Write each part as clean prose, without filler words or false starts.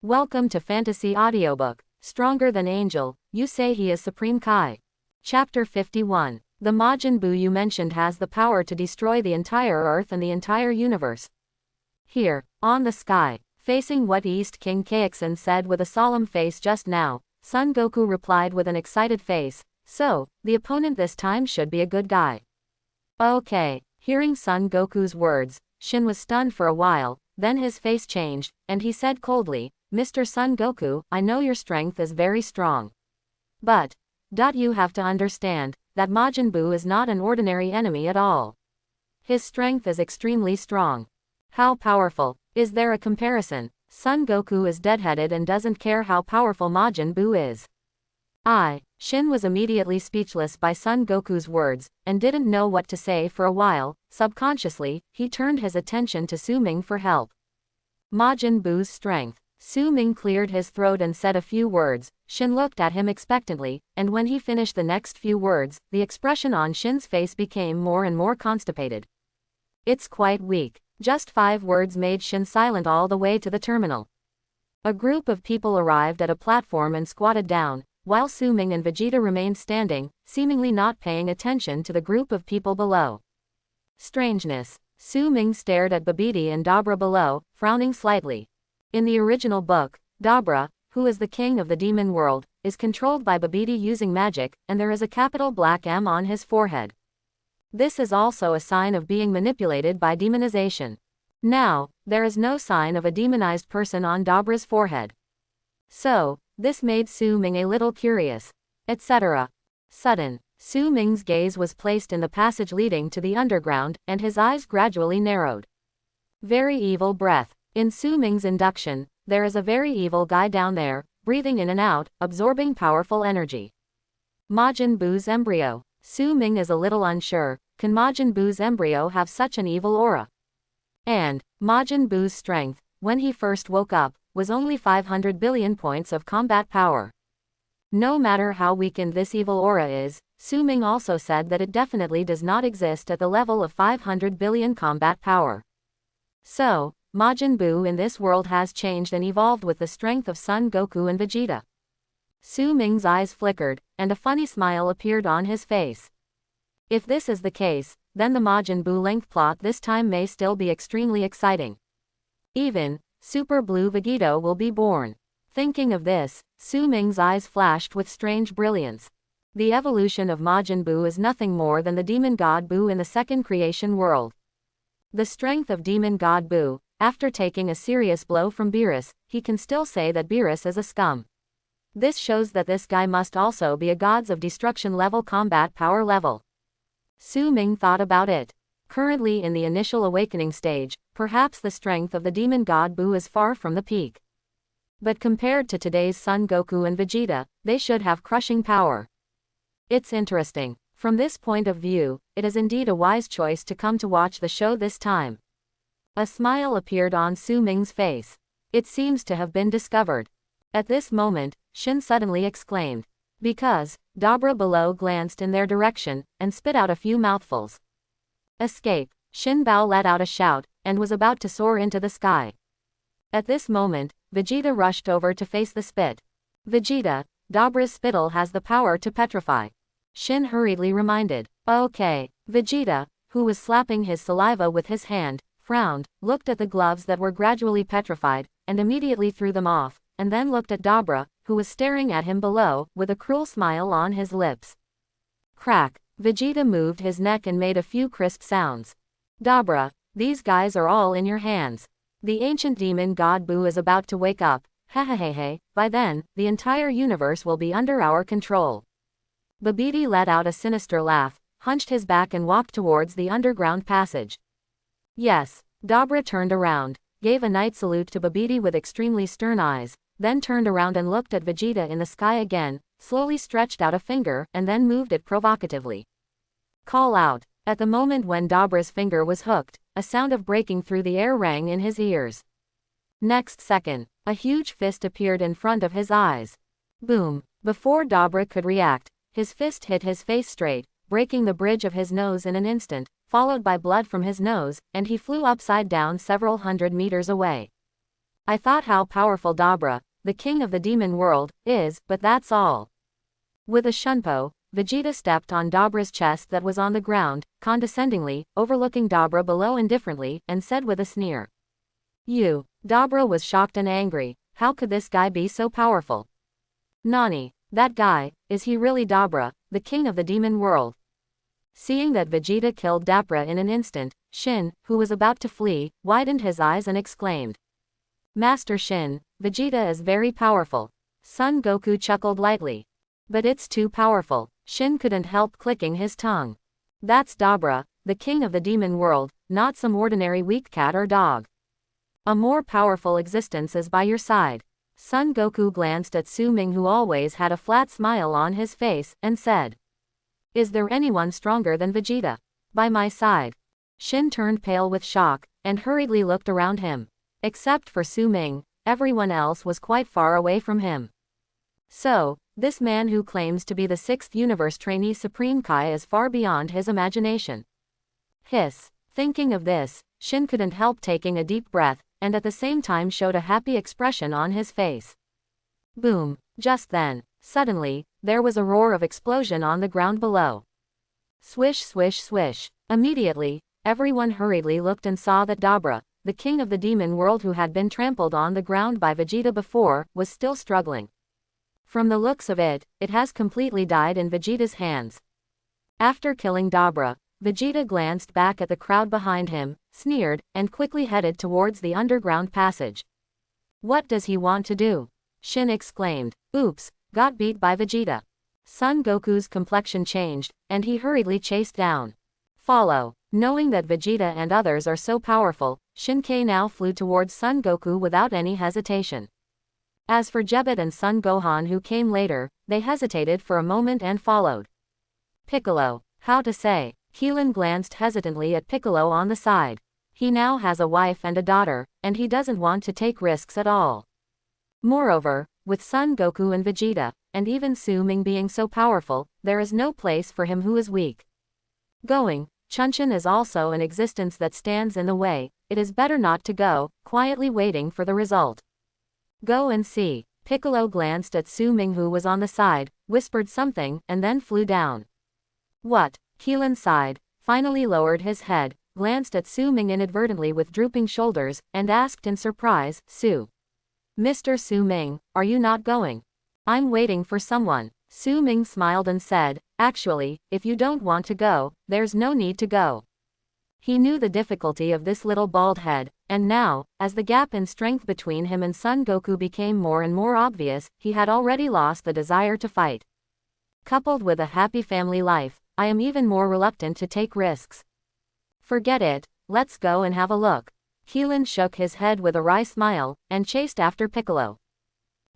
Welcome to Fantasy Audiobook. Stronger than Angel, you say he is Supreme Kai. Chapter 51. The Majin Buu you mentioned has the power to destroy the entire Earth and the entire universe. Here, on the sky, facing what East King Kaixin said with a solemn face just now, Son Goku replied with an excited face, so, the opponent this time should be a good guy. Okay. Hearing Son Goku's words, Shin was stunned for a while, then his face changed, and he said coldly, Mr. Son Goku, I know your strength is very strong. But, you have to understand, that Majin Buu is not an ordinary enemy at all. His strength is extremely strong. How powerful? Is there a comparison? Son Goku is deadheaded and doesn't care how powerful Majin Buu is. Shin was immediately speechless by Son Goku's words, and didn't know what to say for a while. Subconsciously, he turned his attention to Su Ming for help. Majin Buu's strength. Su Ming cleared his throat and said a few words. Shin looked at him expectantly, and when he finished the next few words, the expression on Shin's face became more and more constipated. It's quite weak. Just 5 words made Shin silent all the way to the terminal. A group of people arrived at a platform and squatted down, while Su Ming and Vegeta remained standing, seemingly not paying attention to the group of people below. Strangeness. Su Ming stared at Babidi and Dabra below, frowning slightly. In the original book, Dabra, who is the king of the demon world, is controlled by Babidi using magic, and there is a capital black M on his forehead. This is also a sign of being manipulated by demonization. Now, there is no sign of a demonized person on Dabra's forehead. So, this made Su Ming a little curious. Etc. Sudden, Su Ming's gaze was placed in the passage leading to the underground, and his eyes gradually narrowed. Very evil breath. In Su Ming's induction, there is a very evil guy down there, breathing in and out, absorbing powerful energy. Majin Buu's embryo. Su Ming is a little unsure, can Majin Buu's embryo have such an evil aura? And, Majin Buu's strength, when he first woke up, was only 500 billion points of combat power. No matter how weakened this evil aura is, Su Ming also said that it definitely does not exist at the level of 500 billion combat power. So, Majin Buu in this world has changed and evolved with the strength of Son Goku and Vegeta. Su Ming's eyes flickered, and a funny smile appeared on his face. If this is the case, then the Majin Buu length plot this time may still be extremely exciting. Even, Super Blue Vegito will be born. Thinking of this, Su Ming's eyes flashed with strange brilliance. The evolution of Majin Buu is nothing more than the demon god Buu in the second creation world. The strength of demon god Buu. After taking a serious blow from Beerus, he can still say that Beerus is a scum. This shows that this guy must also be a gods of destruction level combat power level. Su Ming thought about it. Currently in the initial awakening stage, perhaps the strength of the demon god Buu is far from the peak. But compared to today's Son Goku and Vegeta, they should have crushing power. It's interesting. From this point of view, it is indeed a wise choice to come to watch the show this time. A smile appeared on Su Ming's face. It seems to have been discovered. At this moment, Shin suddenly exclaimed. Because, Dabra below glanced in their direction, and spit out a few mouthfuls. Escape. Shin Bao let out a shout, and was about to soar into the sky. At this moment, Vegeta rushed over to face the spit. Vegeta, Dabra's spittle has the power to petrify. Shin hurriedly reminded. Okay. Vegeta, who was slapping his saliva with his hand, frowned, looked at the gloves that were gradually petrified, and immediately threw them off, and then looked at Dabra, who was staring at him below, with a cruel smile on his lips. Crack. Vegeta moved his neck and made a few crisp sounds. Dabra, these guys are all in your hands. The ancient demon god Buu is about to wake up, hehehehe, by then, the entire universe will be under our control. Babidi let out a sinister laugh, hunched his back and walked towards the underground passage. Yes. Dabra turned around, gave a night salute to Babidi with extremely stern eyes, then turned around and looked at Vegeta in the sky again, slowly stretched out a finger and then moved it provocatively. Call out. At the moment when Dabra's finger was hooked, a sound of breaking through the air rang in his ears. Next second, a huge fist appeared in front of his eyes. Boom. Before Dabra could react, his fist hit his face straight, breaking the bridge of his nose in an instant, followed by blood from his nose, and he flew upside down several hundred meters away. I thought how powerful Dabra, the king of the demon world, is, but that's all. With a shunpo, Vegeta stepped on Dabra's chest that was on the ground, condescendingly, overlooking Dabra below indifferently, and said with a sneer. You. Dabra was shocked and angry. How could this guy be so powerful? Nani, that guy, is he really Dabra, the king of the demon world? Seeing that Vegeta killed Dabra in an instant, Shin, who was about to flee, widened his eyes and exclaimed. Master Shin, Vegeta is very powerful. Son Goku chuckled lightly. But it's too powerful. Shin couldn't help clicking his tongue. That's Dabra, the king of the demon world, not some ordinary weak cat or dog. A more powerful existence is by your side. Son Goku glanced at Su Ming, who always had a flat smile on his face, and said. Is there anyone stronger than Vegeta? By my side. Shin turned pale with shock, and hurriedly looked around him. Except for Su Ming, everyone else was quite far away from him. So, this man who claims to be the 6th universe trainee Supreme Kai is far beyond his imagination. Hiss. Thinking of this, Shin couldn't help taking a deep breath, and at the same time showed a happy expression on his face. Boom. Just then, suddenly, there was a roar of explosion on the ground below. Swish, swish, swish. Immediately, everyone hurriedly looked and saw that Dabra, the king of the demon world who had been trampled on the ground by Vegeta before, was still struggling. From the looks of it, it has completely died in Vegeta's hands. After killing Dabra, Vegeta glanced back at the crowd behind him, sneered, and quickly headed towards the underground passage. What does he want to do? Shin exclaimed. Oops, got beat by Vegeta. Son Goku's complexion changed, and he hurriedly chased down. Follow. Knowing that Vegeta and others are so powerful, Shin-Kai now flew towards Son Goku without any hesitation. As for Jebet and Son Gohan who came later, they hesitated for a moment and followed. Piccolo. How to say? Keelan glanced hesitantly at Piccolo on the side. He now has a wife and a daughter, and he doesn't want to take risks at all. Moreover, with Son Goku and Vegeta, and even Su Ming being so powerful, there is no place for him who is weak. Going. Chunshin is also an existence that stands in the way, it is better not to go, quietly waiting for the result. Go and see. Piccolo glanced at Su Ming who was on the side, whispered something, and then flew down. What? Keelan sighed, finally lowered his head, glanced at Su Ming inadvertently with drooping shoulders, and asked in surprise, Mr. Su Ming, are you not going? I'm waiting for someone. Su Ming smiled and said, actually, if you don't want to go, there's no need to go. He knew the difficulty of this little bald head, and now, as the gap in strength between him and Son Goku became more and more obvious, he had already lost the desire to fight. Coupled with a happy family life, I am even more reluctant to take risks. Forget it, let's go and have a look. Keelan shook his head with a wry smile, and chased after Piccolo.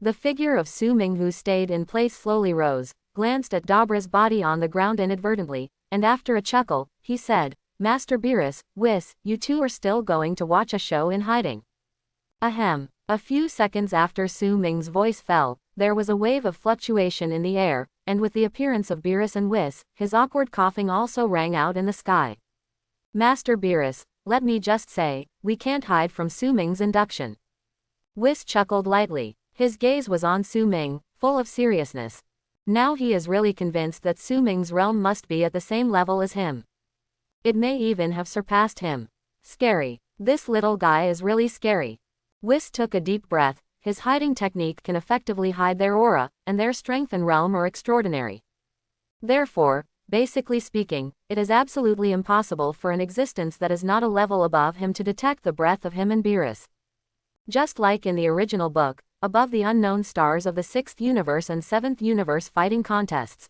The figure of Su Ming who stayed in place slowly rose, glanced at Dabra's body on the ground inadvertently, and after a chuckle, he said, Master Beerus, Whis, you two are still going to watch a show in hiding. Ahem. A few seconds after Su Ming's voice fell, there was a wave of fluctuation in the air, and with the appearance of Beerus and Whis, his awkward coughing also rang out in the sky. Master Beerus, let me just say, we can't hide from Su Ming's induction. Whis chuckled lightly. His gaze was on Su Ming, full of seriousness. Now he is really convinced that Su Ming's realm must be at the same level as him. It may even have surpassed him. Scary. This little guy is really scary. Whis took a deep breath. His hiding technique can effectively hide their aura, and their strength and realm are extraordinary. Therefore, basically speaking, it is absolutely impossible for an existence that is not a level above him to detect the breath of him and Beerus. Just like in the original book, above the unknown stars of the 6th universe and 7th universe fighting contests.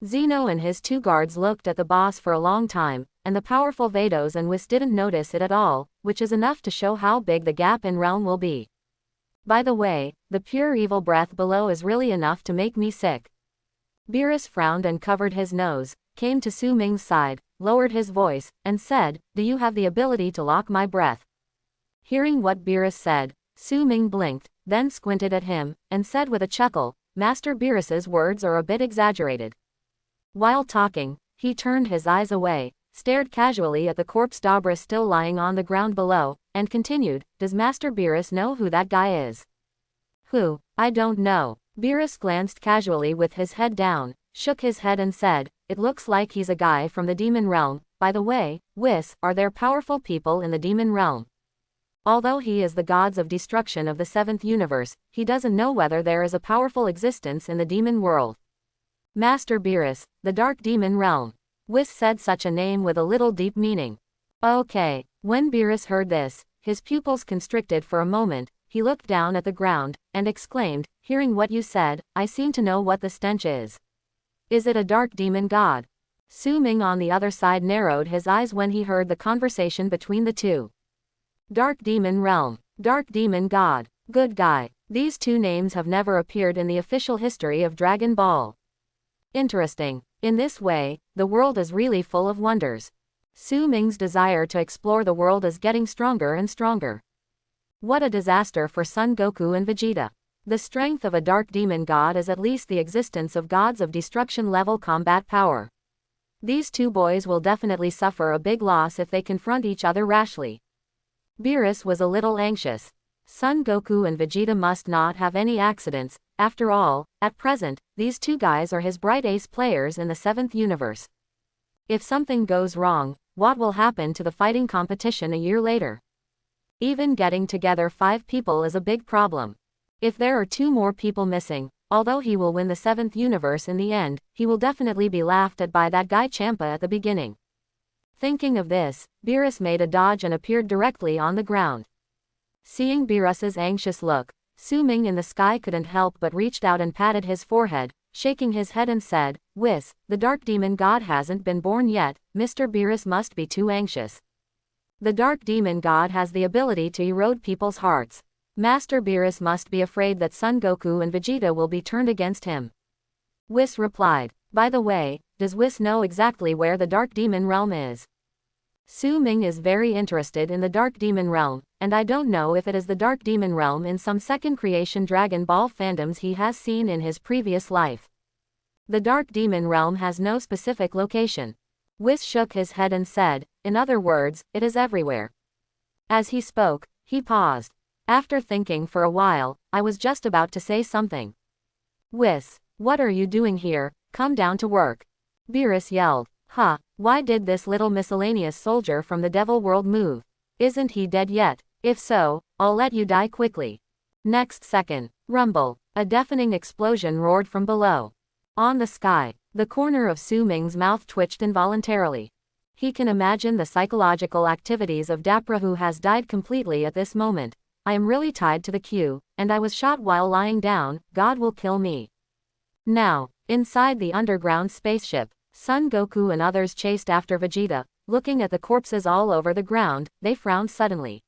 Zeno and his two guards looked at the boss for a long time, and the powerful Vados and Whis didn't notice it at all, which is enough to show how big the gap in realm will be. By the way, the pure evil breath below is really enough to make me sick. Beerus frowned and covered his nose, came to Su Ming's side, lowered his voice, and said, Do you have the ability to lock my breath? Hearing what Beerus said, Su Ming blinked, then squinted at him, and said with a chuckle, Master Beerus's words are a bit exaggerated. While talking, he turned his eyes away, stared casually at the corpse Dabra still lying on the ground below, and continued, "Does Master Beerus know who that guy is?" "Who? I don't know." Beerus glanced casually with his head down, shook his head and said, "It looks like he's a guy from the demon realm. By the way, Whis, are there powerful people in the demon realm?" Although he is the gods of destruction of the seventh universe, he doesn't know whether there is a powerful existence in the demon world. Master Beerus, the dark demon realm. Whis said such a name with a little deep meaning. Okay. When Beerus heard this, his pupils constricted for a moment. He looked down at the ground, and exclaimed, "Hearing what you said, I seem to know what the stench is. Is it a dark demon god?" Su Ming on the other side narrowed his eyes when he heard the conversation between the two. Dark demon realm. Dark demon god. Good guy. These two names have never appeared in the official history of Dragon Ball. Interesting. In this way, the world is really full of wonders. Su Ming's desire to explore the world is getting stronger and stronger. What a disaster for Son Goku and Vegeta. The strength of a dark demon god is at least the existence of gods of destruction level combat power. These two boys will definitely suffer a big loss if they confront each other rashly. Beerus was a little anxious. Son Goku and Vegeta must not have any accidents. After all, at present, these two guys are his bright ace players in the seventh universe. If something goes wrong, what will happen to the fighting competition a year later? Even getting together 5 people is a big problem. If there are 2 more people missing, although he will win the 7th universe in the end, he will definitely be laughed at by that guy Champa at the beginning. Thinking of this, Beerus made a dodge and appeared directly on the ground. Seeing Beerus's anxious look, Su Ming in the sky couldn't help but reached out and patted his forehead, shaking his head and said, "Whis, the dark demon god hasn't been born yet, Mr. Beerus must be too anxious. The dark demon god has the ability to erode people's hearts. Master Beerus must be afraid that Son Goku and Vegeta will be turned against him." Whis replied, "By the way, does Whis know exactly where the dark demon realm is?" Su Ming is very interested in the dark demon realm, and I don't know if it is the dark demon realm in some second creation Dragon Ball fandoms he has seen in his previous life. The dark demon realm has no specific location. Whis shook his head and said, "In other words, it is everywhere." As he spoke, he paused. After thinking for a while, I was just about to say something. "Whis, what are you doing here? Come down to work." Beerus yelled. "Huh, why did this little miscellaneous soldier from the devil world move? Isn't he dead yet? If so, I'll let you die quickly." Next second, rumble, a deafening explosion roared from below. On the sky, the corner of Su Ming's mouth twitched involuntarily. He can imagine the psychological activities of Dapra, who has died completely at this moment. "I am really tied to the queue, and I was shot while lying down. God will kill me." Now, inside the underground spaceship, Son Goku and others chased after Vegeta. Looking at the corpses all over the ground, they frowned suddenly.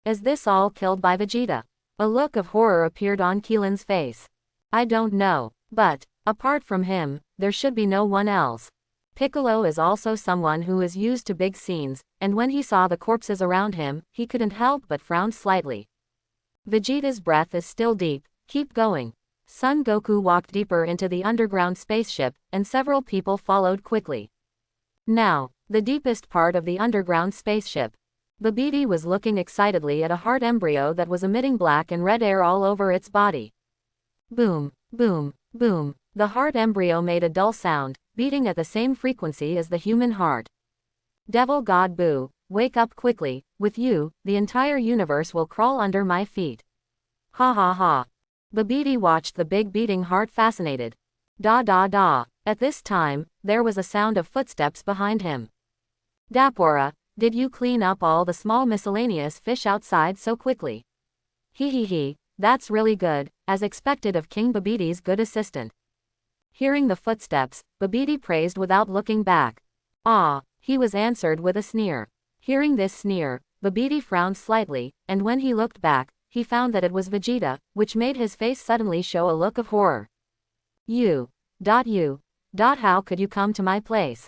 Is this all killed by Vegeta? A look of horror appeared on Keelan's face. "I don't know, but, apart from him, there should be no one else." Piccolo is also someone who is used to big scenes, and when he saw the corpses around him, he couldn't help but frown slightly. Vegeta's breath is still deep. "Keep going." Son Goku walked deeper into the underground spaceship, and several people followed quickly. Now, the deepest part of the underground spaceship. Babidi was looking excitedly at a heart embryo that was emitting black and red air all over its body. Boom, boom, boom. The heart embryo made a dull sound, beating at the same frequency as the human heart. "Devil God Boo, wake up quickly. With you, the entire universe will crawl under my feet." Ha ha ha. Babidi watched the big beating heart fascinated. Da da da. At this time, there was a sound of footsteps behind him. "Dapwara, did you clean up all the small miscellaneous fish outside so quickly?" He, that's really good, as expected of King Babidi's good assistant." Hearing the footsteps, Babidi praised without looking back. "Ah," he was answered with a sneer. Hearing this sneer, Babidi frowned slightly, and when he looked back, he found that it was Vegeta, which made his face suddenly show a look of horror. You. How could you come to my place?"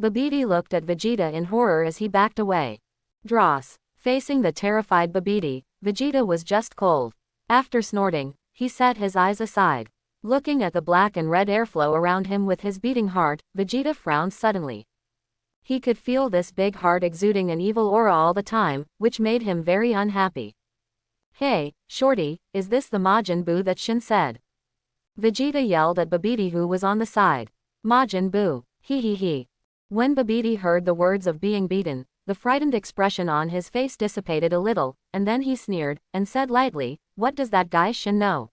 Babidi looked at Vegeta in horror as he backed away. Dross. Facing the terrified Babidi, Vegeta was just cold. After snorting, he set his eyes aside. Looking at the black and red airflow around him with his beating heart, Vegeta frowned suddenly. He could feel this big heart exuding an evil aura all the time, which made him very unhappy. "Hey, Shorty, is this the Majin Buu that Shin said?" Vegeta yelled at Babidi, who was on the side. "Majin Buu, he. When Babidi heard the words of being beaten, the frightened expression on his face dissipated a little, and then he sneered, and said lightly, "What does that guy Shin know?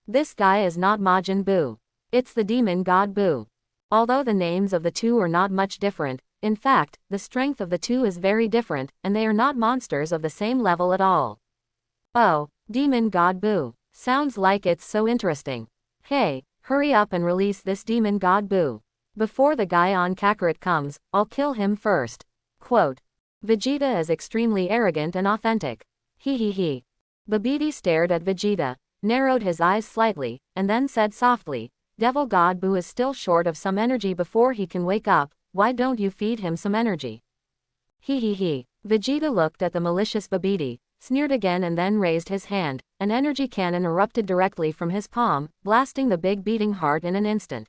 This guy is not Majin Buu. It's the demon god Buu." Although the names of the two are not much different, in fact, the strength of the two is very different, and they are not monsters of the same level at all. Oh, demon god Buu. Sounds like it's so interesting. Hey, hurry up and release this demon god Buu. Before the guy on Kakarot comes, I'll kill him first. Quote. Vegeta is extremely arrogant and authentic. He. Babidi stared at Vegeta, narrowed his eyes slightly, and then said softly, "Devil God Buu is still short of some energy before he can wake up, why don't you feed him some energy?" He. Vegeta looked at the malicious Babidi, sneered again and then raised his hand. An energy cannon erupted directly from his palm, blasting the big beating heart in an instant.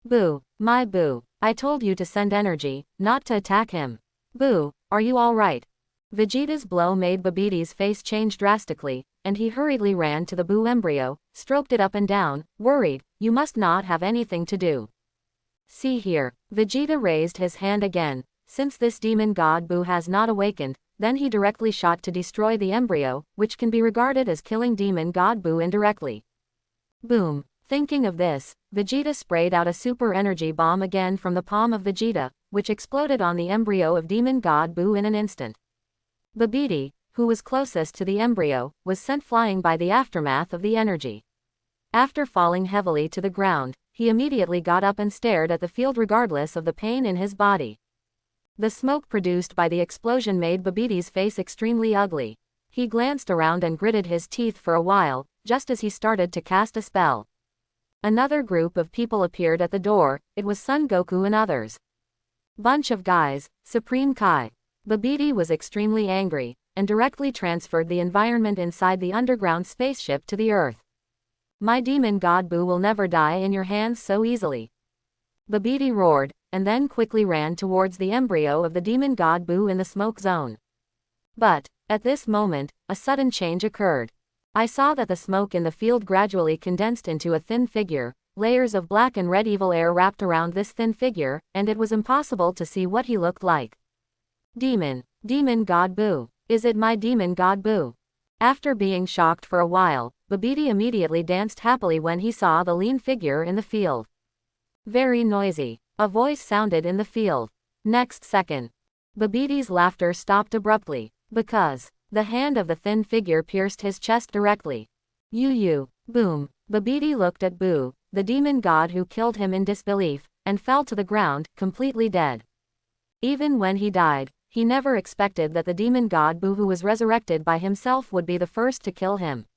"Boo, my Boo, I told you to send energy, not to attack him. Boo, are you alright?" Vegeta's blow made Babidi's face change drastically, and he hurriedly ran to the Buu embryo, stroked it up and down, worried, "You must not have anything to do." "See here." Vegeta raised his hand again. Since this demon god Buu has not awakened, then he directly shot to destroy the embryo, which can be regarded as killing demon god Buu indirectly. Boom. Thinking of this, Vegeta sprayed out a super energy bomb again from the palm of Vegeta, which exploded on the embryo of demon god Buu in an instant. Babidi, who was closest to the embryo, was sent flying by the aftermath of the energy. After falling heavily to the ground, he immediately got up and stared at the field regardless of the pain in his body. The smoke produced by the explosion made Babidi's face extremely ugly. He glanced around and gritted his teeth for a while, just as he started to cast a spell. Another group of people appeared at the door. It was Son Goku and others. "Bunch of guys, Supreme Kai." Babidi was extremely angry, and directly transferred the environment inside the underground spaceship to the Earth. "My demon god Buu will never die in your hands so easily." Babidi roared, and then quickly ran towards the embryo of the demon god Buu in the smoke zone. But, at this moment, a sudden change occurred. I saw that the smoke in the field gradually condensed into a thin figure, layers of black and red evil air wrapped around this thin figure, and it was impossible to see what he looked like. Demon god Buu. Is it my demon god Buu? After being shocked for a while, Babidi immediately danced happily when he saw the lean figure in the field. "Very noisy," a voice sounded in the field. Next second, Babidi's laughter stopped abruptly, because the hand of the thin figure pierced his chest directly. You. Boom. Babidi looked at Buu, the demon god who killed him in disbelief, and fell to the ground, completely dead. Even when he died, he never expected that the demon god Buu who was resurrected by himself would be the first to kill him.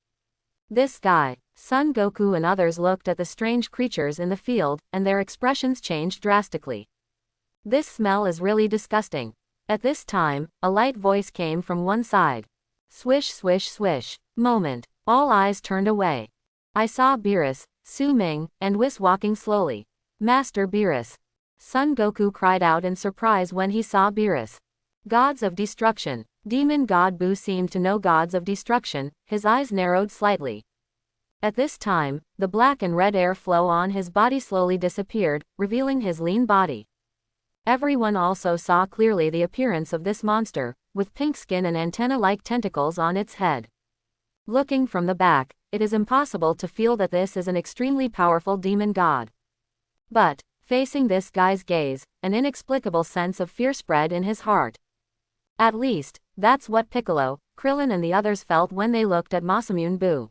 This guy. Son Goku and others looked at the strange creatures in the field, and their expressions changed drastically. "This smell is really disgusting." At this time, a light voice came from one side. Swish swish swish. Moment. All eyes turned away. I saw Beerus, Su Ming, and Whis walking slowly. "Master Beerus." Son Goku cried out in surprise when he saw Beerus. Gods of destruction. Demon god Buu seemed to know gods of destruction, his eyes narrowed slightly. At this time, the black and red air flow on his body slowly disappeared, revealing his lean body. Everyone also saw clearly the appearance of this monster, with pink skin and antenna-like tentacles on its head. Looking from the back, it is impossible to feel that this is an extremely powerful demon god. But, facing this guy's gaze, an inexplicable sense of fear spread in his heart. At least, that's what Piccolo, Krillin and the others felt when they looked at Masamune Buu.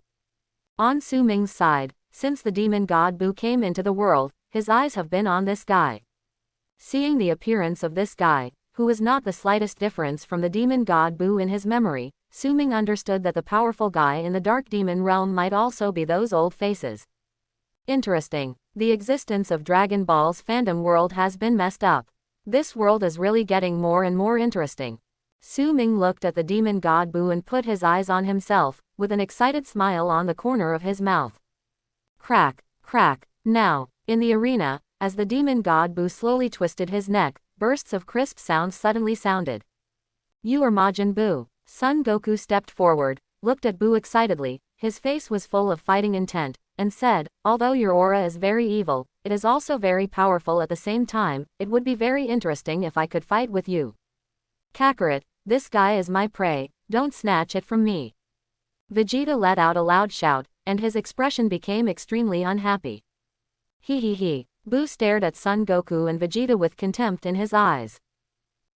On Su Ming's side, since the demon god Buu came into the world, his eyes have been on this guy. Seeing the appearance of this guy, who is not the slightest difference from the demon god Buu in his memory, Su Ming understood that the powerful guy in the dark demon realm might also be those old faces. Interesting. The existence of Dragon Ball's fandom world has been messed up. This world is really getting more and more interesting. Su Ming looked at the demon god Buu and put his eyes on himself, with an excited smile on the corner of his mouth. Crack, crack. Now, in the arena, as the demon god Buu slowly twisted his neck, bursts of crisp sounds suddenly sounded. You are Majin Buu. Son Goku stepped forward, looked at Buu excitedly, his face was full of fighting intent, and said, although your aura is very evil, it is also very powerful at the same time, it would be very interesting if I could fight with you. Kakarot, this guy is my prey, don't snatch it from me. Vegeta let out a loud shout, and his expression became extremely unhappy. He. Buu stared at Son Goku and Vegeta with contempt in his eyes.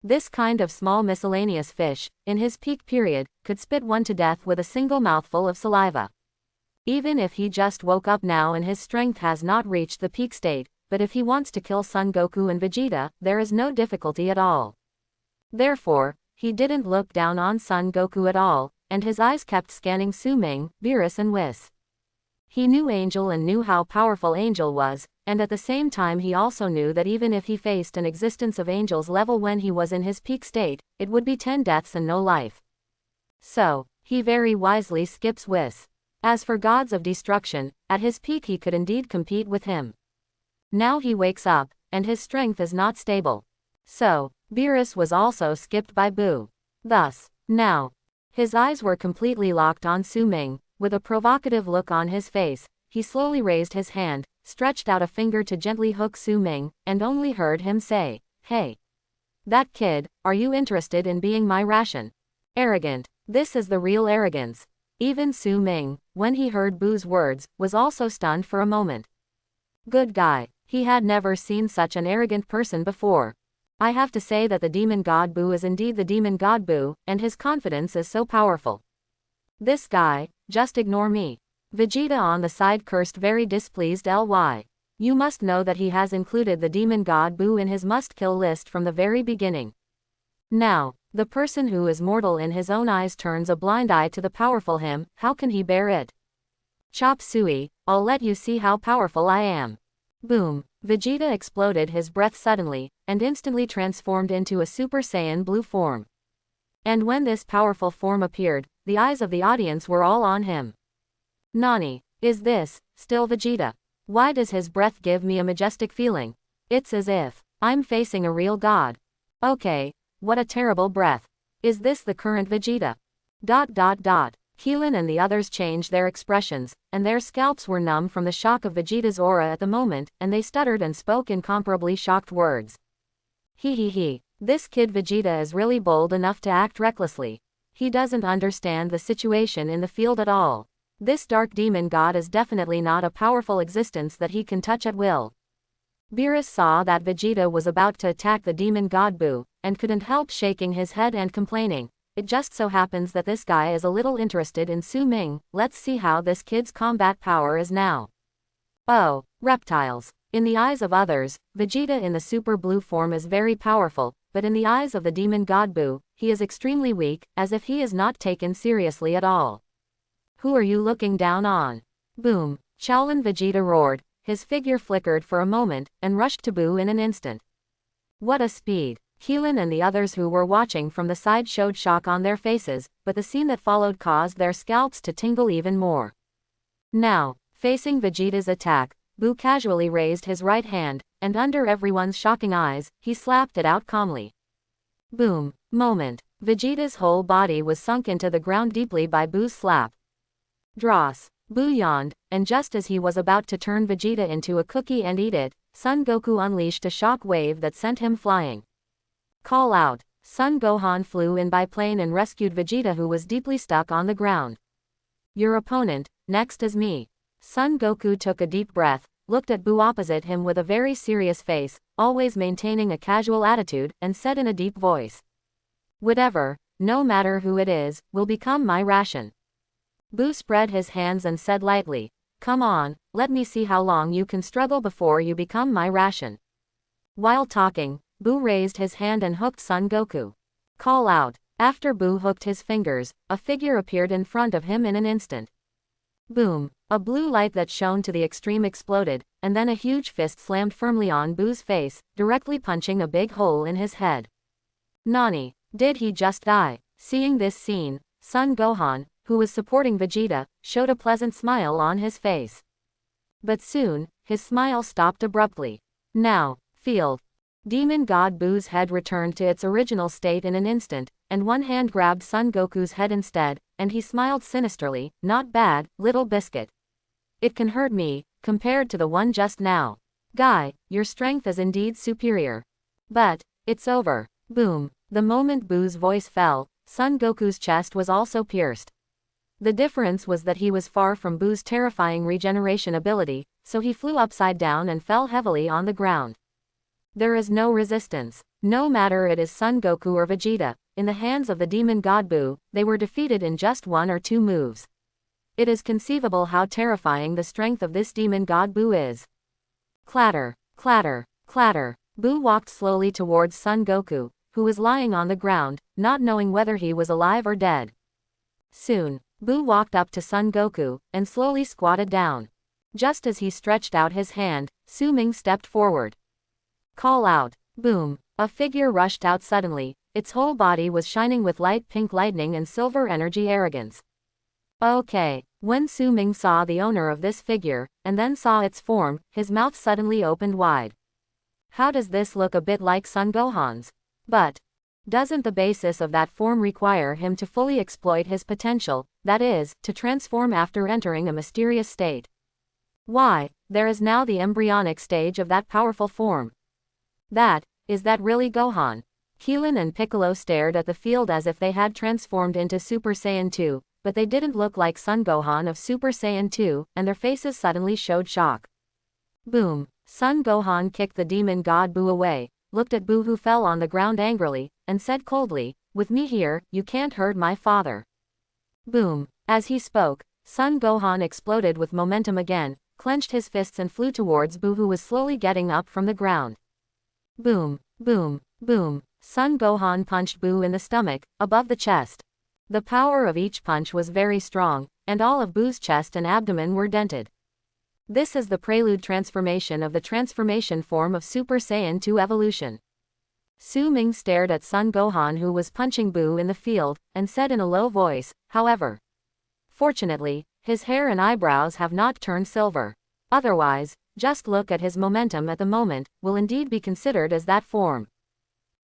This kind of small miscellaneous fish, in his peak period, could spit one to death with a single mouthful of saliva. Even if he just woke up now and his strength has not reached the peak state, but if he wants to kill Son Goku and Vegeta, there is no difficulty at all. Therefore, he didn't look down on Son Goku at all, and his eyes kept scanning Su Ming, Beerus and Whis. He knew Angel and knew how powerful Angel was, and at the same time he also knew that even if he faced an existence of Angel's level when he was in his peak state, it would be 10 deaths and no life. So, he very wisely skips Whis. As for Gods of Destruction, at his peak he could indeed compete with him. Now he wakes up, and his strength is not stable. So, Beerus was also skipped by Buu. Thus, now, his eyes were completely locked on Su Ming. With a provocative look on his face, he slowly raised his hand, stretched out a finger to gently hook Su Ming, and only heard him say, hey. That kid, are you interested in being my ration? Arrogant. This is the real arrogance. Even Su Ming, when he heard Buu's words, was also stunned for a moment. Good guy. He had never seen such an arrogant person before. I have to say that the demon god Buu is indeed the demon god Buu, and his confidence is so powerful. This guy, just ignore me. Vegeta on the side cursed very displeased ly. You must know that he has included the demon god Buu in his must-kill list from the very beginning. Now, the person who is mortal in his own eyes turns a blind eye to the powerful him, how can he bear it? Chop Suey, I'll let you see how powerful I am. Boom. Vegeta exploded his breath suddenly, and instantly transformed into a Super Saiyan blue form. And when this powerful form appeared, the eyes of the audience were all on him. Nani, is this still Vegeta? Why does his breath give me a majestic feeling? It's as if I'm facing a real god. Okay, what a terrible breath. Is this the current Vegeta? Keelan and the others changed their expressions, and their scalps were numb from the shock of Vegeta's aura at the moment, and they stuttered and spoke incomparably shocked words. He. This kid Vegeta is really bold enough to act recklessly. He doesn't understand the situation in the field at all. This dark demon god is definitely not a powerful existence that he can touch at will. Beerus saw that Vegeta was about to attack the demon god Buu, and couldn't help shaking his head and complaining. It just so happens that this guy is a little interested in Su Ming, let's see how this kid's combat power is now. Oh, reptiles. In the eyes of others, Vegeta in the super blue form is very powerful, but in the eyes of the demon god Buu, he is extremely weak, as if he is not taken seriously at all. Who are you looking down on? Boom. Shaolin Vegeta roared, his figure flickered for a moment, and rushed to Buu in an instant. What a speed. Keelan and the others who were watching from the side showed shock on their faces, but the scene that followed caused their scalps to tingle even more. Now, facing Vegeta's attack, Buu casually raised his right hand, and under everyone's shocking eyes, he slapped it out calmly. Boom. Moment. Vegeta's whole body was sunk into the ground deeply by Buu's slap. Dross. Buu yawned, and just as he was about to turn Vegeta into a cookie and eat it, Son Goku unleashed a shock wave that sent him flying. Call out. Son Gohan flew in by plane and rescued Vegeta, who was deeply stuck on the ground. Your opponent, next is me. Son Goku took a deep breath, looked at Buu opposite him with a very serious face, always maintaining a casual attitude, and said in a deep voice. Whatever, no matter who it is, will become my ration. Buu spread his hands and said lightly, come on, let me see how long you can struggle before you become my ration. While talking, Buu raised his hand and hooked Son Goku. Call out. After Buu hooked his fingers, a figure appeared in front of him in an instant. Boom. A blue light that shone to the extreme exploded, and then a huge fist slammed firmly on Buu's face, directly punching a big hole in his head. Nani, did he just die? Seeing this scene, Son Gohan, who was supporting Vegeta, showed a pleasant smile on his face. But soon, his smile stopped abruptly. Now, feel. Demon God Buu's head returned to its original state in an instant, and one hand grabbed Son Goku's head instead, and he smiled sinisterly. Not bad, little biscuit. It can hurt me, compared to the one just now. Guy, your strength is indeed superior. But, it's over. Boom. The moment Buu's voice fell, Son Goku's chest was also pierced. The difference was that he was far from Buu's terrifying regeneration ability, so he flew upside down and fell heavily on the ground. There is no resistance. No matter it is Son Goku or Vegeta, in the hands of the demon God Buu, they were defeated in just 1 or 2 moves. It is conceivable how terrifying the strength of this demon God Buu is. Clatter, clatter, clatter. Buu walked slowly towards Son Goku, who was lying on the ground, not knowing whether he was alive or dead. Soon, Buu walked up to Son Goku, and slowly squatted down. Just as he stretched out his hand, Su Ming stepped forward. Call out. Boom. A figure rushed out suddenly, its whole body was shining with light pink lightning and silver energy arrogance. Okay. When Su Ming saw the owner of this figure, and then saw its form, his mouth suddenly opened wide. How does this look a bit like Son Gohan's? But doesn't the basis of that form require him to fully exploit his potential, that is, to transform after entering a mysterious state? Why, there is now the embryonic stage of that powerful form. Is that really Gohan? Keelan and Piccolo stared at the field as if they had transformed into Super Saiyan 2, but they didn't look like Son Gohan of Super Saiyan 2, and their faces suddenly showed shock. Boom. Son Gohan kicked the demon God Buu away, looked at Buu who fell on the ground angrily, and said coldly, "With me here, you can't hurt my father." Boom. As he spoke, Son Gohan exploded with momentum again, clenched his fists and flew towards Buu who was slowly getting up from the ground. Boom, boom, boom. Son Gohan punched Buu in the stomach, above the chest. The power of each punch was very strong, and all of Buu's chest and abdomen were dented. This is the prelude transformation of the transformation form of Super Saiyan 2 evolution. Su Ming stared at Son Gohan who was punching Buu in the field, and said in a low voice, however. Fortunately, his hair and eyebrows have not turned silver. Otherwise, just look at his momentum at the moment, will indeed be considered as that form.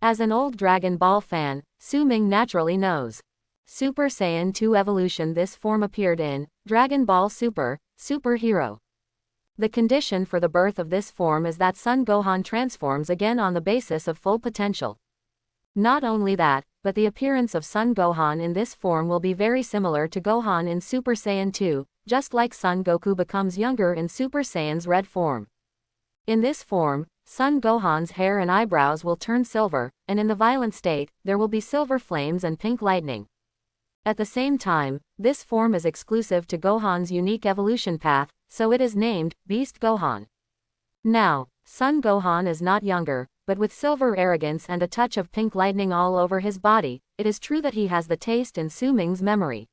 As an old Dragon Ball fan, Su Ming naturally knows. Super Saiyan 2 evolution this form appeared in Dragon Ball Super, Super Hero. The condition for the birth of this form is that Son Gohan transforms again on the basis of full potential. Not only that, but the appearance of Son Gohan in this form will be very similar to Gohan in Super Saiyan 2, just like Son Goku becomes younger in Super Saiyan's red form. In this form, Son Gohan's hair and eyebrows will turn silver, and in the violent state, there will be silver flames and pink lightning. At the same time, this form is exclusive to Gohan's unique evolution path, so it is named Beast Gohan. Now, Son Gohan is not younger, but with silver arrogance and a touch of pink lightning all over his body, it is true that he has the taste in Su Ming's memory.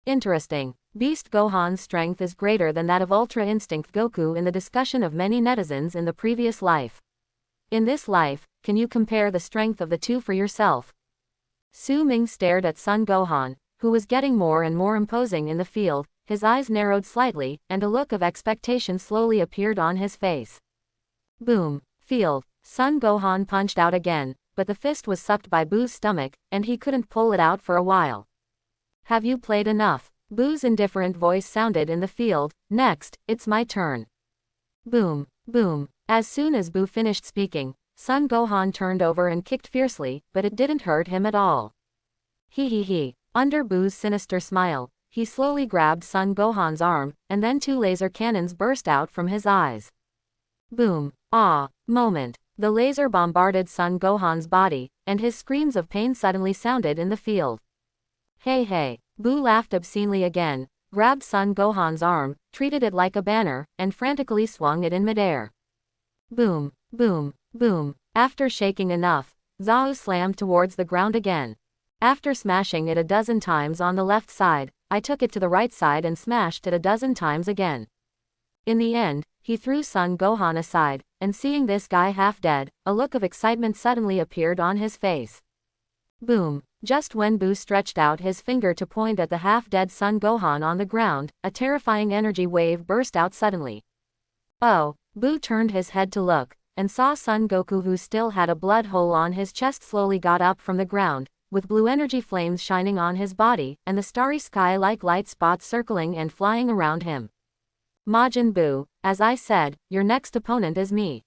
Interesting. Beast Gohan's strength is greater than that of Ultra Instinct Goku in the discussion of many netizens in the previous life. In this life, can you compare the strength of the two for yourself? Su Ming stared at Son Gohan, who was getting more and more imposing in the field, his eyes narrowed slightly, and a look of expectation slowly appeared on his face. Boom. Field. Son Gohan punched out again, but the fist was sucked by Buu's stomach, and he couldn't pull it out for a while. Have you played enough? Buu's indifferent voice sounded in the field. Next, it's my turn. Boom, boom. As soon as Buu finished speaking, Son Gohan turned over and kicked fiercely, but it didn't hurt him at all. He. Under Buu's sinister smile, he slowly grabbed Son Gohan's arm, and then 2 laser cannons burst out from his eyes. Boom. Moment. The laser bombarded Son Gohan's body, and his screams of pain suddenly sounded in the field. Hey. Buu laughed obscenely again, grabbed Son Gohan's arm, treated it like a banner, and frantically swung it in midair. Boom, boom, boom. After shaking enough, Zhao slammed towards the ground again. After smashing it a dozen times on the left side, I took it to the right side and smashed it a dozen times again. In the end, he threw Son Gohan aside, and seeing this guy half dead, a look of excitement suddenly appeared on his face. Boom. Just when Buu stretched out his finger to point at the half-dead Son Gohan on the ground, a terrifying energy wave burst out suddenly. Oh! Buu turned his head to look, and saw Son Goku, who still had a blood hole on his chest, slowly got up from the ground, with blue energy flames shining on his body, and the starry sky like light spots circling and flying around him. Majin Buu, as I said, your next opponent is me.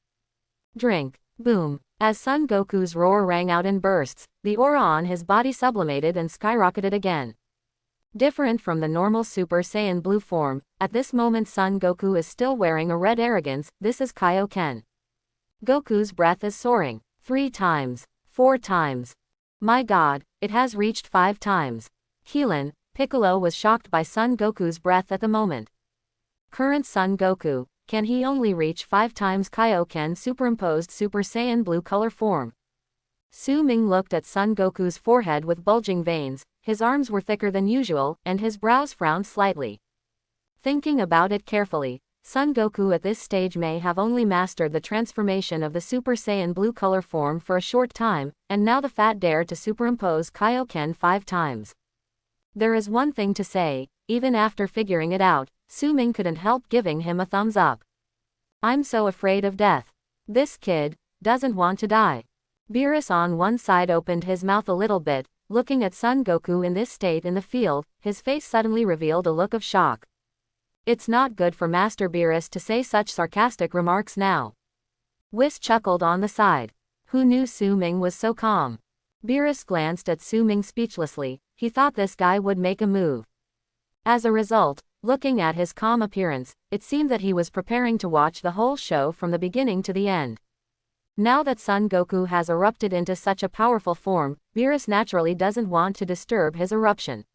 Drink. Boom. As Son Goku's roar rang out in bursts, the aura on his body sublimated and skyrocketed again. Different from the normal Super Saiyan Blue form, at this moment Son Goku is still wearing a red arrogance. This is Kaioken. Goku's breath is soaring. 3 times. 4 times. My god, it has reached 5 times. Keelan, Piccolo was shocked by Son Goku's breath at the moment. Current Son Goku, can he only reach 5 times Kaioken superimposed Super Saiyan Blue color form? Su Ming looked at Son Goku's forehead with bulging veins, his arms were thicker than usual, and his brows frowned slightly. Thinking about it carefully, Son Goku at this stage may have only mastered the transformation of the Super Saiyan Blue color form for a short time, and now the fat dared to superimpose Kaioken 5 times. There is one thing to say, even after figuring it out, Su Ming couldn't help giving him a thumbs up. I'm so afraid of death. This kid doesn't want to die. Beerus on one side opened his mouth a little bit, looking at Son Goku in this state in the field. His face suddenly revealed a look of shock. It's not good for Master Beerus to say such sarcastic remarks now. Whis chuckled on the side. Who knew Su Ming was so calm? Beerus glanced at Su Ming speechlessly. He thought this guy would make a move. As a result, looking at his calm appearance, it seemed that he was preparing to watch the whole show from the beginning to the end. Now that Son Goku has erupted into such a powerful form, Beerus naturally doesn't want to disturb his eruption.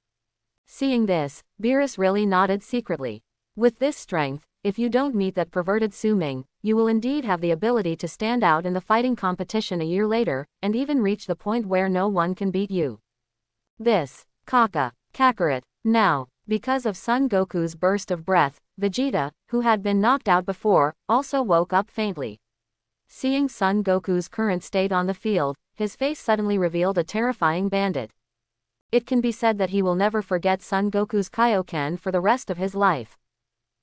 Seeing this, Beerus really nodded secretly. With this strength, if you don't meet that perverted Su Ming, you will indeed have the ability to stand out in the fighting competition a year later, and even reach the point where no one can beat you. This, Kakarot. Now, because of Son Goku's burst of breath, Vegeta, who had been knocked out before, also woke up faintly. Seeing Son Goku's current state on the field, his face suddenly revealed a terrifying bandit. It can be said that he will never forget Son Goku's Kaioken for the rest of his life.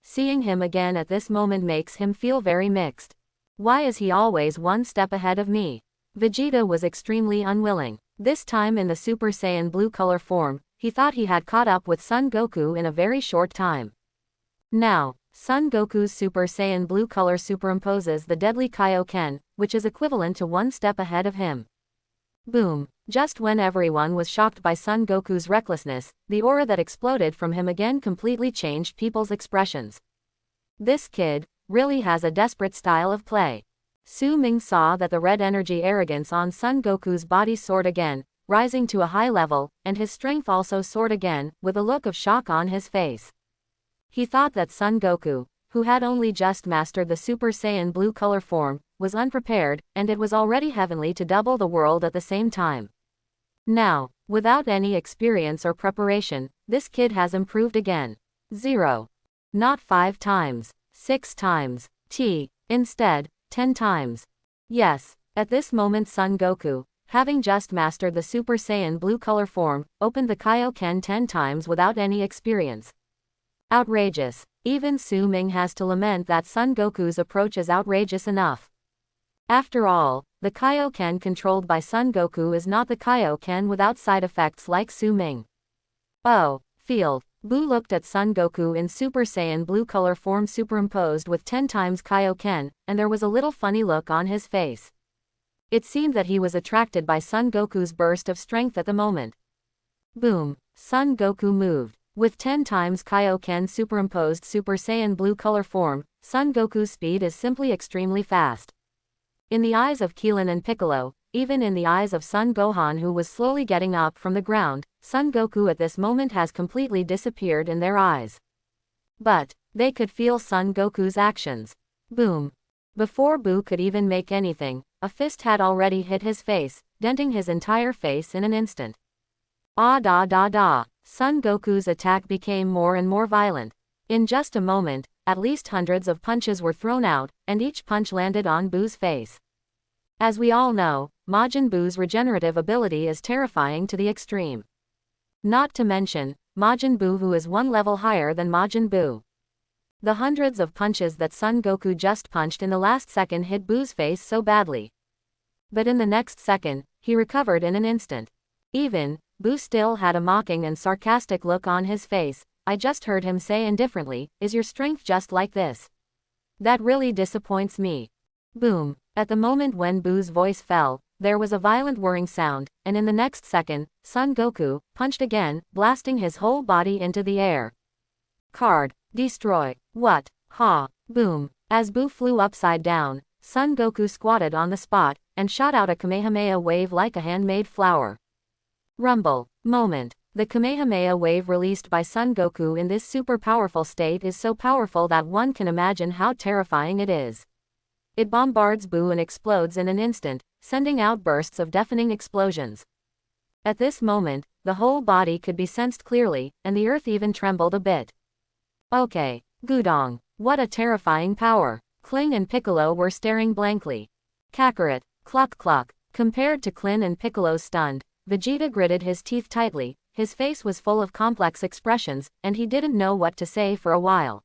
Seeing him again at this moment makes him feel very mixed. Why is he always one step ahead of me? Vegeta was extremely unwilling. This time in the Super Saiyan Blue color form, he thought he had caught up with Son Goku in a very short time. Now, Son Goku's Super Saiyan Blue color superimposes the deadly Kaioken, which is equivalent to 1 step ahead of him. Boom! Just when everyone was shocked by Son Goku's recklessness, the aura that exploded from him again completely changed people's expressions. This kid really has a desperate style of play. Su Ming saw that the red energy arrogance on Son Goku's body soared again, rising to a high level, and his strength also soared again, with a look of shock on his face. He thought that Son Goku, who had only just mastered the Super Saiyan Blue color form, was unprepared, and it was already heavenly to double the world at the same time. Now, without any experience or preparation, this kid has improved again. 0. Not 5 times, 6 times, instead, 10 times. Yes, at this moment Son Goku, having just mastered the Super Saiyan Blue color form, opened the Kaioken 10 times without any experience. Outrageous. Even Su Ming has to lament that Son Goku's approach is outrageous enough. After all, the Kaioken controlled by Son Goku is not the Kaioken without side effects like Su Ming. Oh, field. Buu looked at Son Goku in Super Saiyan Blue color form superimposed with 10 times Kaioken, and there was a little funny look on his face. It seemed that he was attracted by Son Goku's burst of strength at the moment. Boom! Son Goku moved. With 10 times Kaioken superimposed Super Saiyan Blue color form, Son Goku's speed is simply extremely fast. In the eyes of Keelan and Piccolo, even in the eyes of Son Gohan, who was slowly getting up from the ground, Son Goku at this moment has completely disappeared in their eyes. But they could feel Son Goku's actions. Boom! Before Buu could even make anything, a fist had already hit his face, denting his entire face in an instant. Ah da da da! Son Goku's attack became more and more violent. In just a moment, at least hundreds of punches were thrown out, and each punch landed on Buu's face. As we all know, Majin Buu's regenerative ability is terrifying to the extreme. Not to mention, Majin Buu, who is 1 level higher than Majin Buu. The hundreds of punches that Son Goku just punched in the last second hit Buu's face so badly. But in the next second, he recovered in an instant. Even, Buu still had a mocking and sarcastic look on his face. I just heard him say indifferently, "Is your strength just like this?" That really disappoints me. Boom. At the moment when Buu's voice fell, there was a violent whirring sound, and in the next second, Son Goku punched again, blasting his whole body into the air. Card. Destroy. What? Ha. Boom. As Buu flew upside down, Son Goku squatted on the spot, and shot out a Kamehameha wave like a handmade flower. Rumble. Moment. The Kamehameha wave released by Son Goku in this super powerful state is so powerful that one can imagine how terrifying it is. It bombards Buu and explodes in an instant, sending out bursts of deafening explosions. At this moment, the whole body could be sensed clearly, and the earth even trembled a bit. Okay, Gudong, what a terrifying power. Kling and Piccolo were staring blankly. Kakarot, cluck cluck. Compared to Klin and Piccolo's stunned, Vegeta gritted his teeth tightly, his face was full of complex expressions, and he didn't know what to say for a while.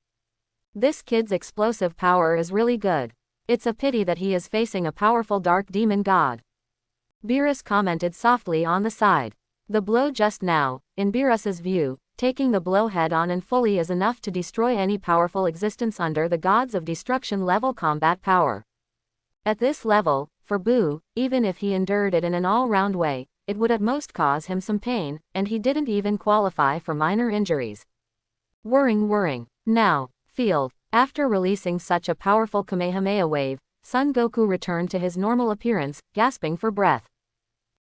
This kid's explosive power is really good. It's a pity that he is facing a powerful dark demon god. Beerus commented softly on the side. The blow just now, in Beerus's view, taking the blow head on and fully is enough to destroy any powerful existence under the gods of destruction level combat power. At this level, for Buu, even if he endured it in an all-round way, it would at most cause him some pain, and he didn't even qualify for minor injuries. Whirring. Now, field. After releasing such a powerful Kamehameha wave, Son Goku returned to his normal appearance, gasping for breath.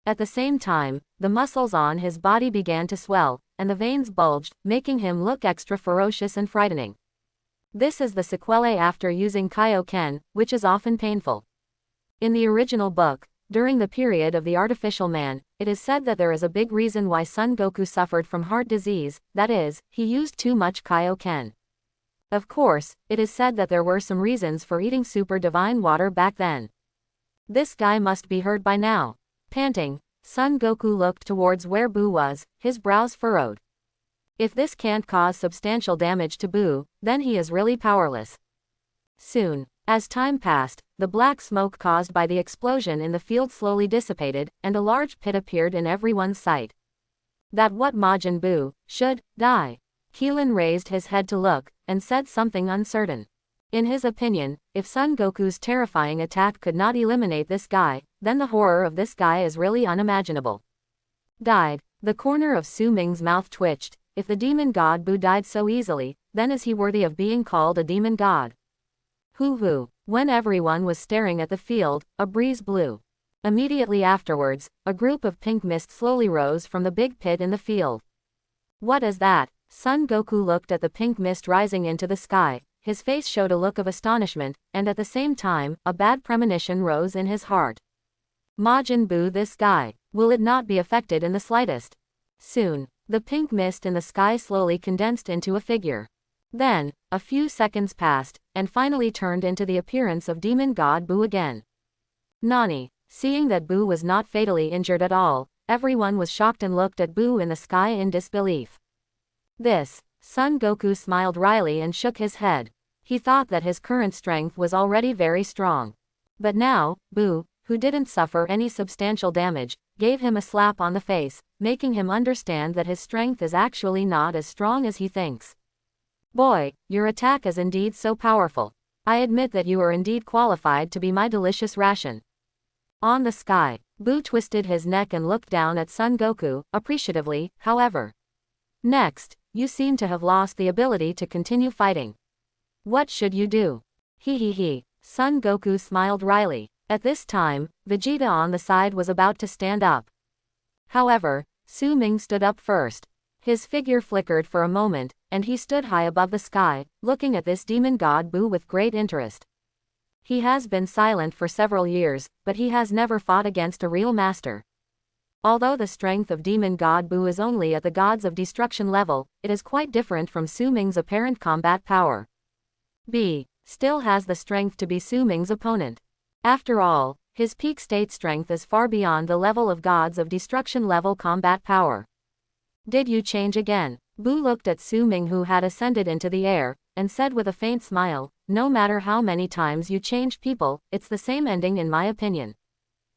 At the same time, the muscles on his body began to swell, and the veins bulged, making him look extra ferocious and frightening. This is the sequelae after using Kaioken, which is often painful. In the original book, during the period of the artificial man, it is said that there is a big reason why Son Goku suffered from heart disease, that is, he used too much Kaioken. Of course, it is said that there were some reasons for eating super divine water back then. This guy must be hurt by now. Panting, Son Goku looked towards where Buu was, his brows furrowed. If this can't cause substantial damage to Buu, then he is really powerless. Soon, as time passed, the black smoke caused by the explosion in the field slowly dissipated, and a large pit appeared in everyone's sight. That what Majin Buu should die. Keelan raised his head to look, and said something uncertain. In his opinion, if Son Goku's terrifying attack could not eliminate this guy, then the horror of this guy is really unimaginable. Died. The corner of Su Ming's mouth twitched. If the demon god Buu died so easily, then is he worthy of being called a demon god? Hoo. When everyone was staring at the field, a breeze blew. Immediately afterwards, a group of pink mist slowly rose from the big pit in the field. What is that? Son Goku looked at the pink mist rising into the sky. His face showed a look of astonishment, and at the same time, a bad premonition rose in his heart. Majin Buu, this guy, will it not be affected in the slightest? Soon, the pink mist in the sky slowly condensed into a figure. Then, a few seconds passed, and finally turned into the appearance of demon god Buu again. Nani. Seeing that Buu was not fatally injured at all, everyone was shocked and looked at Buu in the sky in disbelief. This. Son Goku smiled wryly and shook his head. He thought that his current strength was already very strong. But now, Buu, who didn't suffer any substantial damage, gave him a slap on the face, making him understand that his strength is actually not as strong as he thinks. Boy, your attack is indeed so powerful. I admit that you are indeed qualified to be my delicious ration. On the sky, Buu twisted his neck and looked down at Son Goku, appreciatively, however. Next, you seem to have lost the ability to continue fighting. What should you do? He. Son Goku smiled wryly. At this time, Vegeta on the side was about to stand up. However, Su Ming stood up first. His figure flickered for a moment, and he stood high above the sky, looking at this demon god Buu with great interest. He has been silent for several years, but he has never fought against a real master. Although the strength of demon god Buu is only at the gods of destruction level, it is quite different from Su Ming's apparent combat power. B still has the strength to be Su Ming's opponent. After all, his peak state strength is far beyond the level of gods of destruction level combat power. Did you change again? Buu looked at Su Ming, who had ascended into the air, and said with a faint smile, "No matter how many times you change people, it's the same ending in my opinion.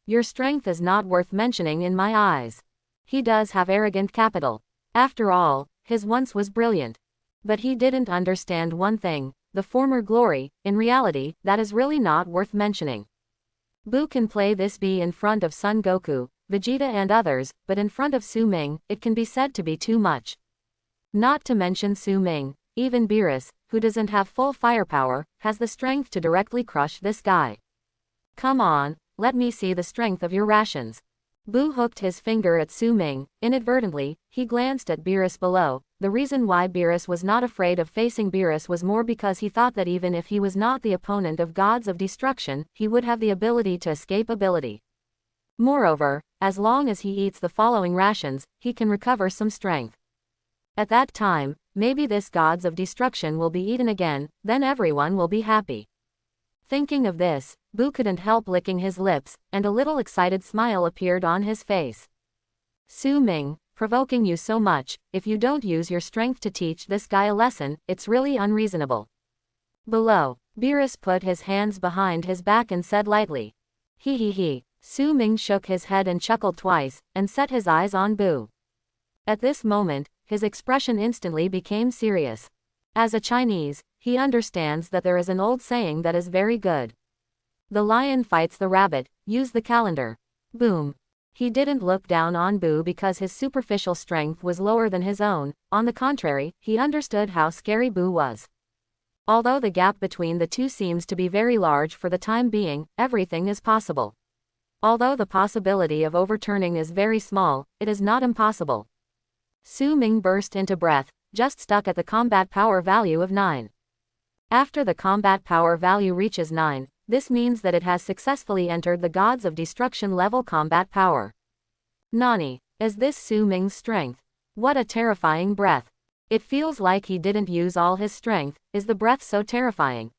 Your strength is not worth mentioning in my eyes." He does have arrogant capital. After all, his once was brilliant. But he didn't understand one thing, the former glory, in reality, that is really not worth mentioning. Boo can play this B in front of Son Goku, Vegeta and others, but in front of Su Ming, it can be said to be too much. Not to mention Su Ming, even Beerus, who doesn't have full firepower, has the strength to directly crush this guy. "Come on, let me see the strength of your rations." Boo hooked his finger at Su Ming. Inadvertently, he glanced at Beerus below. The reason why Beerus was not afraid of facing Beerus was more because he thought that even if he was not the opponent of gods of destruction, he would have the ability to escape ability. Moreover, as long as he eats the following rations, he can recover some strength. At that time, maybe this gods of destruction will be eaten again, then everyone will be happy. Thinking of this, Boo couldn't help licking his lips, and a little excited smile appeared on his face. "Su Ming, provoking you so much, if you don't use your strength to teach this guy a lesson, it's really unreasonable." Below, Beerus put his hands behind his back and said lightly, "He he he." Su Ming shook his head and chuckled twice, and set his eyes on Boo. At this moment, his expression instantly became serious. As a Chinese, he understands that there is an old saying that is very good. The lion fights the rabbit, use the calendar. Boom. He didn't look down on Boo because his superficial strength was lower than his own, on the contrary, he understood how scary Boo was. Although the gap between the two seems to be very large for the time being, everything is possible. Although the possibility of overturning is very small, it is not impossible. Su Ming burst into breath, just stuck at the combat power value of 9. After the combat power value reaches 9, this means that it has successfully entered the gods of destruction level combat power. Nani, is this Su Ming's strength? What a terrifying breath. It feels like he didn't use all his strength. Is the breath so terrifying?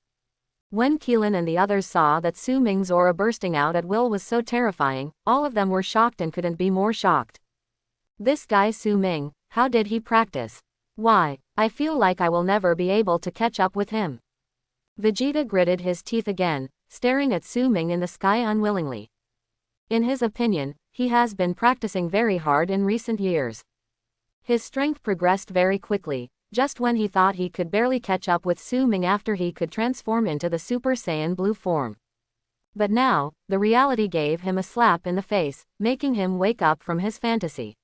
When Keelan and the others saw that Su Ming's aura bursting out at will was so terrifying, all of them were shocked and couldn't be more shocked. This guy Su Ming, how did he practice? Why, I feel like I will never be able to catch up with him. Vegeta gritted his teeth again, staring at Su Ming in the sky unwillingly. In his opinion, he has been practicing very hard in recent years. His strength progressed very quickly, just when he thought he could barely catch up with Su Ming after he could transform into the Super Saiyan Blue form. But now, the reality gave him a slap in the face, making him wake up from his fantasy.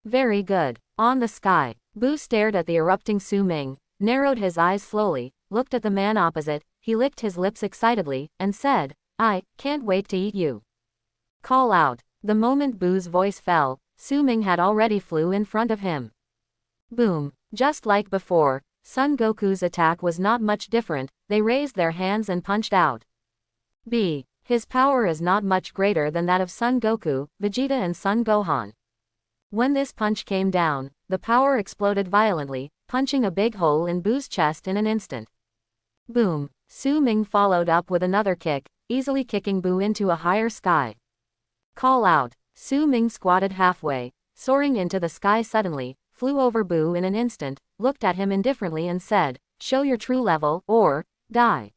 Very good. On the sky, Boo stared at the erupting Su Ming, narrowed his eyes slowly, looked at the man opposite, he licked his lips excitedly, and said, "I can't wait to eat you." Call out. The moment Boo's voice fell, Su Ming had already flew in front of him. Boom. Just like before, Son Goku's attack was not much different, they raised their hands and punched out. B. His power is not much greater than that of Son Goku, Vegeta and Son Gohan. When this punch came down, the power exploded violently, punching a big hole in Boo's chest in an instant. Boom. Su Ming followed up with another kick, easily kicking Boo into a higher sky. Call out. Su Ming squatted halfway, soaring into the sky suddenly, flew over Boo in an instant, looked at him indifferently and said, "Show your true level, or die."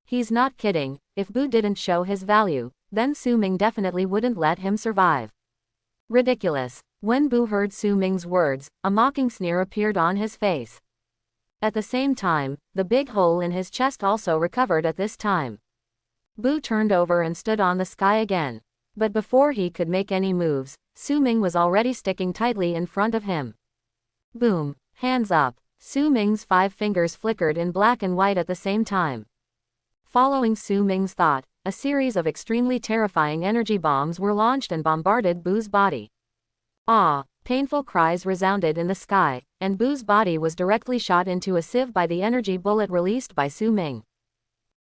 He's not kidding. If Boo didn't show his value, then Su Ming definitely wouldn't let him survive. Ridiculous. When Boo heard Su Ming's words, a mocking sneer appeared on his face. At the same time, the big hole in his chest also recovered at this time. Boo turned over and stood on the sky again. But before he could make any moves, Su Ming was already sticking tightly in front of him. Boom. Hands up. Su Ming's 5 fingers flickered in black and white at the same time. Following Su Ming's thought, a series of extremely terrifying energy bombs were launched and bombarded Boo's body. Ah! Painful cries resounded in the sky, and Boo's body was directly shot into a sieve by the energy bullet released by Su Ming.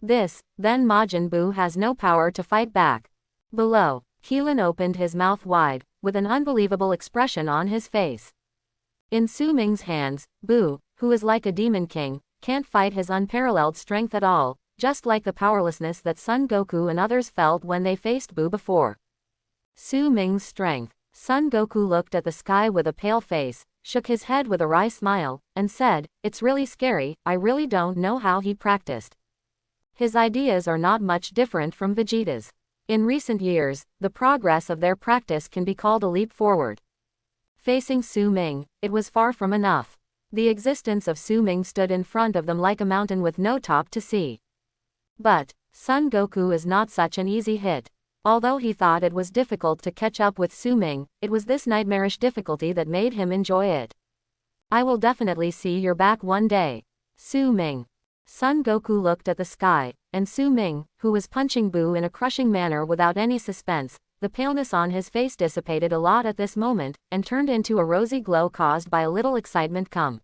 Then Majin Buu has no power to fight back. Below, Keelan opened his mouth wide, with an unbelievable expression on his face. In Su Ming's hands, Boo, who is like a demon king, can't fight his unparalleled strength at all, just like the powerlessness that Son Goku and others felt when they faced Boo before. Su Ming's strength. Son Goku looked at the sky with a pale face, shook his head with a wry smile, and said, "It's really scary, I really don't know how he practiced." His ideas are not much different from Vegeta's. In recent years, the progress of their practice can be called a leap forward. Facing Su Ming, it was far from enough. The existence of Su Ming stood in front of them like a mountain with no top to see. But Son Goku is not such an easy hit. Although he thought it was difficult to catch up with Su Ming, it was this nightmarish difficulty that made him enjoy it. "I will definitely see your back one day, Su Ming." Son Goku looked at the sky, and Su Ming, who was punching Boo in a crushing manner without any suspense, the paleness on his face dissipated a lot at this moment, and turned into a rosy glow caused by a little excitement. "Come.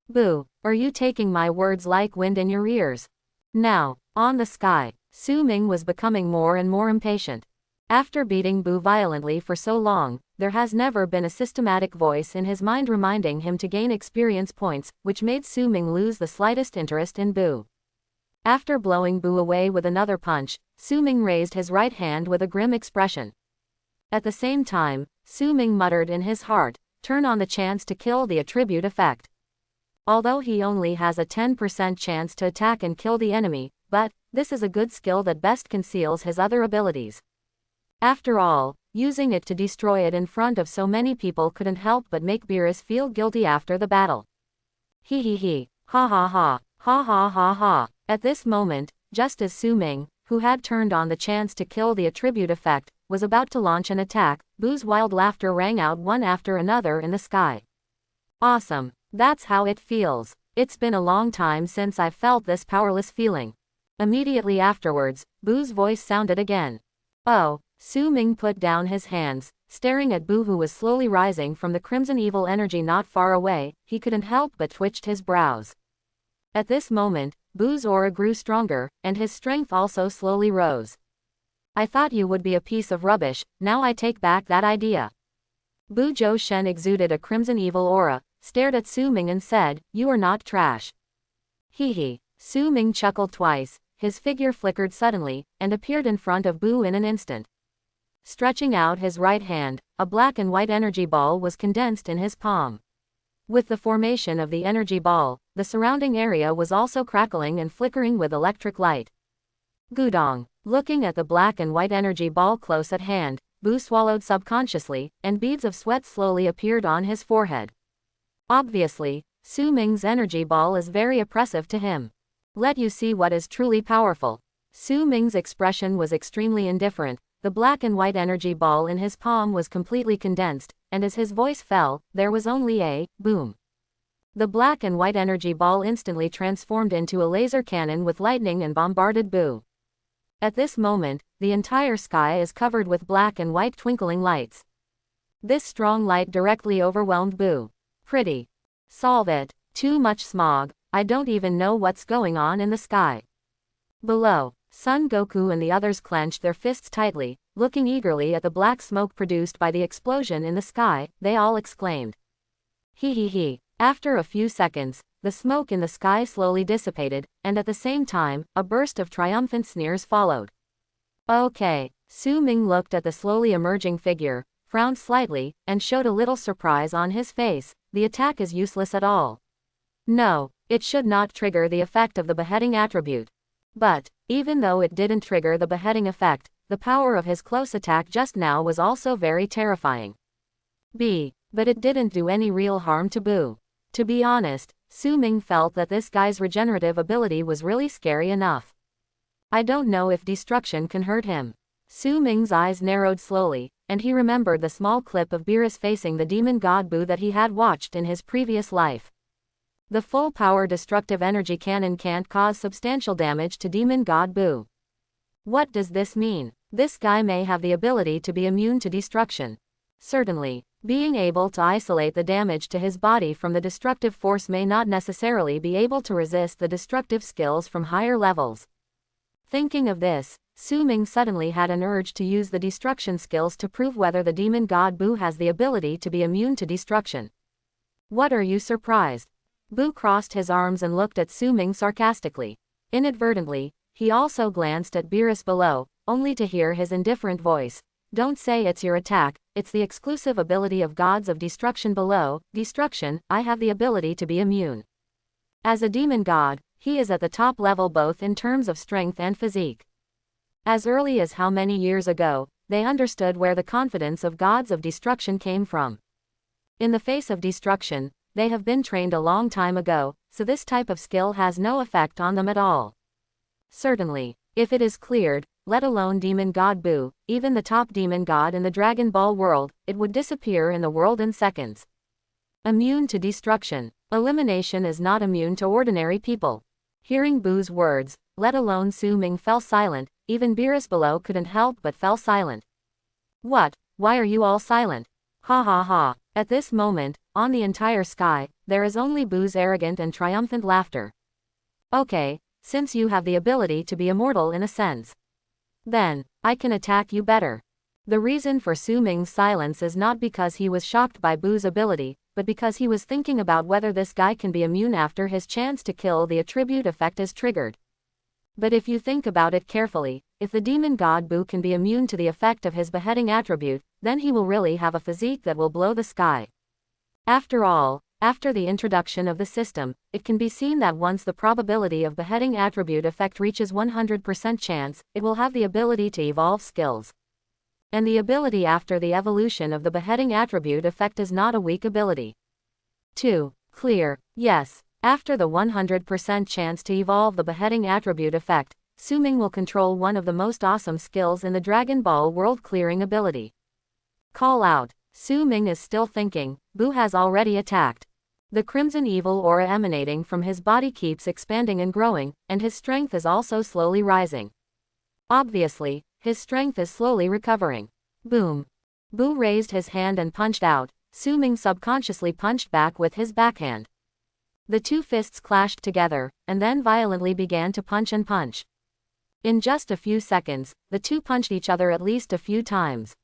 Boo, are you taking my words like wind in your ears?" Now, on the sky, Su Ming was becoming more and more impatient. After beating Boo violently for so long, there has never been a systematic voice in his mind reminding him to gain experience points, which made Su Ming lose the slightest interest in Boo. After blowing Boo away with another punch, Su Ming raised his right hand with a grim expression. At the same time, Su Ming muttered in his heart, "Turn on the chance to kill the attribute effect." Although he only has a 10% chance to attack and kill the enemy, but this is a good skill that best conceals his other abilities. After all, using it to destroy it in front of so many people couldn't help but make Beerus feel guilty after the battle. He, ha ha ha, ha ha ha ha. At this moment, just as Su Ming, who had turned on the chance to kill the attribute effect, was about to launch an attack, Boo's wild laughter rang out one after another in the sky. "Awesome. That's how it feels. It's been a long time since I felt this powerless feeling." Immediately afterwards, Boo's voice sounded again. "Oh." Su Ming put down his hands, staring at Boo, who was slowly rising from the crimson evil energy not far away. He couldn't help but twitched his brows. At this moment, Boo's aura grew stronger, and his strength also slowly rose. "I thought you would be a piece of rubbish, now I take back that idea." Boo Zhou Shen exuded a crimson evil aura, stared at Su Ming and said, "You are not trash." He. Su Ming chuckled twice, his figure flickered suddenly, and appeared in front of Boo in an instant. Stretching out his right hand, a black and white energy ball was condensed in his palm. With the formation of the energy ball, the surrounding area was also crackling and flickering with electric light. Gudong. Looking at the black and white energy ball close at hand, Boo swallowed subconsciously, and beads of sweat slowly appeared on his forehead. Obviously, Su Ming's energy ball is very oppressive to him. "Let you see what is truly powerful." Su Ming's expression was extremely indifferent. The black and white energy ball in his palm was completely condensed, and as his voice fell, there was only a boom. The black and white energy ball instantly transformed into a laser cannon with lightning and bombarded Boo. At this moment, the entire sky is covered with black and white twinkling lights. This strong light directly overwhelmed Boo. "Pretty. Solve it. Too much smog. I don't even know what's going on in the sky." Below, Son Goku and the others clenched their fists tightly, looking eagerly at the black smoke produced by the explosion in the sky. They all exclaimed, He. After a few seconds, the smoke in the sky slowly dissipated, and at the same time, a burst of triumphant sneers followed. "Okay." Su Ming looked at the slowly emerging figure, frowned slightly, and showed a little surprise on his face. "The attack is useless at all." "No, it should not trigger the effect of the beheading attribute." But, even though it didn't trigger the beheading effect, the power of his close attack just now was also very terrifying. But it didn't do any real harm to Boo. To be honest, Su Ming felt that this guy's regenerative ability was really scary enough. "I don't know if destruction can hurt him." Su Ming's eyes narrowed slowly, and he remembered the small clip of Beerus facing the demon god Boo that he had watched in his previous life. The full-power destructive energy cannon can't cause substantial damage to demon god Boo. What does this mean? This guy may have the ability to be immune to destruction. Certainly, being able to isolate the damage to his body from the destructive force may not necessarily be able to resist the destructive skills from higher levels. Thinking of this, Su Ming suddenly had an urge to use the destruction skills to prove whether the demon god Boo has the ability to be immune to destruction. "What are you surprised?" Boo crossed his arms and looked at Su Ming sarcastically. Inadvertently, he also glanced at Beerus below, only to hear his indifferent voice. "Don't say it's your attack, it's the exclusive ability of gods of destruction below, destruction, I have the ability to be immune. As a demon god, he is at the top level both in terms of strength and physique. As early as how many years ago, they understood where the confidence of gods of destruction came from. In the face of destruction, they have been trained a long time ago, so this type of skill has no effect on them at all. Certainly, if it is cleared, let alone demon god Boo, even the top demon god in the Dragon Ball world, it would disappear in the world in seconds. Immune to destruction. Elimination is not immune to ordinary people. Hearing Boo's words, let alone Su Ming fell silent, even Beerus below couldn't help but fell silent. What? Why are you all silent? Ha ha ha. At this moment, on the entire sky, there is only Boo's arrogant and triumphant laughter. Okay, since you have the ability to be immortal in a sense, then I can attack you better. The reason for Su Ming's silence is not because he was shocked by Boo's ability, but because he was thinking about whether this guy can be immune after his chance to kill the attribute effect is triggered. But if you think about it carefully, if the demon god Boo can be immune to the effect of his beheading attribute, then he will really have a physique that will blow the sky. After all, after the introduction of the system, it can be seen that once the probability of beheading attribute effect reaches 100% chance, it will have the ability to evolve skills. And the ability after the evolution of the beheading attribute effect is not a weak ability. 2. Clear. Yes, after the 100% chance to evolve the beheading attribute effect, Su Ming will control one of the most awesome skills in the Dragon Ball world, clearing ability. Call out. Su Ming is still thinking. Boo has already attacked. The crimson evil aura emanating from his body keeps expanding and growing, and his strength is also slowly rising. Obviously, his strength is slowly recovering. Boom. Boo raised his hand and punched out. Su Ming subconsciously punched back with his backhand. The two fists clashed together, and then violently began to punch and punch. In just a few seconds, the two punched each other at least a few times.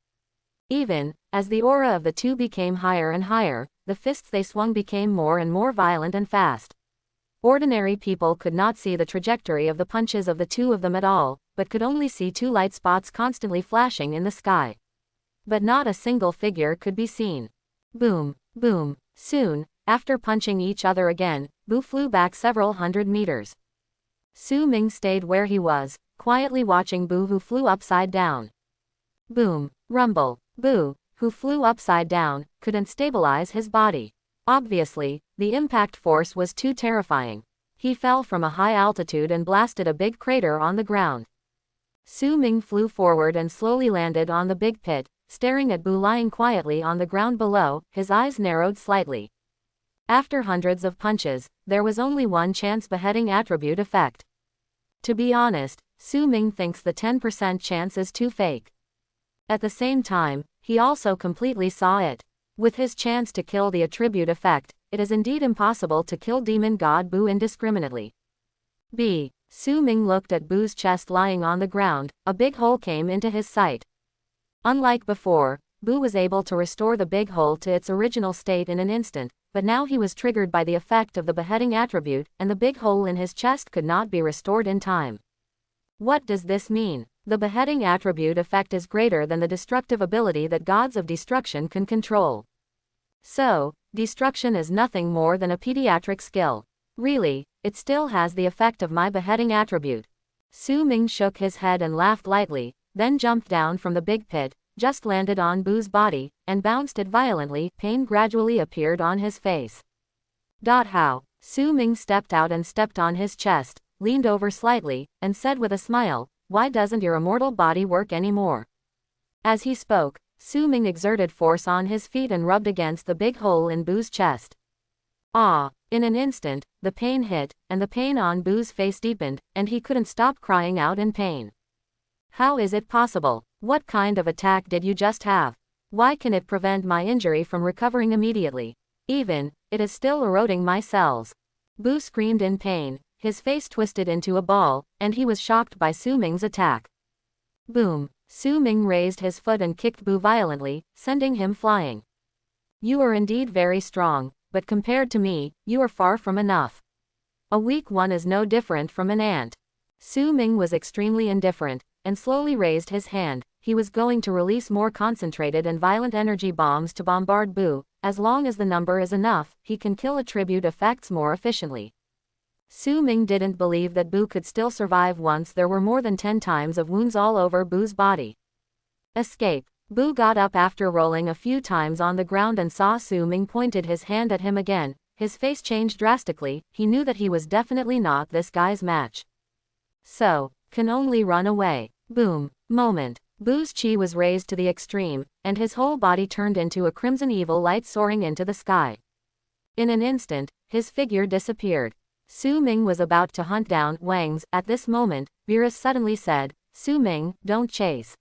Even, as the aura of the two became higher and higher, the fists they swung became more and more violent and fast. Ordinary people could not see the trajectory of the punches of the two of them at all, but could only see two light spots constantly flashing in the sky. But not a single figure could be seen. Boom, boom. Soon, after punching each other again, Boo flew back several hundred meters. Su Ming stayed where he was, quietly watching Boo, who flew upside down. Boom, rumble. Boo, who flew upside down, couldn't stabilize his body. Obviously, the impact force was too terrifying. He fell from a high altitude and blasted a big crater on the ground. Su Ming flew forward and slowly landed on the big pit, staring at Boo lying quietly on the ground below, his eyes narrowed slightly. After hundreds of punches, there was only one chance beheading attribute effect. To be honest, Su Ming thinks the 10% chance is too fake. At the same time, he also completely saw it. With his chance to kill the attribute effect, it is indeed impossible to kill demon god Boo indiscriminately. Su Ming looked at Boo's chest lying on the ground. A big hole came into his sight. Unlike before, Boo was able to restore the big hole to its original state in an instant, but now he was triggered by the effect of the beheading attribute, and the big hole in his chest could not be restored in time. What does this mean? The beheading attribute effect is greater than the destructive ability that gods of destruction can control. So, destruction is nothing more than a pediatric skill. Really, it still has the effect of my beheading attribute. Su Ming shook his head and laughed lightly, then jumped down from the big pit, just landed on Boo's body, and bounced it violently. Pain gradually appeared on his face. How? Su Ming stepped out and stepped on his chest, leaned over slightly, and said with a smile, "Why doesn't your immortal body work anymore?" As he spoke, Su Ming exerted force on his feet and rubbed against the big hole in Boo's chest. In an instant, the pain hit, and the pain on Boo's face deepened, and he couldn't stop crying out in pain. How is it possible? What kind of attack did you just have? Why can it prevent my injury from recovering immediately? Even, it is still eroding my cells. Boo screamed in pain, his face twisted into a ball, and he was shocked by Su Ming's attack. Boom! Su Ming raised his foot and kicked Boo violently, sending him flying. You are indeed very strong, but compared to me, you are far from enough. A weak one is no different from an ant. Su Ming was extremely indifferent, and slowly raised his hand, he was going to release more concentrated and violent energy bombs to bombard Boo. As long as the number is enough, he can kill attribute effects more efficiently. Su Ming didn't believe that Boo could still survive once there were more than 10 times of wounds all over Boo's body. Escape. Boo got up after rolling a few times on the ground and saw Su Ming pointed his hand at him again. His face changed drastically. He knew that he was definitely not this guy's match. So, can only run away. Boom. Moment. Boo's chi was raised to the extreme, and his whole body turned into a crimson evil light soaring into the sky. In an instant, his figure disappeared. Su Ming was about to hunt down Wangs. At this moment, Beerus suddenly said, "Su Ming, don't chase."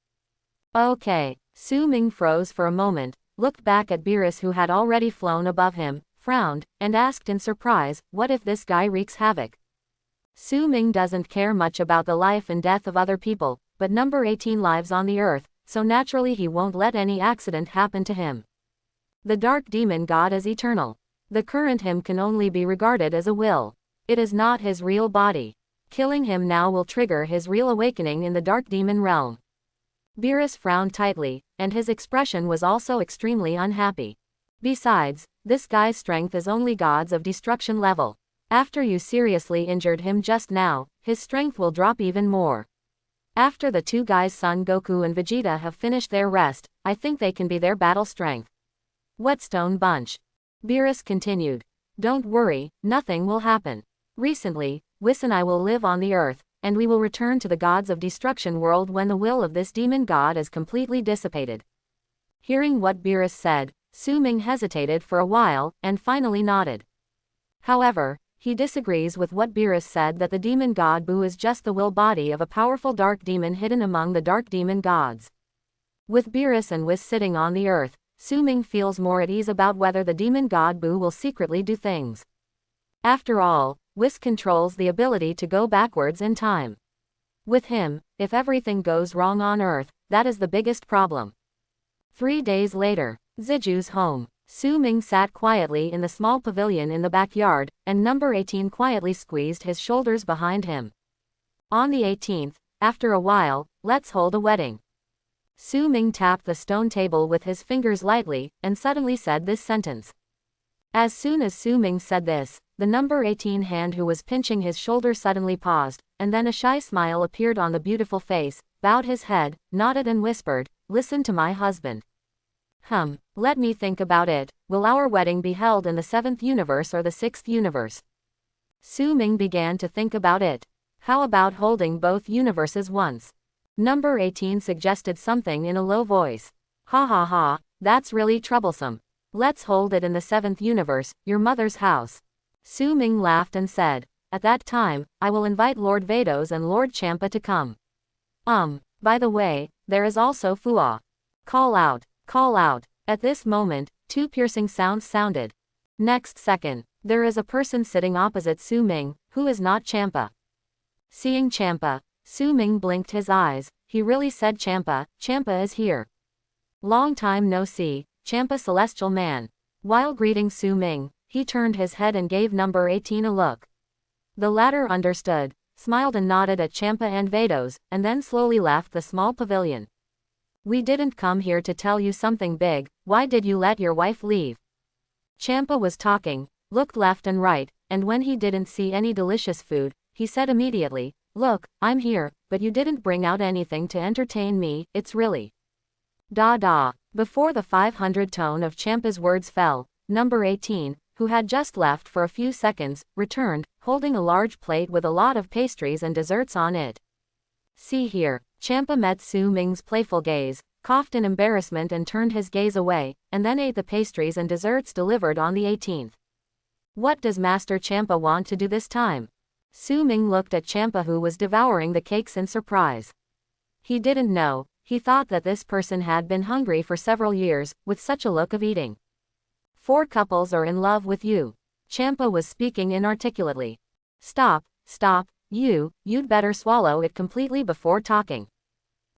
Okay. Su Ming froze for a moment, looked back at Beerus who had already flown above him, frowned, and asked in surprise, "What if this guy wreaks havoc?" Su Ming doesn't care much about the life and death of other people, but number 18 lives on the earth, so naturally he won't let any accident happen to him. The dark demon god is eternal. The current him can only be regarded as a will. It is not his real body. Killing him now will trigger his real awakening in the dark demon realm. Beerus frowned tightly, and his expression was also extremely unhappy. Besides, this guy's strength is only gods of destruction level. After you seriously injured him just now, his strength will drop even more. After the two guys Son Goku and Vegeta have finished their rest, I think they can be their battle strength. Whetstone Bunch. Beerus continued. Don't worry, nothing will happen. Recently, Whis and I will live on the earth, and we will return to the gods of destruction world when the will of this demon god is completely dissipated. Hearing what Beerus said, Su Ming hesitated for a while, and finally nodded. However, he disagrees with what Beerus said that the demon god Boo is just the will body of a powerful dark demon hidden among the dark demon gods. With Beerus and Whis sitting on the earth, Su Ming feels more at ease about whether the demon god Boo will secretly do things. After all, Whis controls the ability to go backwards in time. With him, if everything goes wrong on Earth, that is the biggest problem. 3 days later, Ziju's home. Su Ming sat quietly in the small pavilion in the backyard, and number 18 quietly squeezed his shoulders behind him. On the 18th, after a while, let's hold a wedding. Su Ming tapped the stone table with his fingers lightly, and suddenly said this sentence. As soon as Su Ming said this, the number 18 hand who was pinching his shoulder suddenly paused, and then a shy smile appeared on the beautiful face, bowed his head, nodded and whispered, "Listen to my husband. Let me think about it. Will our wedding be held in the 7th universe or the 6th universe?" Su Ming began to think about it. How about holding both universes once? Number 18 suggested something in a low voice. Ha ha ha, that's really troublesome. Let's hold it in the 7th universe, your mother's house. Su Ming laughed and said, "At that time, I will invite Lord Vados and Lord Champa to come. By the way, there is also Fuwa. Call out, call out." At this moment, 2 piercing sounds sounded. Next second, there is a person sitting opposite Su Ming, who is not Champa. Seeing Champa, Su Ming blinked his eyes. He really said Champa. Champa is here. Long time no see, Champa celestial man. While greeting Su Ming, he turned his head and gave number 18 a look. The latter understood, smiled and nodded at Champa and Vados, and then slowly left the small pavilion. "We didn't come here to tell you something big. Why did you let your wife leave?" Champa was talking, looked left and right, and when he didn't see any delicious food, he said immediately, "Look, I'm here, but you didn't bring out anything to entertain me. It's really..." Da. Before the 500 tone of Champa's words fell, number 18, who had just left for a few seconds, returned, holding a large plate with a lot of pastries and desserts on it. "See here." Champa met Su Ming's playful gaze, coughed in embarrassment and turned his gaze away, and then ate the pastries and desserts delivered on the 18th. What does Master Champa want to do this time? Su Ming looked at Champa who was devouring the cakes in surprise. He didn't know, he thought that this person had been hungry for several years, with such a look of eating. 4 couples are in love with you. Champa was speaking inarticulately. Stop, you'd better swallow it completely before talking.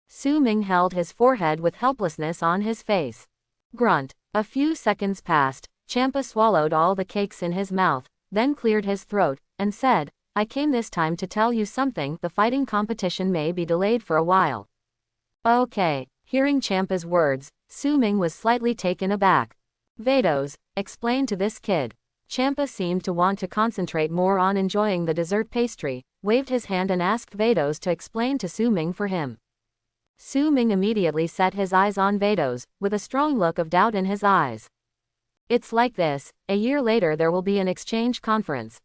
Su Ming held his forehead with helplessness on his face. Grunt. A few seconds passed, Champa swallowed all the cakes in his mouth, then cleared his throat, and said, "I came this time to tell you something. The fighting competition may be delayed for a while." Okay. Hearing Champa's words, Su Ming was slightly taken aback. Vados, explain to this kid. Champa seemed to want to concentrate more on enjoying the dessert pastry, waved his hand and asked Vados to explain to Su Ming for him. Su Ming immediately set his eyes on Vados, with a strong look of doubt in his eyes. It's like this, a year later there will be an exchange conference.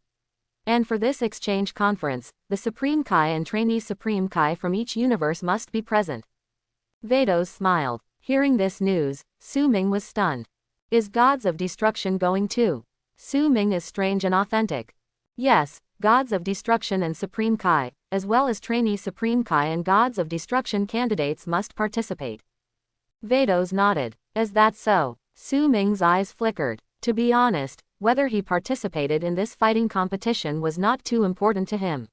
And for this exchange conference, the Supreme Kai and trainee Supreme Kai from each universe must be present. Vados smiled. Hearing this news, Su Ming was stunned. Is Gods of Destruction going too? Su Ming is strange and authentic. Yes, Gods of Destruction and Supreme Kai, as well as trainee Supreme Kai and Gods of Destruction candidates must participate. Vados nodded. Is that so? Su Ming's eyes flickered. To be honest, whether he participated in this fighting competition was not too important to him.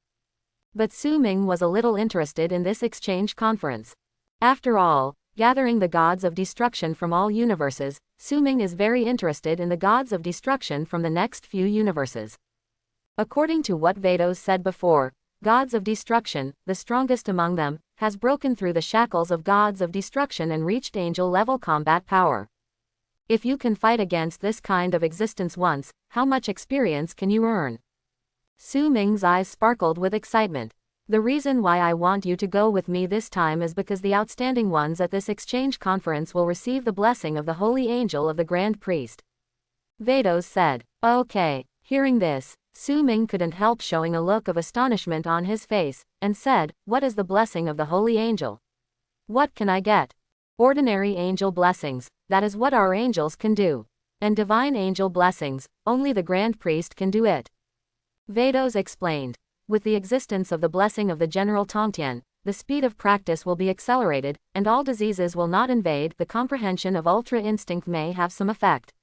But Su Ming was a little interested in this exchange conference. After all, gathering the Gods of Destruction from all universes, Su Ming is very interested in the Gods of Destruction from the next few universes. According to what Vados said before, Gods of Destruction, the strongest among them, has broken through the shackles of Gods of Destruction and reached angel-level combat power. If you can fight against this kind of existence once, how much experience can you earn? Su Ming's eyes sparkled with excitement. The reason why I want you to go with me this time is because the outstanding ones at this exchange conference will receive the blessing of the Holy Angel of the Grand Priest. Vados said. Okay. Hearing this, Su Ming couldn't help showing a look of astonishment on his face, and said, what is the blessing of the Holy Angel? What can I get? Ordinary angel blessings, that is what our angels can do. And divine angel blessings, only the Grand Priest can do it. Vados explained. With the existence of the blessing of the General Tongtian, the speed of practice will be accelerated, and all diseases will not invade. The comprehension of ultra instinct may have some effect.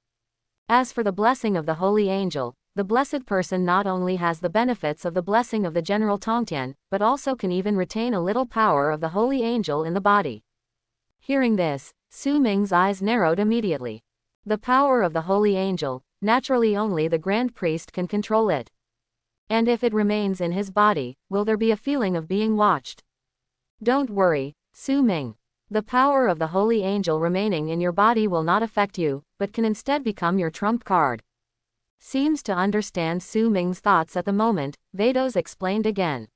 As for the blessing of the Holy Angel, the blessed person not only has the benefits of the blessing of the General Tongtian, but also can even retain a little power of the Holy Angel in the body. Hearing this, Su Ming's eyes narrowed immediately. The power of the Holy Angel, naturally only the Grand Priest can control it. And if it remains in his body, will there be a feeling of being watched? Don't worry, Su Ming. The power of the Holy Angel remaining in your body will not affect you, but can instead become your trump card. Seems to understand Su Ming's thoughts at the moment, Vados explained again.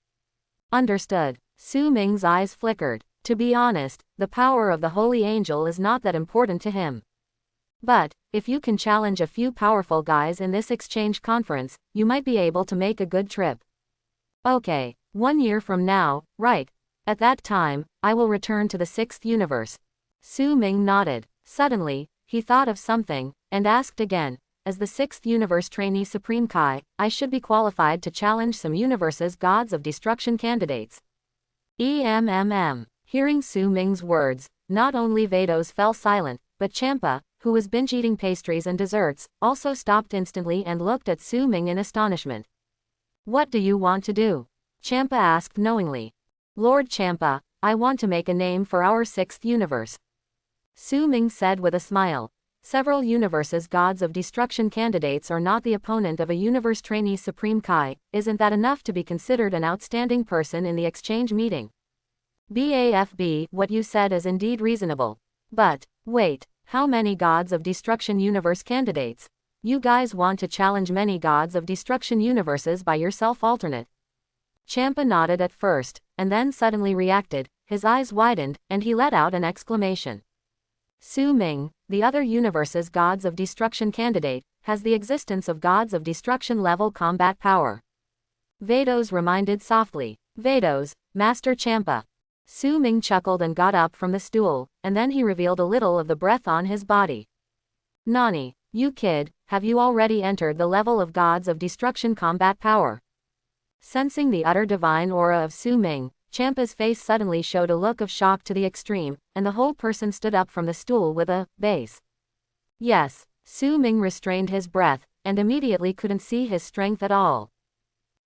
Understood. Su Ming's eyes flickered. To be honest, the power of the Holy Angel is not that important to him. But, if you can challenge a few powerful guys in this exchange conference, you might be able to make a good trip. Okay, 1 year from now, right? At that time, I will return to the 6th universe. Su Ming nodded. Suddenly, he thought of something, and asked again, as the 6th universe trainee Supreme Kai, I should be qualified to challenge some universes' Gods of Destruction candidates. Hearing Su Ming's words, not only Vados fell silent, but Champa, who was binge-eating pastries and desserts, also stopped instantly and looked at Su Ming in astonishment. What do you want to do? Champa asked knowingly. Lord Champa, I want to make a name for our 6th universe. Su Ming said with a smile. Several universes' Gods of Destruction candidates are not the opponent of a universe trainee Supreme Kai. Isn't that enough to be considered an outstanding person in the exchange meeting? BAFB, what you said is indeed reasonable. But, wait, how many Gods of Destruction universe candidates? You guys want to challenge many Gods of Destruction universes by yourself alternate? Champa nodded at first, and then suddenly reacted, his eyes widened, and he let out an exclamation. Su Ming, the other universe's Gods of Destruction candidate, has the existence of Gods of Destruction level combat power. Vados reminded softly. Vados, Master Champa. Su Ming chuckled and got up from the stool, and then he revealed a little of the breath on his body. Nani, you kid, have you already entered the level of Gods of Destruction combat power? Sensing the utter divine aura of Su Ming, Champa's face suddenly showed a look of shock to the extreme, and the whole person stood up from the stool with a base. Yes, Su Ming restrained his breath, and immediately couldn't see his strength at all.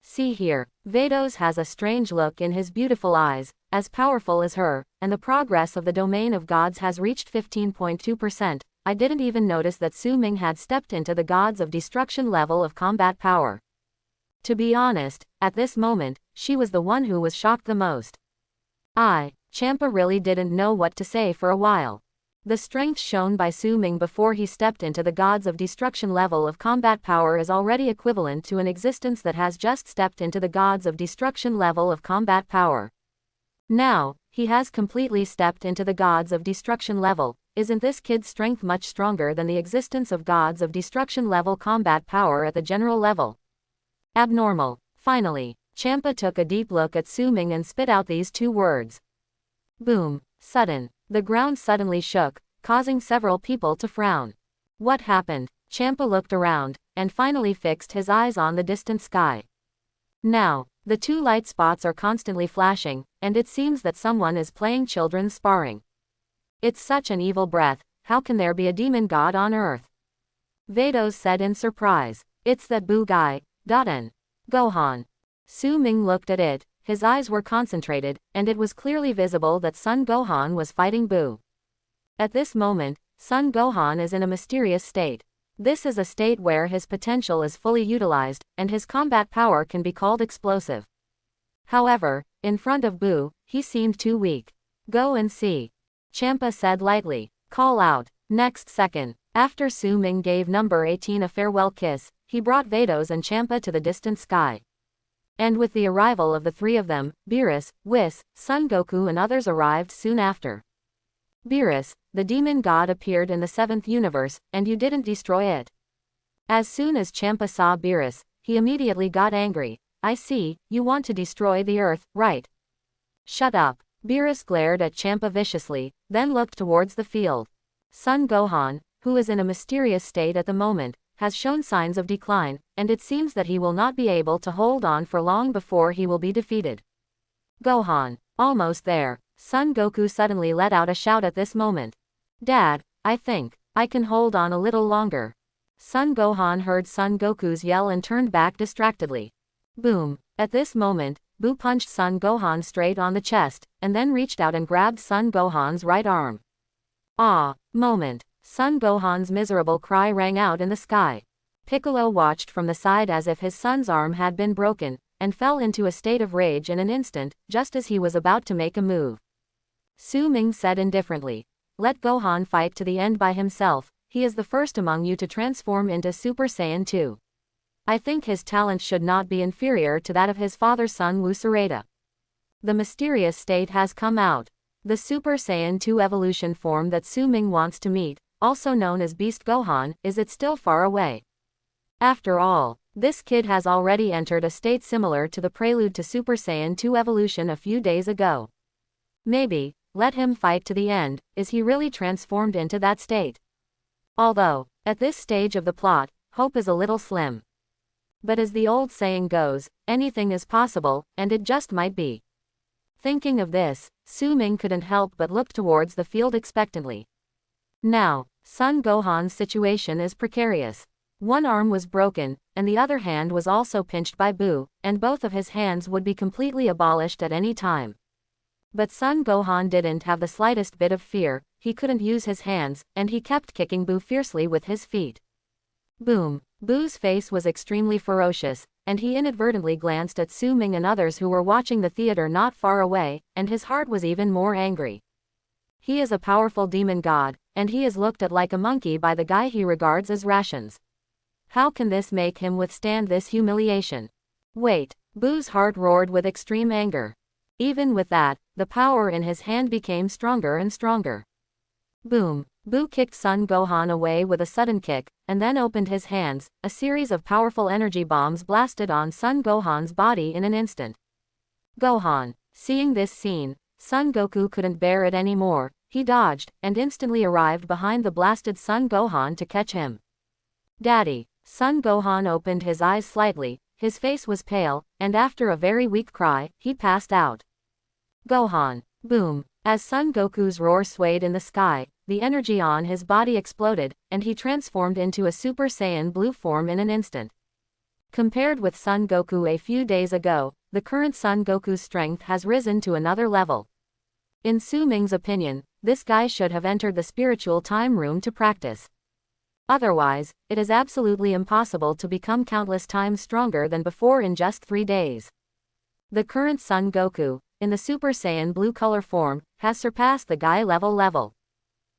See here, Vados has a strange look in his beautiful eyes, as powerful as her, and the progress of the domain of gods has reached 15.2%. I didn't even notice that Su Ming had stepped into the Gods of Destruction level of combat power. To be honest, at this moment, she was the one who was shocked the most. Champa really didn't know what to say for a while. The strength shown by Su Ming before he stepped into the Gods of Destruction level of combat power is already equivalent to an existence that has just stepped into the Gods of Destruction level of combat power. Now, he has completely stepped into the Gods of Destruction level. Isn't this kid's strength much stronger than the existence of Gods of Destruction level combat power at the general level? Abnormal. Finally, Champa took a deep look at Su Ming and spit out these two words. Boom. Sudden. The ground suddenly shook, causing several people to frown. What happened? Champa looked around, and finally fixed his eyes on the distant sky. Now, the two light spots are constantly flashing, and it seems that someone is playing children's sparring. It's such an evil breath, how can there be a demon god on Earth? Vados said in surprise. It's that Boo guy, Daten. Gohan. Su Ming looked at it, his eyes were concentrated, and it was clearly visible that Son Gohan was fighting Boo. At this moment, Son Gohan is in a mysterious state. This is a state where his potential is fully utilized, and his combat power can be called explosive. However, in front of Boo, he seemed too weak. Go and see. Champa said lightly. Call out. Next second, after Su Ming gave number 18 a farewell kiss, he brought Vados and Champa to the distant sky. And with the arrival of the three of them, Beerus, Whis, Son Goku and others arrived soon after. Beerus, the demon god appeared in the 7th universe, and you didn't destroy it. As soon as Champa saw Beerus, he immediately got angry. I see, you want to destroy the Earth, right? Shut up. Beerus glared at Champa viciously, then looked towards the field. Son Gohan, who is in a mysterious state at the moment, has shown signs of decline, and it seems that he will not be able to hold on for long before he will be defeated. Gohan. Almost there. Son Goku suddenly let out a shout at this moment. Dad, I think I can hold on a little longer. Son Gohan heard Son Goku's yell and turned back distractedly. Boom. At this moment, Boo punched Son Gohan straight on the chest, and then reached out and grabbed Son Gohan's right arm. Ah! Moment. Son Gohan's miserable cry rang out in the sky. Piccolo watched from the side as if his son's arm had been broken, and fell into a state of rage in an instant, just as he was about to make a move. Su Ming said indifferently. Let Gohan fight to the end by himself, he is the first among you to transform into Super Saiyan 2. I think his talent should not be inferior to that of his father's son Wu Sarada. The mysterious state has come out. The Super Saiyan 2 evolution form that Su Ming wants to meet, also known as Beast Gohan, is it still far away? After all, this kid has already entered a state similar to the prelude to Super Saiyan 2 evolution a few days ago. Maybe, let him fight to the end, is he really transformed into that state? Although, at this stage of the plot, hope is a little slim. But as the old saying goes, anything is possible, and it just might be. Thinking of this, Su Ming couldn't help but look towards the field expectantly. Now, Son Gohan's situation is precarious. One arm was broken, and the other hand was also pinched by Boo, and both of his hands would be completely abolished at any time. But Son Gohan didn't have the slightest bit of fear, he couldn't use his hands, and he kept kicking Boo fiercely with his feet. Boom! Boo's face was extremely ferocious, and he inadvertently glanced at Su Ming and others who were watching the theater not far away, and his heart was even more angry. He is a powerful demon god, and he is looked at like a monkey by the guy he regards as rations. How can this make him withstand this humiliation? Wait! Boo's heart roared with extreme anger. Even with that, the power in his hand became stronger and stronger. Boom! Boo kicked Son Gohan away with a sudden kick, and then opened his hands. A series of powerful energy bombs blasted on Son Gohan's body in an instant. Gohan. Seeing this scene, Son Goku couldn't bear it anymore. He dodged, and instantly arrived behind the blasted Son Gohan to catch him. Daddy. Son Gohan opened his eyes slightly, his face was pale, and after a very weak cry, he passed out. Gohan. Boom! As Son Goku's roar swayed in the sky, the energy on his body exploded, and he transformed into a Super Saiyan blue form in an instant. Compared with Son Goku a few days ago, the current Son Goku's strength has risen to another level. In Su Ming's opinion, this guy should have entered the spiritual time room to practice. Otherwise, it is absolutely impossible to become countless times stronger than before in just 3 days. The current Son Goku, in the Super Saiyan Blue color form, has surpassed the Guy level.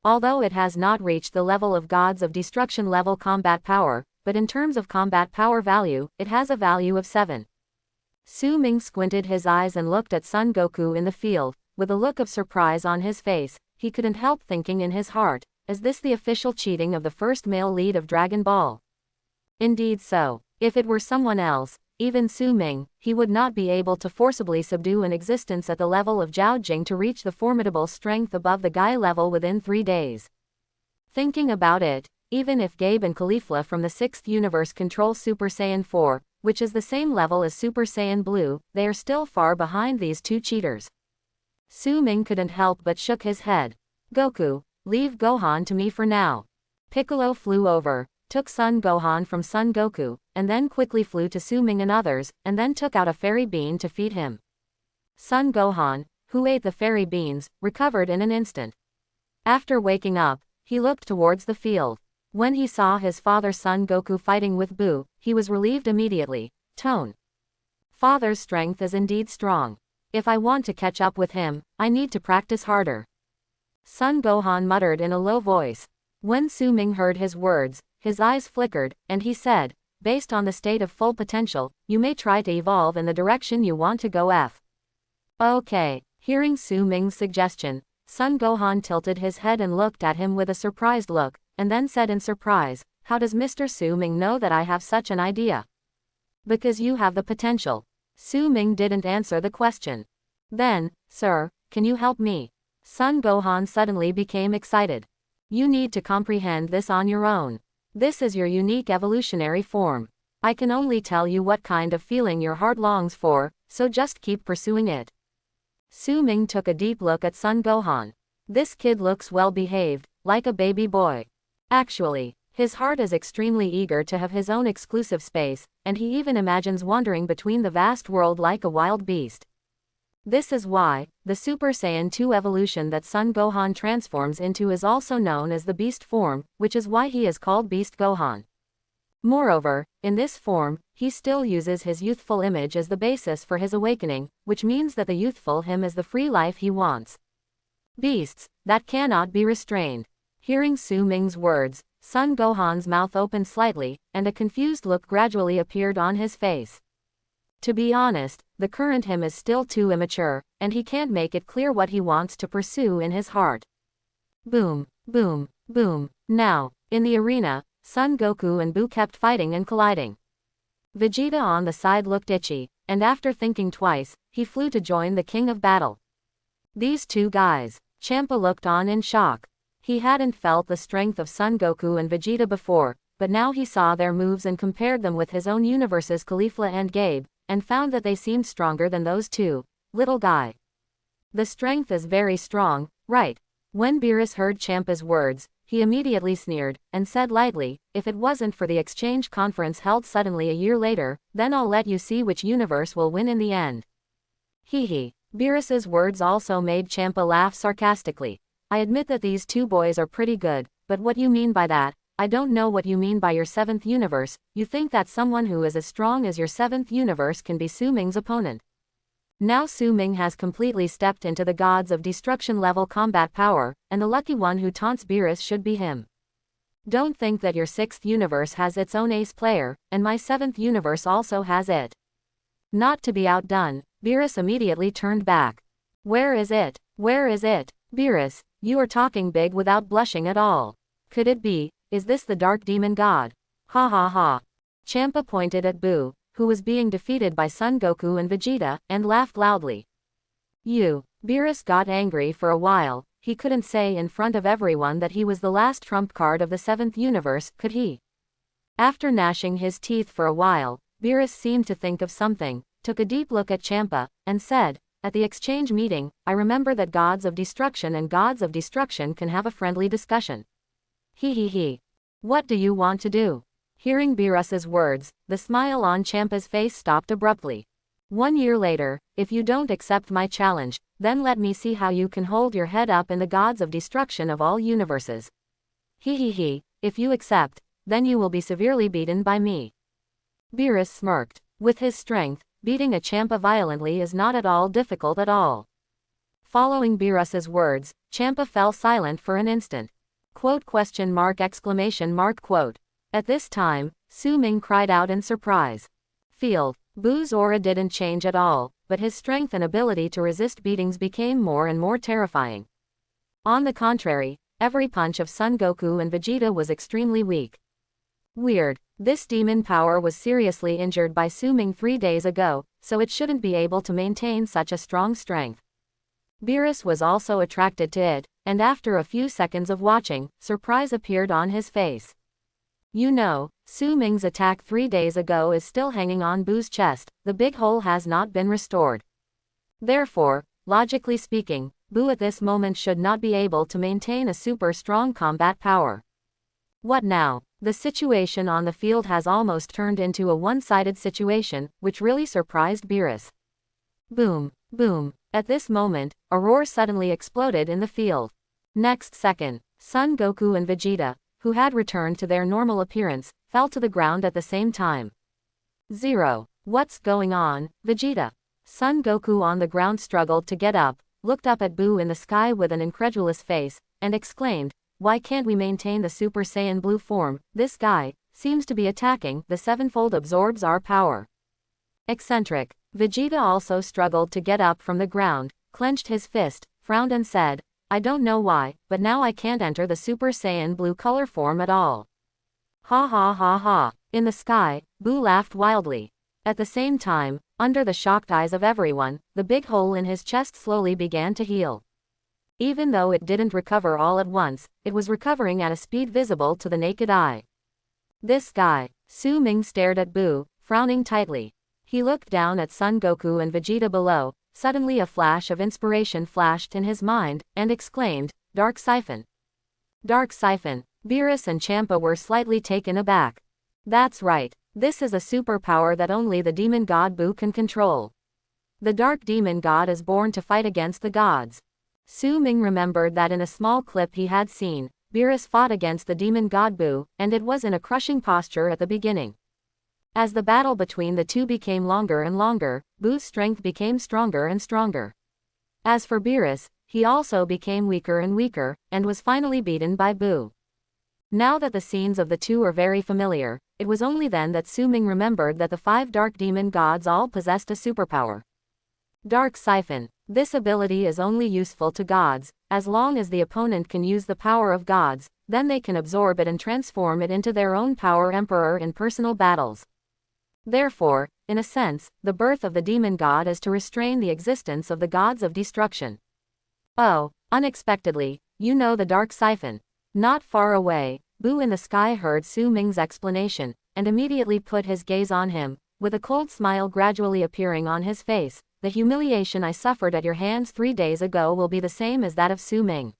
Although it has not reached the level of Gods of Destruction level combat power, but in terms of combat power value, it has a value of 7. Su Ming squinted his eyes and looked at Son Goku in the field, with a look of surprise on his face. He couldn't help thinking in his heart, is this the official cheating of the first male lead of Dragon Ball? Indeed so. If it were someone else, even Su Ming, he would not be able to forcibly subdue an existence at the level of Zhao Jing to reach the formidable strength above the Guy level within 3 days. Thinking about it, even if Gabe and Caulifla from the 6th universe control Super Saiyan 4, which is the same level as Super Saiyan Blue, they are still far behind these two cheaters. Su Ming couldn't help but shook his head. Goku, leave Gohan to me for now. Piccolo flew over, took Son Gohan from Son Goku, and then quickly flew to Su Ming and others, and then took out a fairy bean to feed him. Son Gohan, who ate the fairy beans, recovered in an instant. After waking up, he looked towards the field. When he saw his father Son Goku fighting with Buu, he was relieved immediately. Tone. Father's strength is indeed strong. If I want to catch up with him, I need to practice harder. Son Gohan muttered in a low voice. When Su Ming heard his words, his eyes flickered, and he said, based on the state of full potential, you may try to evolve in the direction you want to go. Okay. Hearing Su Ming's suggestion, Son Gohan tilted his head and looked at him with a surprised look, and then said in surprise, how does Mr. Su Ming know that I have such an idea? Because you have the potential. Su Ming didn't answer the question. Then, sir, can you help me? Son Gohan suddenly became excited. You need to comprehend this on your own. This is your unique evolutionary form. I can only tell you what kind of feeling your heart longs for, so just keep pursuing it. Su Ming took a deep look at Son Gohan. This kid looks well behaved, like a baby boy. Actually, his heart is extremely eager to have his own exclusive space, and he even imagines wandering between the vast world like a wild beast. This is why, the Super Saiyan 2 evolution that Son Gohan transforms into is also known as the Beast form, which is why he is called Beast Gohan. Moreover, in this form, he still uses his youthful image as the basis for his awakening, which means that the youthful him is the free life he wants. Beasts, that cannot be restrained. Hearing Su Ming's words, Son Gohan's mouth opened slightly, and a confused look gradually appeared on his face. To be honest, the current him is still too immature, and he can't make it clear what he wants to pursue in his heart. Boom, boom, boom. Now, in the arena, Son Goku and Buu kept fighting and colliding. Vegeta on the side looked itchy, and after thinking twice, he flew to join the king of battle. These two guys. Champa looked on in shock. He hadn't felt the strength of Son Goku and Vegeta before, but now he saw their moves and compared them with his own universe's Caulifla and Gabe, and found that they seemed stronger than those two. Little guy. The strength is very strong, right? When Beerus heard Champa's words, he immediately sneered, and said lightly, if it wasn't for the exchange conference held suddenly a year later, then I'll let you see which universe will win in the end. Hee. Beerus's words also made Champa laugh sarcastically. I admit that these two boys are pretty good, but what you mean by that? I don't know what you mean by your 7th universe. You think that someone who is as strong as your 7th universe can be Su Ming's opponent. Now Su Ming has completely stepped into the Gods of Destruction level combat power, and the lucky one who taunts Beerus should be him. Don't think that your 6th universe has its own ace player, and my 7th universe also has it. Not to be outdone, Beerus immediately turned back. Where is it? Where is it? Beerus, you are talking big without blushing at all. Could it be? Is this the Dark Demon God? Ha ha ha. Champa pointed at Buu, who was being defeated by Son Goku and Vegeta, and laughed loudly. Beerus got angry for a while. He couldn't say in front of everyone that he was the last trump card of the 7th universe, could he? After gnashing his teeth for a while, Beerus seemed to think of something, took a deep look at Champa, and said, at the exchange meeting, I remember that Gods of Destruction and Gods of Destruction can have a friendly discussion. He. What do you want to do? Hearing Beerus's words, the smile on Champa's face stopped abruptly. 1 year later, if you don't accept my challenge, then let me see how you can hold your head up in the Gods of Destruction of all universes. He. If you accept, then you will be severely beaten by me. Beerus smirked. With his strength, beating a Champa violently is not at all difficult at all. Following Beerus's words, Champa fell silent for an instant. Quote, exclamation mark, quote. At this time, Su Ming cried out in surprise. Field. Bu's aura didn't change at all, but his strength and ability to resist beatings became more and more terrifying. On the contrary, every punch of Son Goku and Vegeta was extremely weak. Weird. This demon power was seriously injured by Su Ming 3 days ago, so it shouldn't be able to maintain such a strong strength. Beerus was also attracted to it, and after a few seconds of watching, surprise appeared on his face. You know, Su Ming's attack 3 days ago is still hanging on Bu's chest, the big hole has not been restored. Therefore, logically speaking, Bu at this moment should not be able to maintain a super strong combat power. What now? The situation on the field has almost turned into a one-sided situation, which really surprised Beerus. Boom, boom. At this moment, a roar suddenly exploded in the field. Next second, Son Goku and Vegeta, who had returned to their normal appearance, fell to the ground at the same time. Zero. What's going on, Vegeta? Son Goku on the ground struggled to get up, looked up at Bu in the sky with an incredulous face, and exclaimed, "Why can't we maintain the Super Saiyan Blue form? This guy seems to be attacking. The sevenfold absorbs our power." Eccentric. Vegeta also struggled to get up from the ground, clenched his fist, frowned and said, "I don't know why, but now I can't enter the Super Saiyan Blue color form at all." Ha ha ha ha. In the sky, Bu laughed wildly. At the same time, under the shocked eyes of everyone, the big hole in his chest slowly began to heal. Even though it didn't recover all at once, it was recovering at a speed visible to the naked eye. This guy. Su Ming stared at Bu, frowning tightly. He looked down at Son Goku and Vegeta below. Suddenly a flash of inspiration flashed in his mind, and exclaimed, "Dark Siphon." Dark Siphon. Beerus and Champa were slightly taken aback. That's right. This is a superpower that only the demon god Bu can control. The dark demon god is born to fight against the gods. Su Ming remembered that in a small clip he had seen, Beerus fought against the demon god Bu, and it was in a crushing posture at the beginning. As the battle between the two became longer and longer, Bu's strength became stronger and stronger. As for Beerus, he also became weaker and weaker, and was finally beaten by Bu. Now that the scenes of the two are very familiar, it was only then that Su Ming remembered that the 5 dark demon gods all possessed a superpower. Dark Siphon. This ability is only useful to gods. As long as the opponent can use the power of gods, then they can absorb it and transform it into their own power emperor in personal battles. Therefore, in a sense, the birth of the demon god is to restrain the existence of the gods of destruction. Oh, unexpectedly, you know the Dark Siphon. Not far away, Bu in the sky heard Su Ming's explanation, and immediately put his gaze on him, with a cold smile gradually appearing on his face. "The humiliation I suffered at your hands 3 days ago will be the same as that of Su Ming.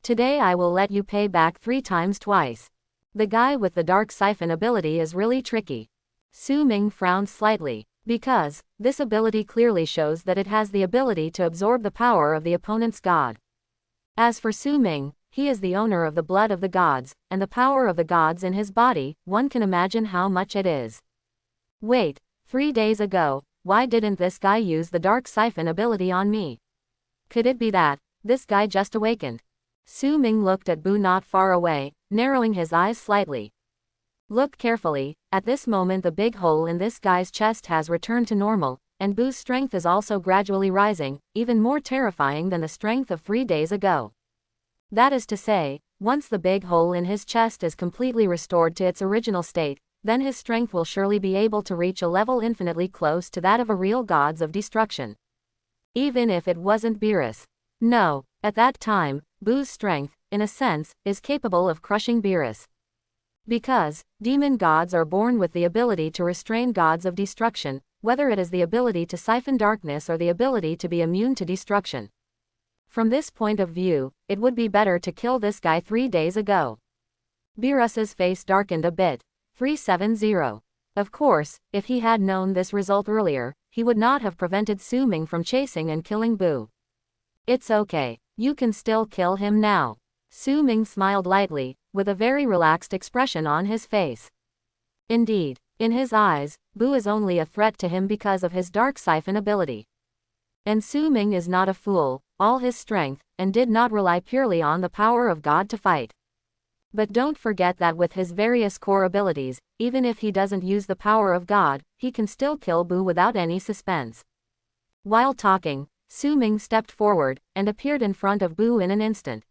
Today I will let you pay back 3 times twice." The guy with the Dark Siphon ability is really tricky. Su Ming frowned slightly, because this ability clearly shows that it has the ability to absorb the power of the opponent's god. As for Su Ming, he is the owner of the blood of the gods, and the power of the gods in his body, one can imagine how much it is. Wait, 3 days ago, why didn't this guy use the Dark Siphon ability on me? Could it be that this guy just awakened? Su Ming looked at Bu not far away, narrowing his eyes slightly. Look carefully. At this moment the big hole in this guy's chest has returned to normal, and Bu's strength is also gradually rising, even more terrifying than the strength of 3 days ago. That is to say, once the big hole in his chest is completely restored to its original state, then his strength will surely be able to reach a level infinitely close to that of a real gods of destruction. Even if it wasn't Beerus. No, at that time, Bu's strength, in a sense, is capable of crushing Beerus. Because demon gods are born with the ability to restrain gods of destruction, whether it is the ability to siphon darkness or the ability to be immune to destruction. From this point of view, it would be better to kill this guy 3 days ago. Beerus's face darkened a bit. 370. Of course, if he had known this result earlier, he would not have prevented Su Ming from chasing and killing Bu. It's okay, you can still kill him now. Su Ming smiled lightly, with a very relaxed expression on his face. Indeed, In his eyes, Bu is only a threat to him because of his dark siphon ability. And Su Ming is not a fool, all his strength, and did not rely purely on the power of God to fight. But don't forget that with his various core abilities, even if he doesn't use the power of God, he can still kill Bu without any suspense. While talking, Su Ming stepped forward, and appeared in front of Bu in an instant.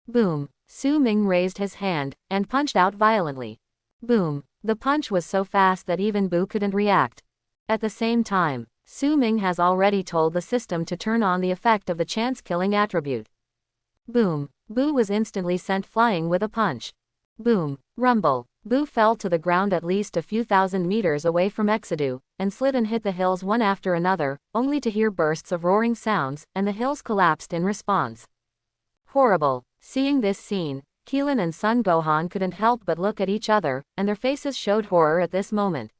Boom! Su Ming raised his hand, and punched out violently. Boom! The punch was so fast that even Bu couldn't react. At the same time, Su Ming has already told the system to turn on the effect of the chance-killing attribute. Boom! Bu was instantly sent flying with a punch. Boom! Rumble! Bu fell to the ground at least a few thousand meters away from Exedu, and slid and hit the hills one after another, only to hear bursts of roaring sounds, and the hills collapsed in response. Horrible! Seeing this scene, Keelan and Son Gohan couldn't help but look at each other, and their faces showed horror at this moment.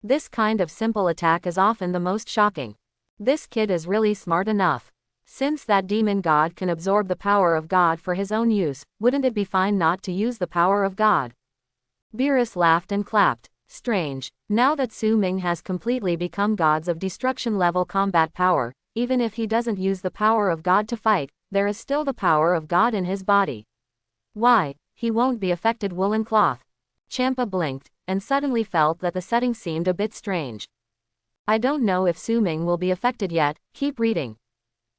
This kind of simple attack is often the most shocking. This kid is really smart enough. Since that demon god can absorb the power of God for his own use, wouldn't it be fine not to use the power of God? Beerus laughed and clapped. Strange, now that Su Ming has completely become gods of destruction level combat power, even if he doesn't use the power of God to fight, there is still the power of God in his body. Why, he won't be affected. Woolen cloth. Champa blinked, and suddenly felt that the setting seemed a bit strange. I don't know if Su Ming will be affected yet, keep reading.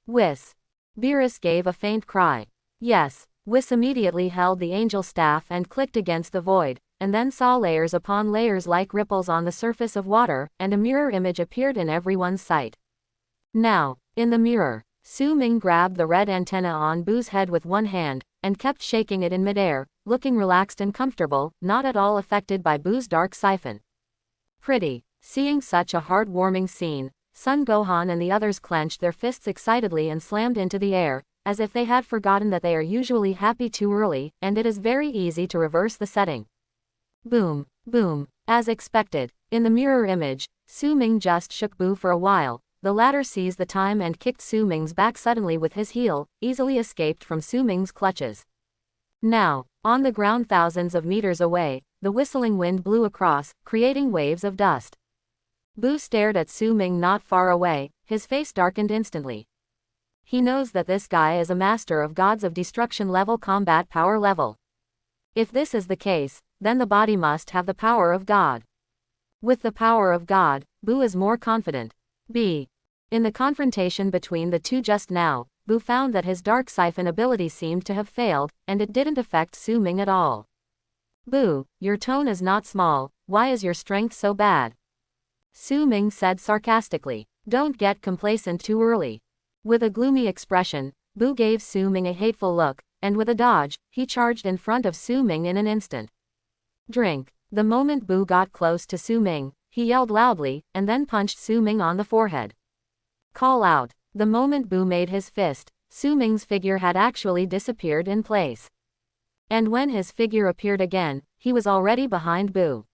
Whis. Beerus gave a faint cry. Yes. Whis immediately held the angel staff and clicked against the void, and then saw layers upon layers like ripples on the surface of water, and a mirror image appeared in everyone's sight. Now, in the mirror, Su Ming grabbed the red antenna on Bu's head with one hand, and kept shaking it in midair, looking relaxed and comfortable, not at all affected by Bu's dark siphon. Pretty. Seeing such a heartwarming scene, Son Gohan and the others clenched their fists excitedly and slammed into the air, as if they had forgotten that they are usually happy too early, and it is very easy to reverse the setting. Boom, boom. As expected, in the mirror image, Su Ming just shook Bu for a while. The latter seized the time and kicked Su Ming's back suddenly with his heel, easily escaped from Su Ming's clutches. Now, on the ground thousands of meters away, the whistling wind blew across, creating waves of dust. Bu stared at Su Ming not far away, his face darkened instantly. He knows that this guy is a master of gods of destruction level combat power level. If this is the case, then the body must have the power of God. With the power of God, Bu is more confident. B. In the confrontation between the two just now, Bu found that his dark siphon ability seemed to have failed, and it didn't affect Su Ming at all. Bu, your tone is not small, why is your strength so bad? Su Ming said sarcastically. Don't get complacent too early. With a gloomy expression, Bu gave Su Ming a hateful look, and with a dodge, he charged in front of Su Ming in an instant. Drink. The moment Bu got close to Su Ming, he yelled loudly, and then punched Su Ming on the forehead. Call out. The moment Bu made his fist, Su Ming's figure had actually disappeared in place. And when his figure appeared again, he was already behind Bu.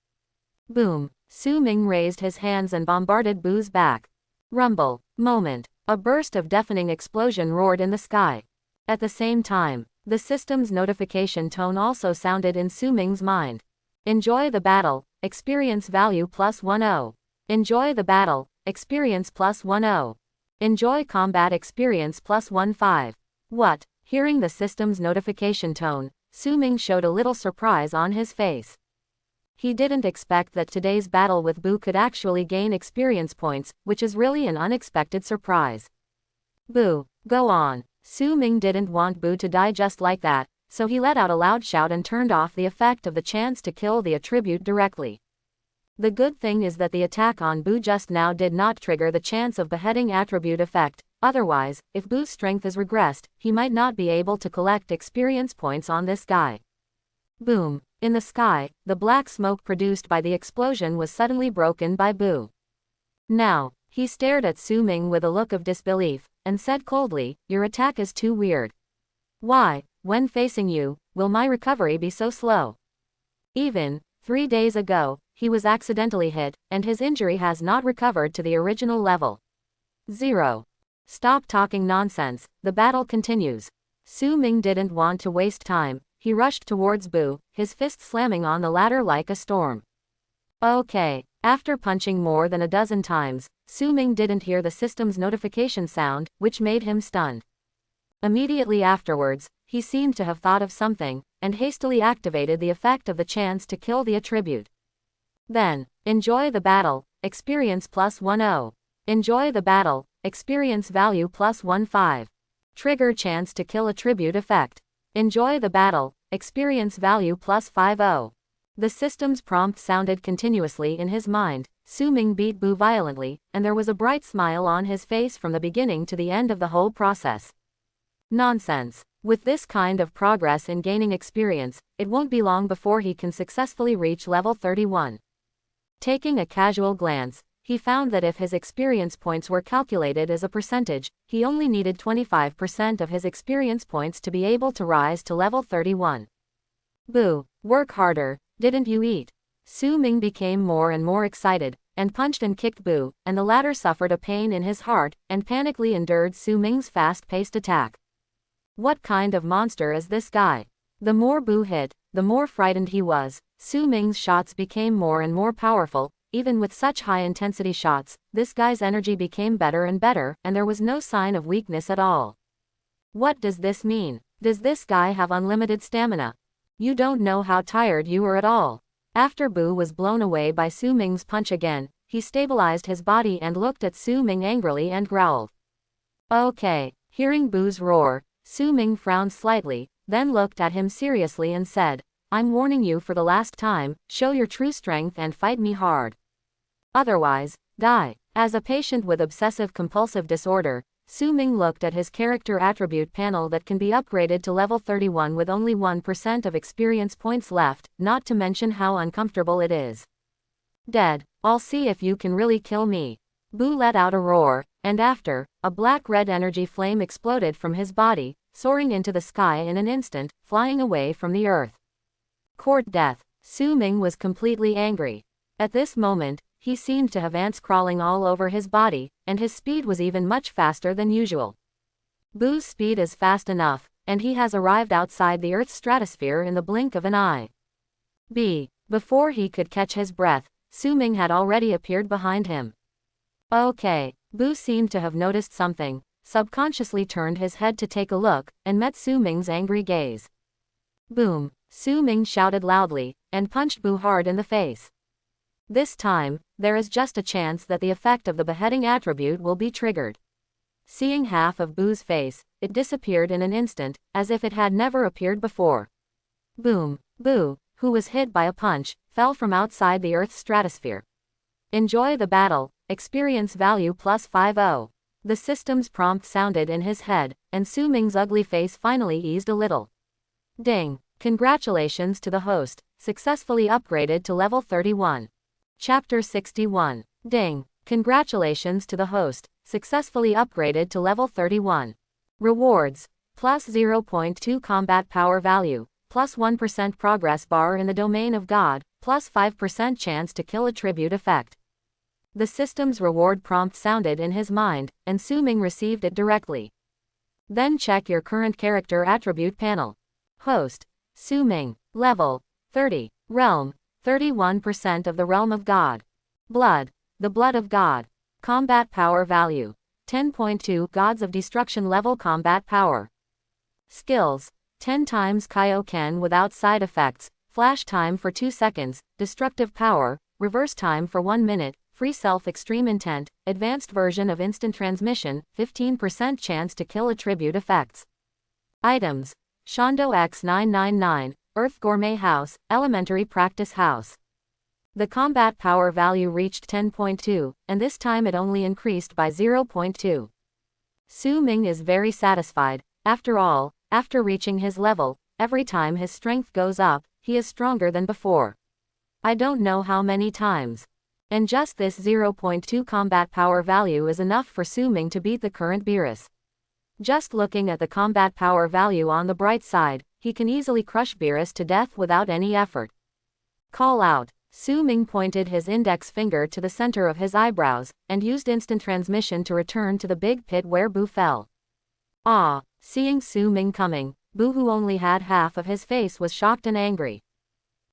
Boom. Su Ming raised his hands and bombarded Bu's back. Rumble. Moment. A burst of deafening explosion roared in the sky. At the same time, the system's notification tone also sounded in Su Ming's mind. Enjoy the battle, experience value +10. Enjoy the battle, experience +10. Enjoy combat experience +15. What? Hearing the system's notification tone, Su Ming showed a little surprise on his face. He didn't expect that today's battle with Bu could actually gain experience points, which is really an unexpected surprise. Bu, go on. Su Ming didn't want Bu to die just like that, so he let out a loud shout and turned off the effect of the chance to kill the attribute directly. The good thing is that the attack on Bu just now did not trigger the chance of beheading attribute effect, otherwise, if Bu's strength is regressed, he might not be able to collect experience points on this guy. Boom. In the sky, the black smoke produced by the explosion was suddenly broken by Bu. Now, he stared at Su Ming with a look of disbelief, and said coldly, your attack is too weird. Why, when facing you, will my recovery be so slow? Even 3 days ago, he was accidentally hit, and his injury has not recovered to the original level. 0. Stop talking nonsense, the battle continues. Su Ming didn't want to waste time, he rushed towards Bu, his fist slamming on the ladder like a storm. Okay. After punching more than a dozen times, Su Ming didn't hear the system's notification sound, which made him stunned. Immediately afterwards, he seemed to have thought of something, and hastily activated the effect of the chance to kill the attribute. Then, enjoy the battle, experience +10. Enjoy the battle, experience value +15. Trigger chance to kill attribute effect. Enjoy the battle, experience value +50. The system's prompt sounded continuously in his mind. Su Ming beat Bu violently, and there was a bright smile on his face from the beginning to the end of the whole process. Nonsense. With this kind of progress in gaining experience, it won't be long before he can successfully reach level 31. Taking a casual glance, he found that if his experience points were calculated as a percentage, he only needed 25% of his experience points to be able to rise to level 31. Boo, work harder, didn't you eat? Su Ming became more and more excited, and punched and kicked Bu, and the latter suffered a pain in his heart, and panically endured Su Ming's fast-paced attack. What kind of monster is this guy? The more Bu hit, the more frightened he was. Su Ming's shots became more and more powerful. Even with such high-intensity shots, this guy's energy became better and better, and there was no sign of weakness at all. What does this mean? Does this guy have unlimited stamina? You don't know how tired you are at all. After Bu was blown away by Su Ming's punch again, he stabilized his body and looked at Su Ming angrily and growled. Okay. Hearing Bu's roar, Su Ming frowned slightly, then looked at him seriously and said, I'm warning you for the last time, show your true strength and fight me hard. Otherwise, die. As a patient with obsessive-compulsive disorder, Su Ming looked at his character attribute panel that can be upgraded to level 31 with only 1% of experience points left, not to mention how uncomfortable it is. Dead. I'll see if you can really kill me. Bu let out a roar, and after, a black-red energy flame exploded from his body, soaring into the sky in an instant, flying away from the earth. Court death. Su Ming was completely angry. At this moment, he seemed to have ants crawling all over his body, and his speed was even much faster than usual. Bu's speed is fast enough, and he has arrived outside the Earth's stratosphere in the blink of an eye. Before he could catch his breath, Su Ming had already appeared behind him. Okay. Bu seemed to have noticed something, subconsciously turned his head to take a look, and met Su Ming's angry gaze. Boom! Su Ming shouted loudly, and punched Bu hard in the face. This time, there is just a chance that the effect of the beheading attribute will be triggered. Seeing half of Bu's face, it disappeared in an instant, as if it had never appeared before. Boom! Bu, who was hit by a punch, fell from outside the Earth's stratosphere. Enjoy the battle, experience value +50. The system's prompt sounded in his head, and Su Ming's ugly face finally eased a little. Ding! Congratulations to the host, successfully upgraded to level 31. Chapter 61. Ding! Congratulations to the host, successfully upgraded to level 31. Rewards. Plus 0.2 combat power value, plus 1% progress bar in the domain of God, plus 5% chance to kill attribute effect. The system's reward prompt sounded in his mind, and Su Ming received it directly. Then check your current character attribute panel. Host. Su Ming. Level. 30. Realm. 31% of the realm of God. Blood. The blood of God. Combat power value. 10.2 Gods of Destruction level combat power. Skills. 10 times Kaioken without side effects, flash time for 2 seconds, destructive power, reverse time for 1 minute, free self extreme intent, advanced version of instant transmission, 15% chance to kill attribute effects. Items. Shondo X999, Earth Gourmet House, Elementary Practice House. The combat power value reached 10.2, and this time it only increased by 0.2. Su Ming is very satisfied. After all, after reaching his level, every time his strength goes up, he is stronger than before. I don't know how many times. And just this 0.2 combat power value is enough for Su Ming to beat the current Beerus. Just looking at the combat power value on the bright side, he can easily crush Beerus to death without any effort. Call out. Su Ming pointed his index finger to the center of his eyebrows, and used instant transmission to return to the big pit where Bu fell. Ah! Seeing Su Ming coming, Bu, who only had half of his face, was shocked and angry.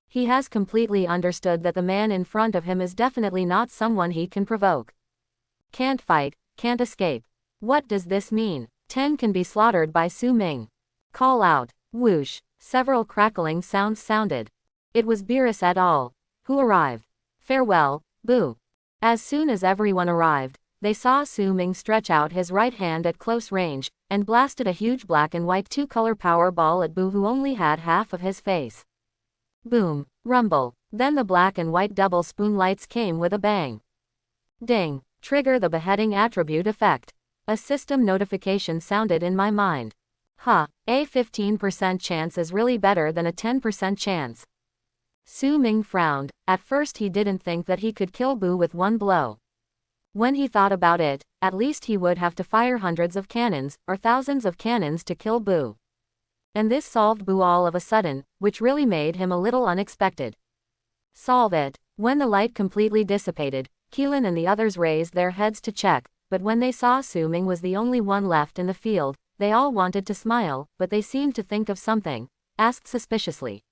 He has completely understood that the man in front of him is definitely not someone he can provoke. Can't fight, can't escape. What does this mean? 10 can be slaughtered by Su Ming. Call out. Whoosh. Several crackling sounds sounded. It was Beerus et al. Who arrived. Farewell, Boo. As soon as everyone arrived, they saw Su Ming stretch out his right hand at close range, and blasted a huge black and white two-color power ball at Boo, who only had half of his face. Boom. Rumble. Then the black and white double spoon lights came with a bang. Ding. Trigger the beheading attribute effect. A system notification sounded in my mind. A 15% chance is really better than a 10% chance. Su Ming frowned. At first he didn't think that he could kill Boo with one blow. When he thought about it, at least he would have to fire hundreds of cannons, or thousands of cannons to kill Boo. And this solved Boo all of a sudden, which really made him a little unexpected. Solve it. When the light completely dissipated, Keelan and the others raised their heads to check, but when they saw Su Ming was the only one left in the field, they all wanted to smile, but they seemed to think of something, asked suspiciously.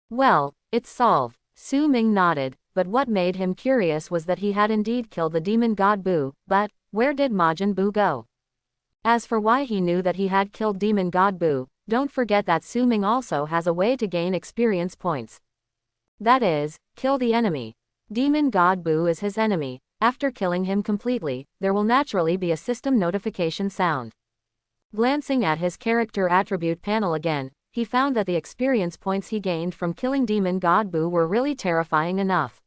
Well, it's solved. Su Ming nodded, but what made him curious was that he had indeed killed the demon god Boo, but where did Majin Buu go? As for why he knew that he had killed demon god Boo, don't forget that Su Ming also has a way to gain experience points. That is, kill the enemy. Demon god Boo is his enemy. After killing him completely, there will naturally be a system notification sound. Glancing at his character attribute panel again, he found that the experience points he gained from killing demon god Boo were really terrifying enough.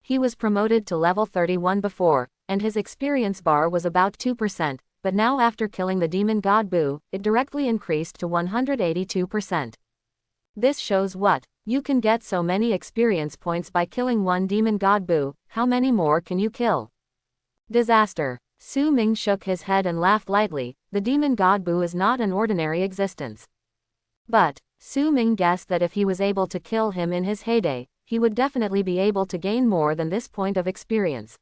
He was promoted to level 31 before, and his experience bar was about 2%, but now after killing the demon god Boo, it directly increased to 182%. This shows what? You can get so many experience points by killing one demon god Boo, how many more can you kill? Disaster. Su Ming shook his head and laughed lightly. The demon god Boo is not an ordinary existence. But Su Ming guessed that if he was able to kill him in his heyday, he would definitely be able to gain more than this point of experience.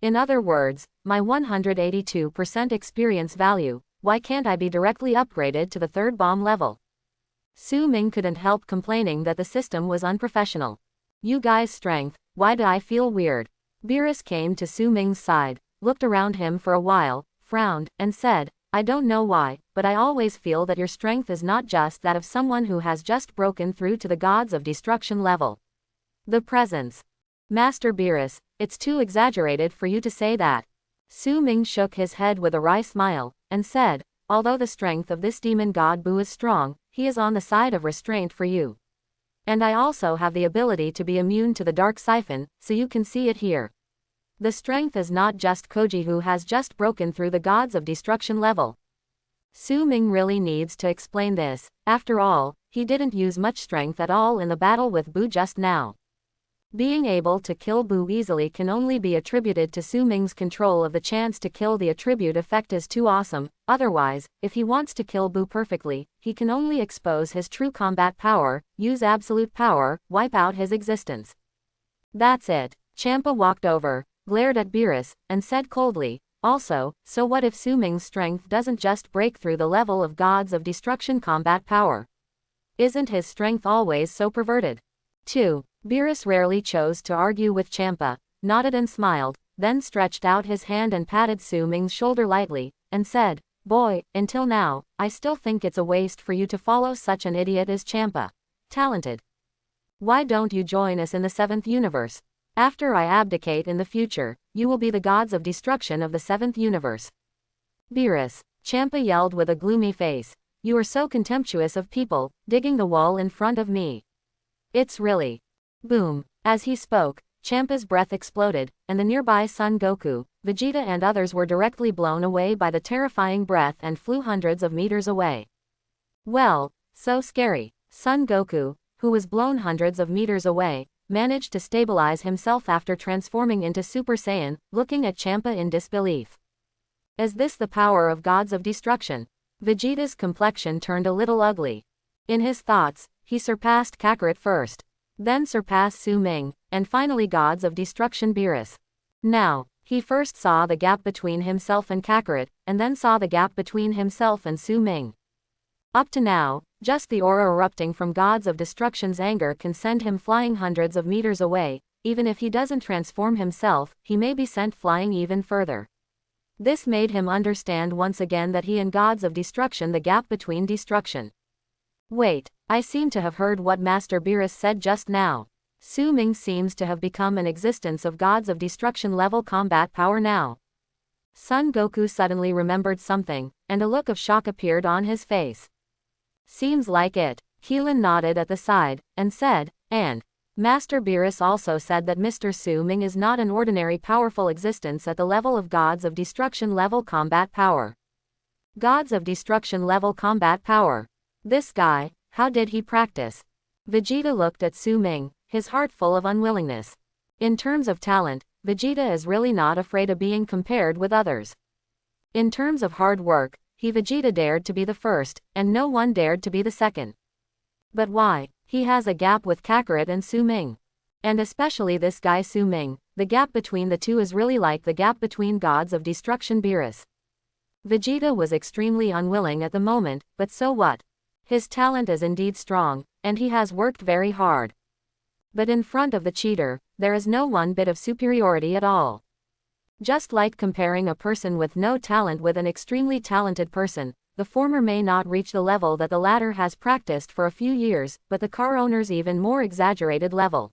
In other words, my 182% experience value, why can't I be directly upgraded to the third bomb level? Su Ming couldn't help complaining that the system was unprofessional. You guys' strength, why do I feel weird? Beerus came to Su Ming's side, looked around him for a while, frowned, and said, I don't know why, but I always feel that your strength is not just that of someone who has just broken through to the gods of destruction level. The presence. Master Beerus, it's too exaggerated for you to say that. Su Ming shook his head with a wry smile, and said, although the strength of this demon god Boo is strong, he is on the side of restraint for you. And I also have the ability to be immune to the dark siphon, so you can see it here. The strength is not just Koji who has just broken through the gods of destruction level. Su Ming really needs to explain this. After all, he didn't use much strength at all in the battle with Boo just now. Being able to kill Boo easily can only be attributed to Su Ming's control of the chance to kill. The attribute effect is too awesome. Otherwise, if he wants to kill Boo perfectly, he can only expose his true combat power, use absolute power, wipe out his existence. That's it. Champa walked over, glared at Beerus, and said coldly, also, so what if Su Ming's strength doesn't just break through the level of gods of destruction combat power? Isn't his strength always so perverted? 2. Beerus rarely chose to argue with Champa, nodded and smiled, then stretched out his hand and patted Su Ming's shoulder lightly, and said, boy, until now, I still think it's a waste for you to follow such an idiot as Champa. Talented. Why don't you join us in the 7th universe? After I abdicate in the future, you will be the gods of destruction of the 7th universe. Beerus, Champa yelled with a gloomy face, you are so contemptuous of people, digging the wall in front of me. It's really. Boom. As he spoke, Champa's breath exploded, and the nearby Son Goku, Vegeta and others were directly blown away by the terrifying breath and flew hundreds of meters away. Well, so scary. Son Goku, who was blown hundreds of meters away, managed to stabilize himself after transforming into Super Saiyan, looking at Champa in disbelief. Is this the power of gods of destruction? Vegeta's complexion turned a little ugly. In his thoughts, he surpassed Kakarot first. Then surpassed Su Ming, and finally gods of destruction Beerus. Now, he first saw the gap between himself and Kakarot, and then saw the gap between himself and Su Ming. Up to now, just the aura erupting from Gods of Destruction's anger can send him flying hundreds of meters away. Even if he doesn't transform himself, he may be sent flying even further. This made him understand once again that he and Gods of Destruction, the gap between destruction. Wait, I seem to have heard what Master Beerus said just now. Su Ming seems to have become an existence of Gods of Destruction level combat power now. Son Goku suddenly remembered something, and a look of shock appeared on his face. Seems like it. Keelan nodded at the side, and said, and Master Beerus also said that Mr. Su Ming is not an ordinary powerful existence at the level of Gods of Destruction level combat power. Gods of Destruction level combat power. This guy, how did he practice? Vegeta looked at Su Ming, his heart full of unwillingness. In terms of talent, Vegeta is really not afraid of being compared with others. In terms of hard work, Vegeta dared to be the first, and no one dared to be the second. But why? He has a gap with Kakarot and Su Ming. And especially this guy Su Ming, the gap between the two is really like the gap between Gods of Destruction Beerus. Vegeta was extremely unwilling at the moment, but so what? His talent is indeed strong, and he has worked very hard. But in front of the cheater, there is no one bit of superiority at all. Just like comparing a person with no talent with an extremely talented person, the former may not reach the level that the latter has practiced for a few years, but the car owner's even more exaggerated level.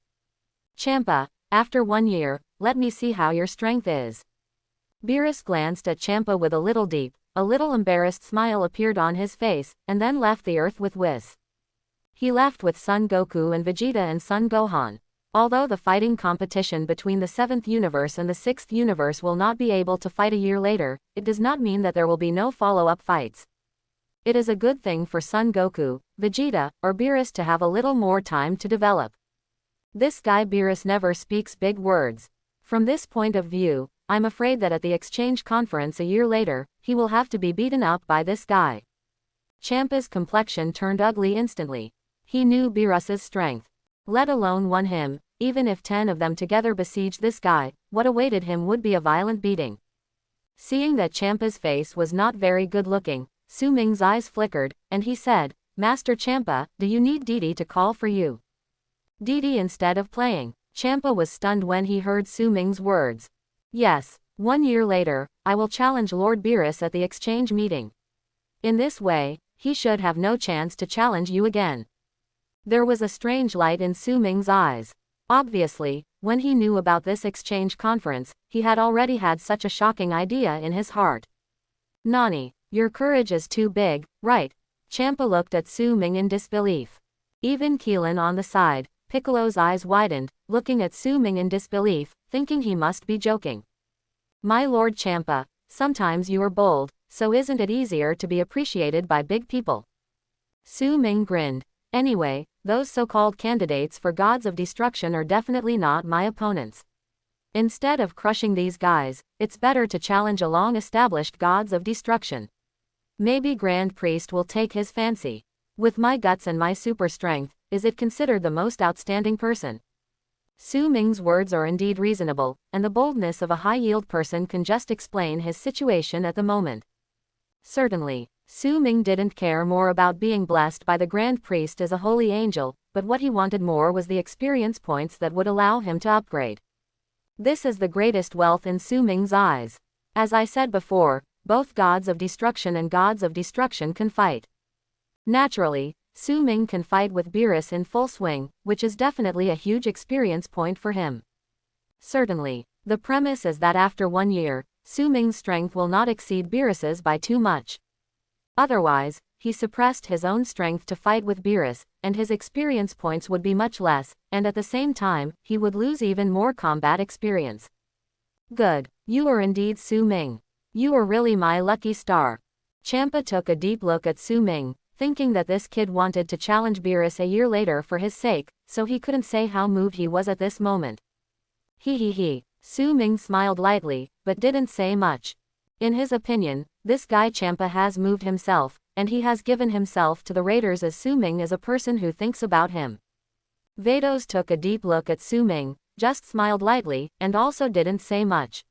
Champa, after 1 year, let me see how your strength is. Beerus glanced at Champa with a little embarrassed smile appeared on his face, and then left the earth with Whis. He left with Son Goku and Vegeta and Son Gohan. Although the fighting competition between the 7th universe and the 6th universe will not be able to fight a year later, it does not mean that there will be no follow-up fights. It is a good thing for Son Goku, Vegeta, or Beerus to have a little more time to develop. This guy Beerus never speaks big words. From this point of view, I'm afraid that at the exchange conference a year later, he will have to be beaten up by this guy. Champa's complexion turned ugly instantly. He knew Beerus's strength. Let alone won him, even if 10 of them together besieged this guy, what awaited him would be a violent beating. Seeing that Champa's face was not very good looking, Su Ming's eyes flickered, and he said, Master Champa, do you need Didi to call for you? Didi instead of playing. Champa was stunned when he heard Su Ming's words. Yes, 1 year later, I will challenge Lord Beerus at the exchange meeting. In this way, he should have no chance to challenge you again. There was a strange light in Su Ming's eyes. Obviously, when he knew about this exchange conference, he had already had such a shocking idea in his heart. Nani, your courage is too big, right? Champa looked at Su Ming in disbelief. Even Keelan on the side, Piccolo's eyes widened, looking at Su Ming in disbelief, thinking he must be joking. My Lord Champa, sometimes you are bold, so isn't it easier to be appreciated by big people? Su Ming grinned. Anyway, those so-called candidates for Gods of Destruction are definitely not my opponents. Instead of crushing these guys, it's better to challenge a long-established Gods of Destruction. Maybe Grand Priest will take his fancy. With my guts and my super strength, is it considered the most outstanding person? Su Ming's words are indeed reasonable, and the boldness of a high-yield person can just explain his situation at the moment. Certainly, Su Ming didn't care more about being blessed by the Grand Priest as a holy angel, but what he wanted more was the experience points that would allow him to upgrade. This is the greatest wealth in Su Ming's eyes. As I said before, both Gods of Destruction and Gods of Destruction can fight. Naturally, Su Ming can fight with Beerus in full swing, which is definitely a huge experience point for him. Certainly, the premise is that after 1 year, Su Ming's strength will not exceed Beerus's by too much. Otherwise, he suppressed his own strength to fight with Beerus, and his experience points would be much less, and at the same time, he would lose even more combat experience. Good. You are indeed Su Ming. You are really my lucky star. Champa took a deep look at Su Ming, thinking that this kid wanted to challenge Beerus a year later for his sake, so he couldn't say how moved he was at this moment. He. Su Ming smiled lightly, but didn't say much. In his opinion, this guy Champa has moved himself, and he has given himself to the raiders as Su Ming is a person who thinks about him. Vados took a deep look at Su Ming, just smiled lightly, and also didn't say much.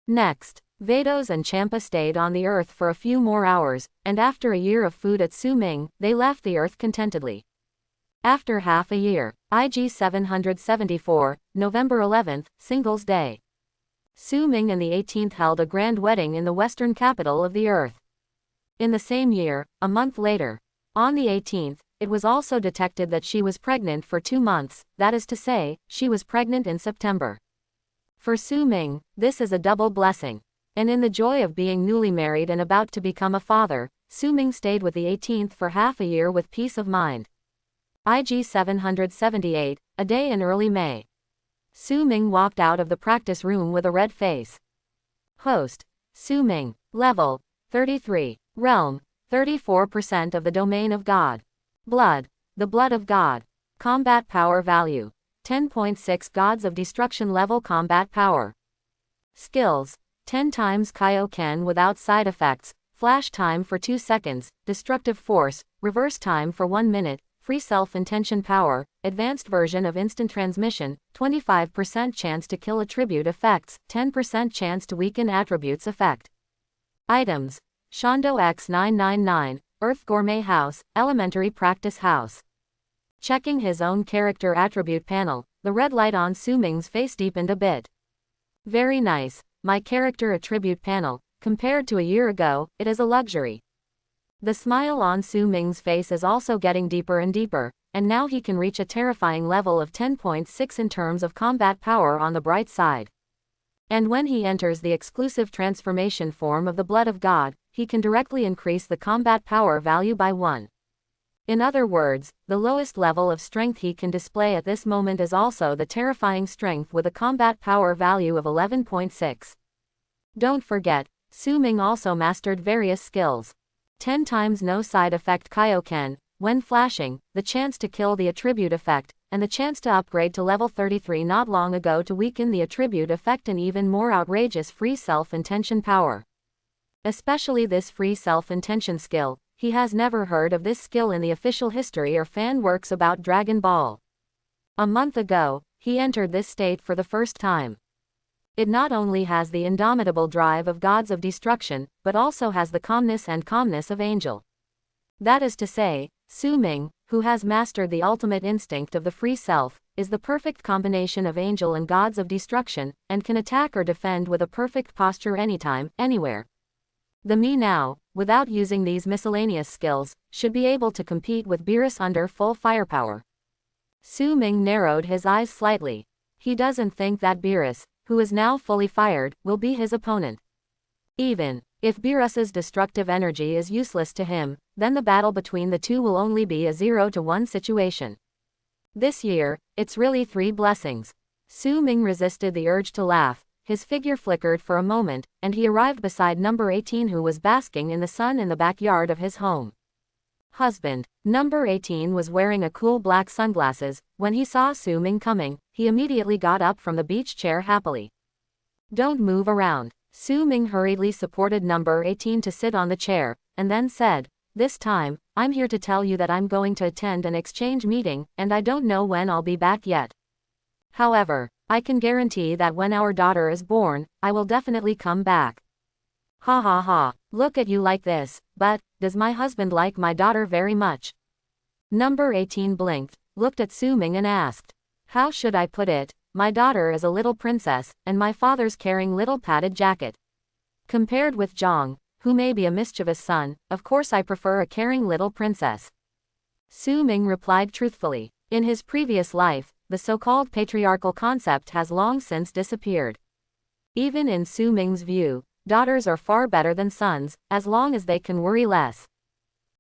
Next, Vados and Champa stayed on the Earth for a few more hours, and after a year of food at Su Ming, they left the Earth contentedly. After half a year, IG 774, November 11th, Singles Day. Su Ming and the 18th held a grand wedding in the western capital of the Earth. In the same year, a month later, on the 18th, it was also detected that she was pregnant for 2 months, that is to say, she was pregnant in September. For Su Ming, this is a double blessing. And in the joy of being newly married and about to become a father, Su Ming stayed with the 18th for half a year with peace of mind. IG 778, a day in early May. Su Ming walked out of the practice room with a red face. Host: Su Ming. Level: 33. Realm: 34% of the domain of God. Blood: the blood of God. Combat power value: 10.6 Gods of Destruction level combat power. Skills: 10 times Kaioken without side effects, flash time for 2 seconds, destructive force, reverse time for 1 minute, free self-intention power, advanced version of instant transmission, 25% chance to kill attribute effects, 10% chance to weaken attributes effect. Items: Shondo X999, Earth Gourmet House, Elementary Practice House. Checking his own character attribute panel, the red light on Su Ming's face deepened a bit. Very nice. My character attribute panel, compared to a year ago, it is a luxury. The smile on Su Ming's face is also getting deeper and deeper, and now he can reach a terrifying level of 10.6 in terms of combat power on the bright side. And when he enters the exclusive transformation form of the Blood of God, he can directly increase the combat power value by 1. In other words, the lowest level of strength he can display at this moment is also the terrifying strength with a combat power value of 11.6. Don't forget, Su Ming also mastered various skills. 10 times no side effect Kaioken, when flashing, the chance to kill the attribute effect, and the chance to upgrade to level 33 not long ago to weaken the attribute effect, and even more outrageous free self-intention power. Especially this free self-intention skill. He has never heard of this skill in the official history or fan works about Dragon Ball. A month ago, he entered this state for the first time. It not only has the indomitable drive of Gods of Destruction, but also has the calmness of Angel. That is to say, Su Ming, who has mastered the ultimate instinct of the free self, is the perfect combination of Angel and Gods of Destruction, and can attack or defend with a perfect posture anytime, anywhere. The me now, without using these miscellaneous skills, should be able to compete with Beerus under full firepower. Su Ming narrowed his eyes slightly. He doesn't think that Beerus, who is now fully fired, will be his opponent. Even if Beerus's destructive energy is useless to him, then the battle between the two will only be a 0-1 situation. This year, it's really 3 blessings. Su Ming resisted the urge to laugh. His figure flickered for a moment, and he arrived beside number 18, who was basking in the sun in the backyard of his home. Husband. Number 18 was wearing a cool black sunglasses. When he saw Su Ming coming, he immediately got up from the beach chair happily. Don't move around. Su Ming hurriedly supported number 18 to sit on the chair, and then said, "This time, I'm here to tell you that I'm going to attend an exchange meeting, and I don't know when I'll be back yet. However, I can guarantee that when our daughter is born, I will definitely come back." Ha ha ha, look at you like this, but, does my husband like my daughter very much? Number 18 blinked, looked at Su Ming and asked. How should I put it? My daughter is a little princess, and my father's caring little padded jacket. Compared with Zhang, who may be a mischievous son, of course I prefer a caring little princess. Su Ming replied truthfully. In his previous life, the so-called patriarchal concept has long since disappeared. Even in Su Ming's view, daughters are far better than sons, as long as they can worry less.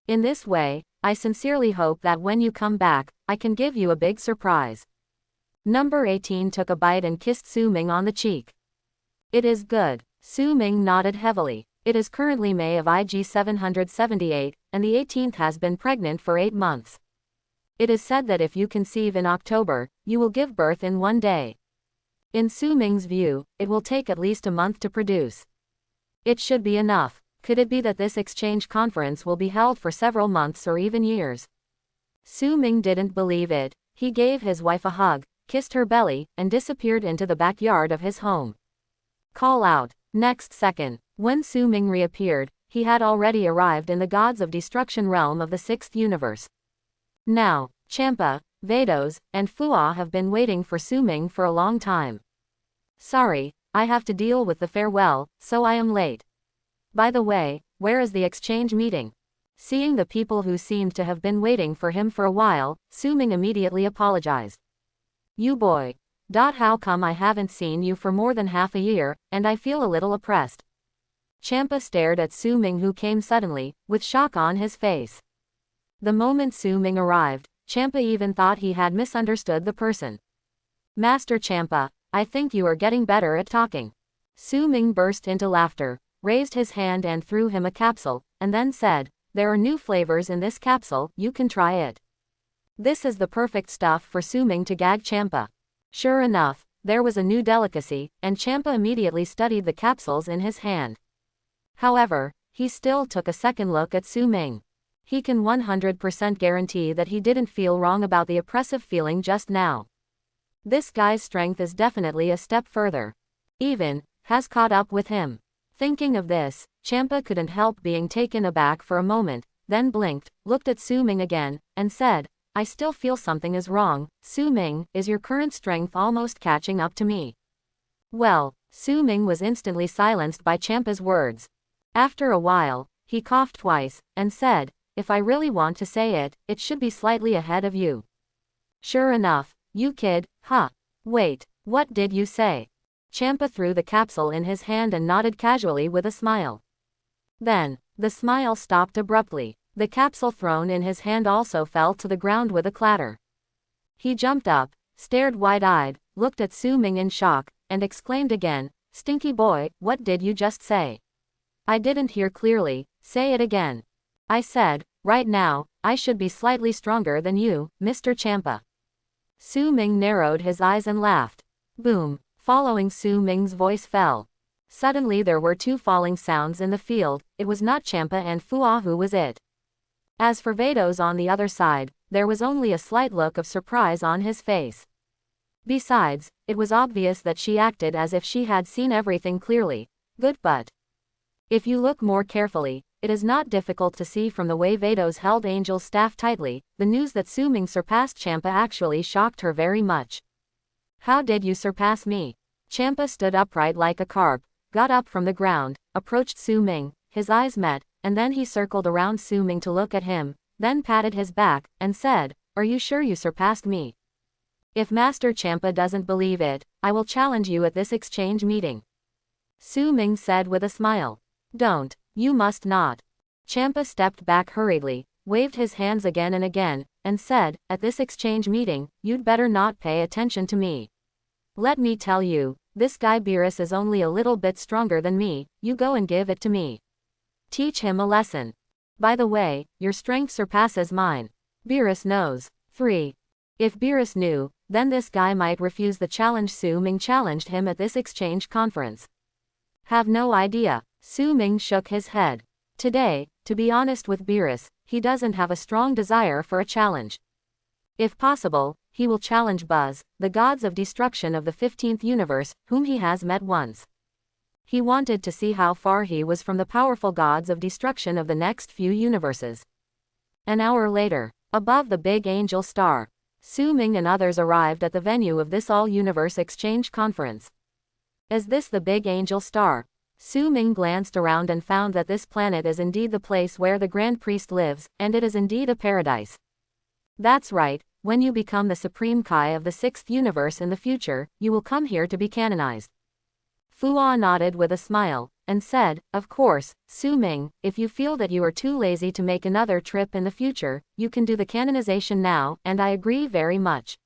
In this way, I sincerely hope that when you come back, I can give you a big surprise. Number 18 took a bite and kissed Su Ming on the cheek. It is good. Su Ming nodded heavily. It is currently May of IG 778, and the 18th has been pregnant for 8 months. It is said that if you conceive in October, you will give birth in 1 day. In Su Ming's view, it will take at least a month to produce. It should be enough. Could it be that this exchange conference will be held for several months or even years? Su Ming didn't believe it. He gave his wife a hug, kissed her belly, and disappeared into the backyard of his home. Call out. Next second, when Su Ming reappeared, he had already arrived in the gods of destruction realm of the 6th universe. Now, Champa, Vados, and Fua have been waiting for Su Ming for a long time. Sorry, I have to deal with the farewell, so I am late. By the way, where is the exchange meeting? Seeing the people who seemed to have been waiting for him for a while, Su Ming immediately apologized. You boy. How come I haven't seen you for more than half a year, and I feel a little oppressed. Champa stared at Su Ming, who came suddenly, with shock on his face. The moment Su Ming arrived, Champa even thought he had misunderstood the person. Master Champa, I think you are getting better at talking. Su Ming burst into laughter, raised his hand and threw him a capsule, and then said, there are new flavors in this capsule, you can try it. This is the perfect stuff for Su Ming to gag Champa. Sure enough, there was a new delicacy, and Champa immediately studied the capsules in his hand. However, he still took a second look at Su Ming. He can 100% guarantee that he didn't feel wrong about the oppressive feeling just now. This guy's strength is definitely a step further. Even, has caught up with him. Thinking of this, Champa couldn't help being taken aback for a moment, then blinked, looked at Su Ming again, and said, I still feel something is wrong. Su Ming, is your current strength almost catching up to me? Well, Su Ming was instantly silenced by Champa's words. After a while, he coughed twice, and said, if I really want to say it, it should be slightly ahead of you. Sure enough, you kid, huh? Wait, what did you say? Champa threw the capsule in his hand and nodded casually with a smile. Then, the smile stopped abruptly. The capsule thrown in his hand also fell to the ground with a clatter. He jumped up, stared wide-eyed, looked at Su Ming in shock, and exclaimed again, Stinky boy, what did you just say? I didn't hear clearly, say it again. I said, right now, I should be slightly stronger than you, Mr. Champa. Su Ming narrowed his eyes and laughed. Boom, following Su Ming's voice fell. Suddenly there were two falling sounds in the field, it was not Champa and Fua who was it. As for Vados on the other side, there was only a slight look of surprise on his face. Besides, it was obvious that she acted as if she had seen everything clearly. Good, but if you look more carefully, it is not difficult to see from the way Vados held Angel's staff tightly, the news that Su Ming surpassed Champa actually shocked her very much. How did you surpass me? Champa stood upright like a carp, got up from the ground, approached Su Ming, his eyes met, and then he circled around Su Ming to look at him, then patted his back, and said, are you sure you surpassed me? If Master Champa doesn't believe it, I will challenge you at this exchange meeting. Su Ming said with a smile. Don't, you must not. Champa stepped back hurriedly, waved his hands again and again, and said, at this exchange meeting, you'd better not pay attention to me. Let me tell you, this guy Beerus is only a little bit stronger than me, you go and give it to me. Teach him a lesson. By the way, your strength surpasses mine. Beerus knows. 3. If Beerus knew, then this guy might refuse the challenge. Su Ming challenged him at this exchange conference. Have no idea. Su Ming shook his head. Today, to be honest with Beerus, he doesn't have a strong desire for a challenge. If possible, he will challenge Buzz, the gods of destruction of the 15th universe, whom he has met once. He wanted to see how far he was from the powerful gods of destruction of the next few universes. An hour later, above the big angel star, Su Ming and others arrived at the venue of this all-universe exchange conference. Is this the big angel star? Su Ming glanced around and found that this planet is indeed the place where the Grand Priest lives, and it is indeed a paradise. That's right, when you become the Supreme Kai of the 6th universe in the future, you will come here to be canonized. Fua nodded with a smile, and said, of course, Su Ming, if you feel that you are too lazy to make another trip in the future, you can do the canonization now, and I agree very much.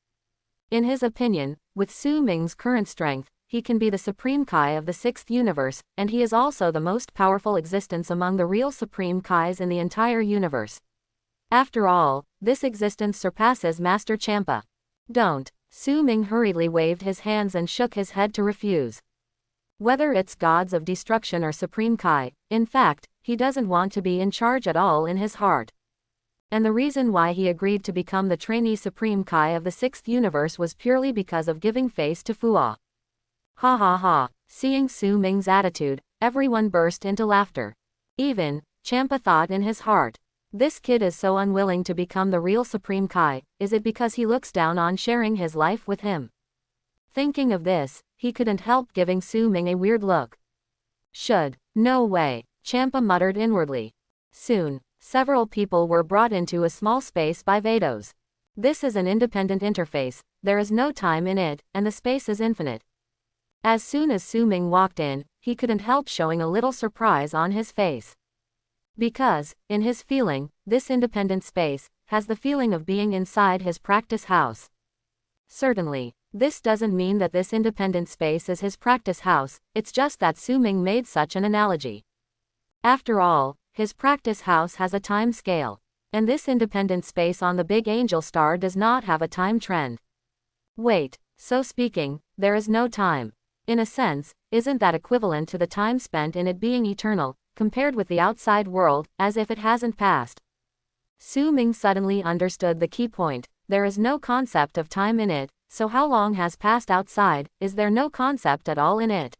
In his opinion, with Su Ming's current strength, he can be the Supreme Kai of the 6th universe, and he is also the most powerful existence among the real Supreme Kais in the entire universe. After all, this existence surpasses Master Champa. Don't. Su Ming hurriedly waved his hands and shook his head to refuse. Whether it's gods of destruction or Supreme Kai, in fact, he doesn't want to be in charge at all in his heart. And the reason why he agreed to become the trainee Supreme Kai of the 6th universe was purely because of giving face to Fua. Ha ha ha. Seeing Su Ming's attitude, everyone burst into laughter. Even Champa thought in his heart. This kid is so unwilling to become the real Supreme Kai, is it because he looks down on sharing his life with him? Thinking of this, he couldn't help giving Su Ming a weird look. No way, Champa muttered inwardly. Soon, several people were brought into a small space by Vados. This is an independent interface, there is no time in it, and the space is infinite. As soon as Su Ming walked in, he couldn't help showing a little surprise on his face. Because, in his feeling, this independent space has the feeling of being inside his practice house. Certainly, this doesn't mean that this independent space is his practice house, it's just that Su Ming made such an analogy. After all, his practice house has a time scale, and this independent space on the big angel star does not have a time trend. Wait, so speaking, there is no time. In a sense, isn't that equivalent to the time spent in it being eternal, compared with the outside world, as if it hasn't passed? Su Ming suddenly understood the key point, there is no concept of time in it, so how long has passed outside, is there no concept at all in it?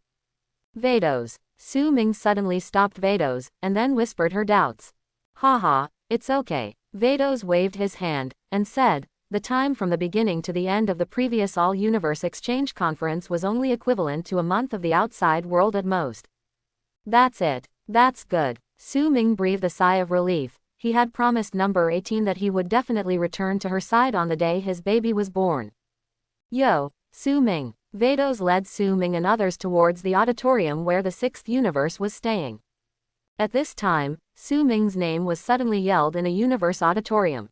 Vados. Su Ming suddenly stopped Vados, and then whispered her doubts. Haha, it's okay. Vados waved his hand, and said, the time from the beginning to the end of the previous All-Universe Exchange Conference was only equivalent to a month of the outside world at most. That's it. That's good. Su Ming breathed a sigh of relief. He had promised number 18 that he would definitely return to her side on the day his baby was born. Yo, Su Ming. Vados led Su Ming and others towards the auditorium where the 6th universe was staying. At this time, Su Ming's name was suddenly yelled in a universe auditorium.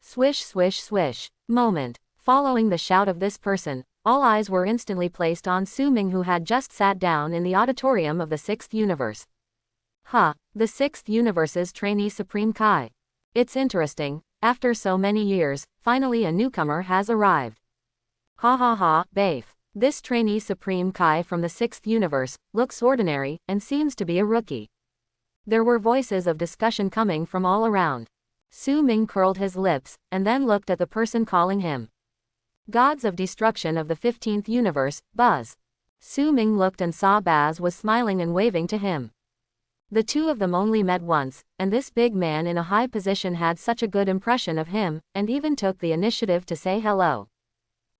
Swish swish swish. Moment. Following the shout of this person, all eyes were instantly placed on Su Ming, who had just sat down in the auditorium of the 6th universe. The 6th universe's trainee Supreme Kai. It's interesting, after so many years, finally a newcomer has arrived. Ha ha ha, Bafe. This trainee Supreme Kai from the 6th universe looks ordinary and seems to be a rookie. There were voices of discussion coming from all around. Su Ming curled his lips, and then looked at the person calling him. Gods of Destruction of the 15th universe, Buzz. Su Ming looked and saw Baz was smiling and waving to him. The two of them only met once, and this big man in a high position had such a good impression of him, and even took the initiative to say hello.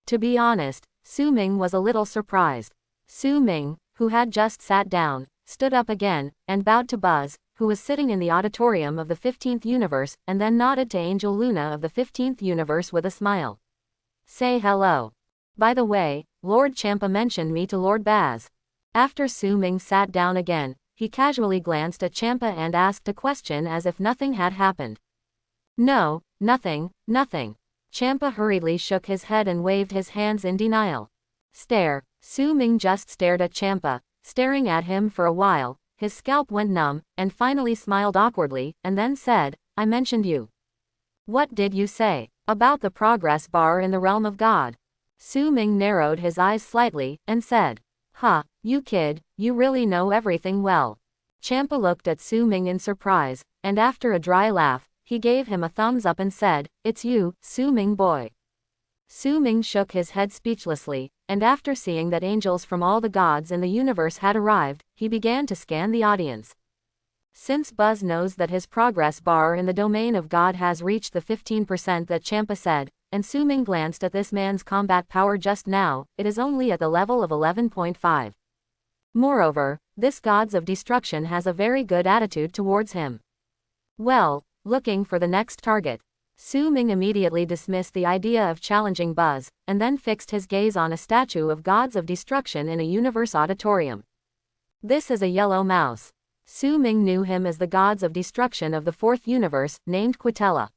To be honest, Su Ming was a little surprised. Su Ming, who had just sat down, stood up again, and bowed to Buzz, who was sitting in the auditorium of the 15th universe, and then nodded to Angel Luna of the 15th universe with a smile. Say hello. By the way, Lord Champa mentioned me to Lord Baz. After Su Ming sat down again, he casually glanced at Champa and asked a question as if nothing had happened. No, nothing. Champa hurriedly shook his head and waved his hands in denial. Stare. Su Ming just stared at Champa, staring at him for a while. His scalp went numb, and finally smiled awkwardly, and then said, I mentioned you. What did you say? About the progress bar in the realm of God. Su Ming narrowed his eyes slightly, and said, you kid, you really know everything well. Champa looked at Su Ming in surprise, and after a dry laugh, he gave him a thumbs up and said, it's you, Su Ming boy. Su Ming shook his head speechlessly, and after seeing that angels from all the gods in the universe had arrived, he began to scan the audience. Since Buzz knows that his progress bar in the domain of God has reached the 15% that Champa said, and Su Ming glanced at this man's combat power just now, it is only at the level of 11.5. Moreover, this Gods of Destruction has a very good attitude towards him. Well, looking for the next target. Su Ming immediately dismissed the idea of challenging Buzz, and then fixed his gaze on a statue of Gods of Destruction in a universe auditorium. This is a yellow mouse. Su Ming knew him as the Gods of Destruction of the 4th universe, named Quitella.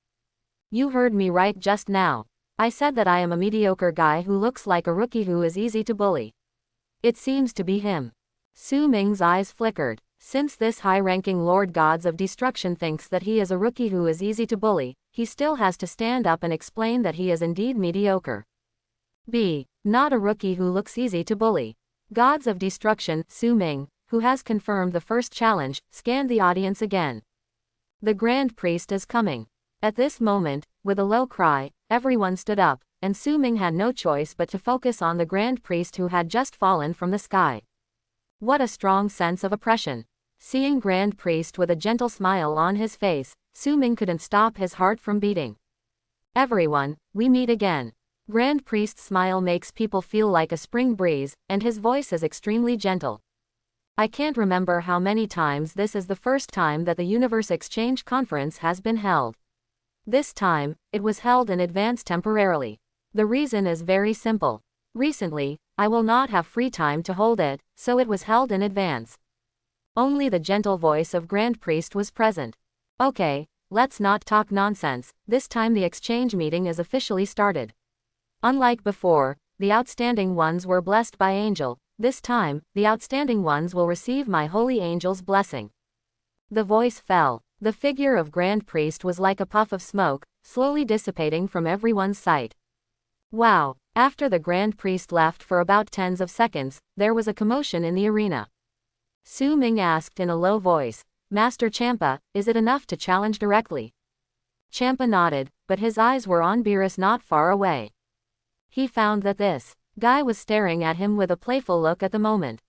You heard me right just now. I said that I am a mediocre guy who looks like a rookie who is easy to bully. It seems to be him. Su Ming's eyes flickered. Since this high-ranking Lord Gods of Destruction thinks that he is a rookie who is easy to bully, he still has to stand up and explain that he is indeed mediocre. Not a rookie who looks easy to bully. Gods of Destruction, Su Ming, who has confirmed the first challenge, scanned the audience again. The Grand Priest is coming. At this moment, with a low cry, everyone stood up, and Su Ming had no choice but to focus on the Grand Priest who had just fallen from the sky. What a strong sense of oppression. Seeing Grand Priest with a gentle smile on his face, Su Ming couldn't stop his heart from beating. Everyone, we meet again. Grand Priest's smile makes people feel like a spring breeze, and his voice is extremely gentle. I can't remember how many times this is the first time that the Universe Exchange Conference has been held. This time, it was held in advance temporarily. The reason is very simple. Recently, I will not have free time to hold it, so it was held in advance. Only the gentle voice of Grand Priest was present. Okay, let's not talk nonsense, this time the exchange meeting is officially started. Unlike before, the outstanding ones were blessed by angel. This time, the outstanding ones will receive my holy angel's blessing. The voice fell. The figure of Grand Priest was like a puff of smoke, slowly dissipating from everyone's sight. Wow! After the Grand Priest left for about tens of seconds, there was a commotion in the arena. Su Ming asked in a low voice, Master Champa, is it enough to challenge directly? Champa nodded, but his eyes were on Beerus not far away. He found that this guy was staring at him with a playful look at the moment.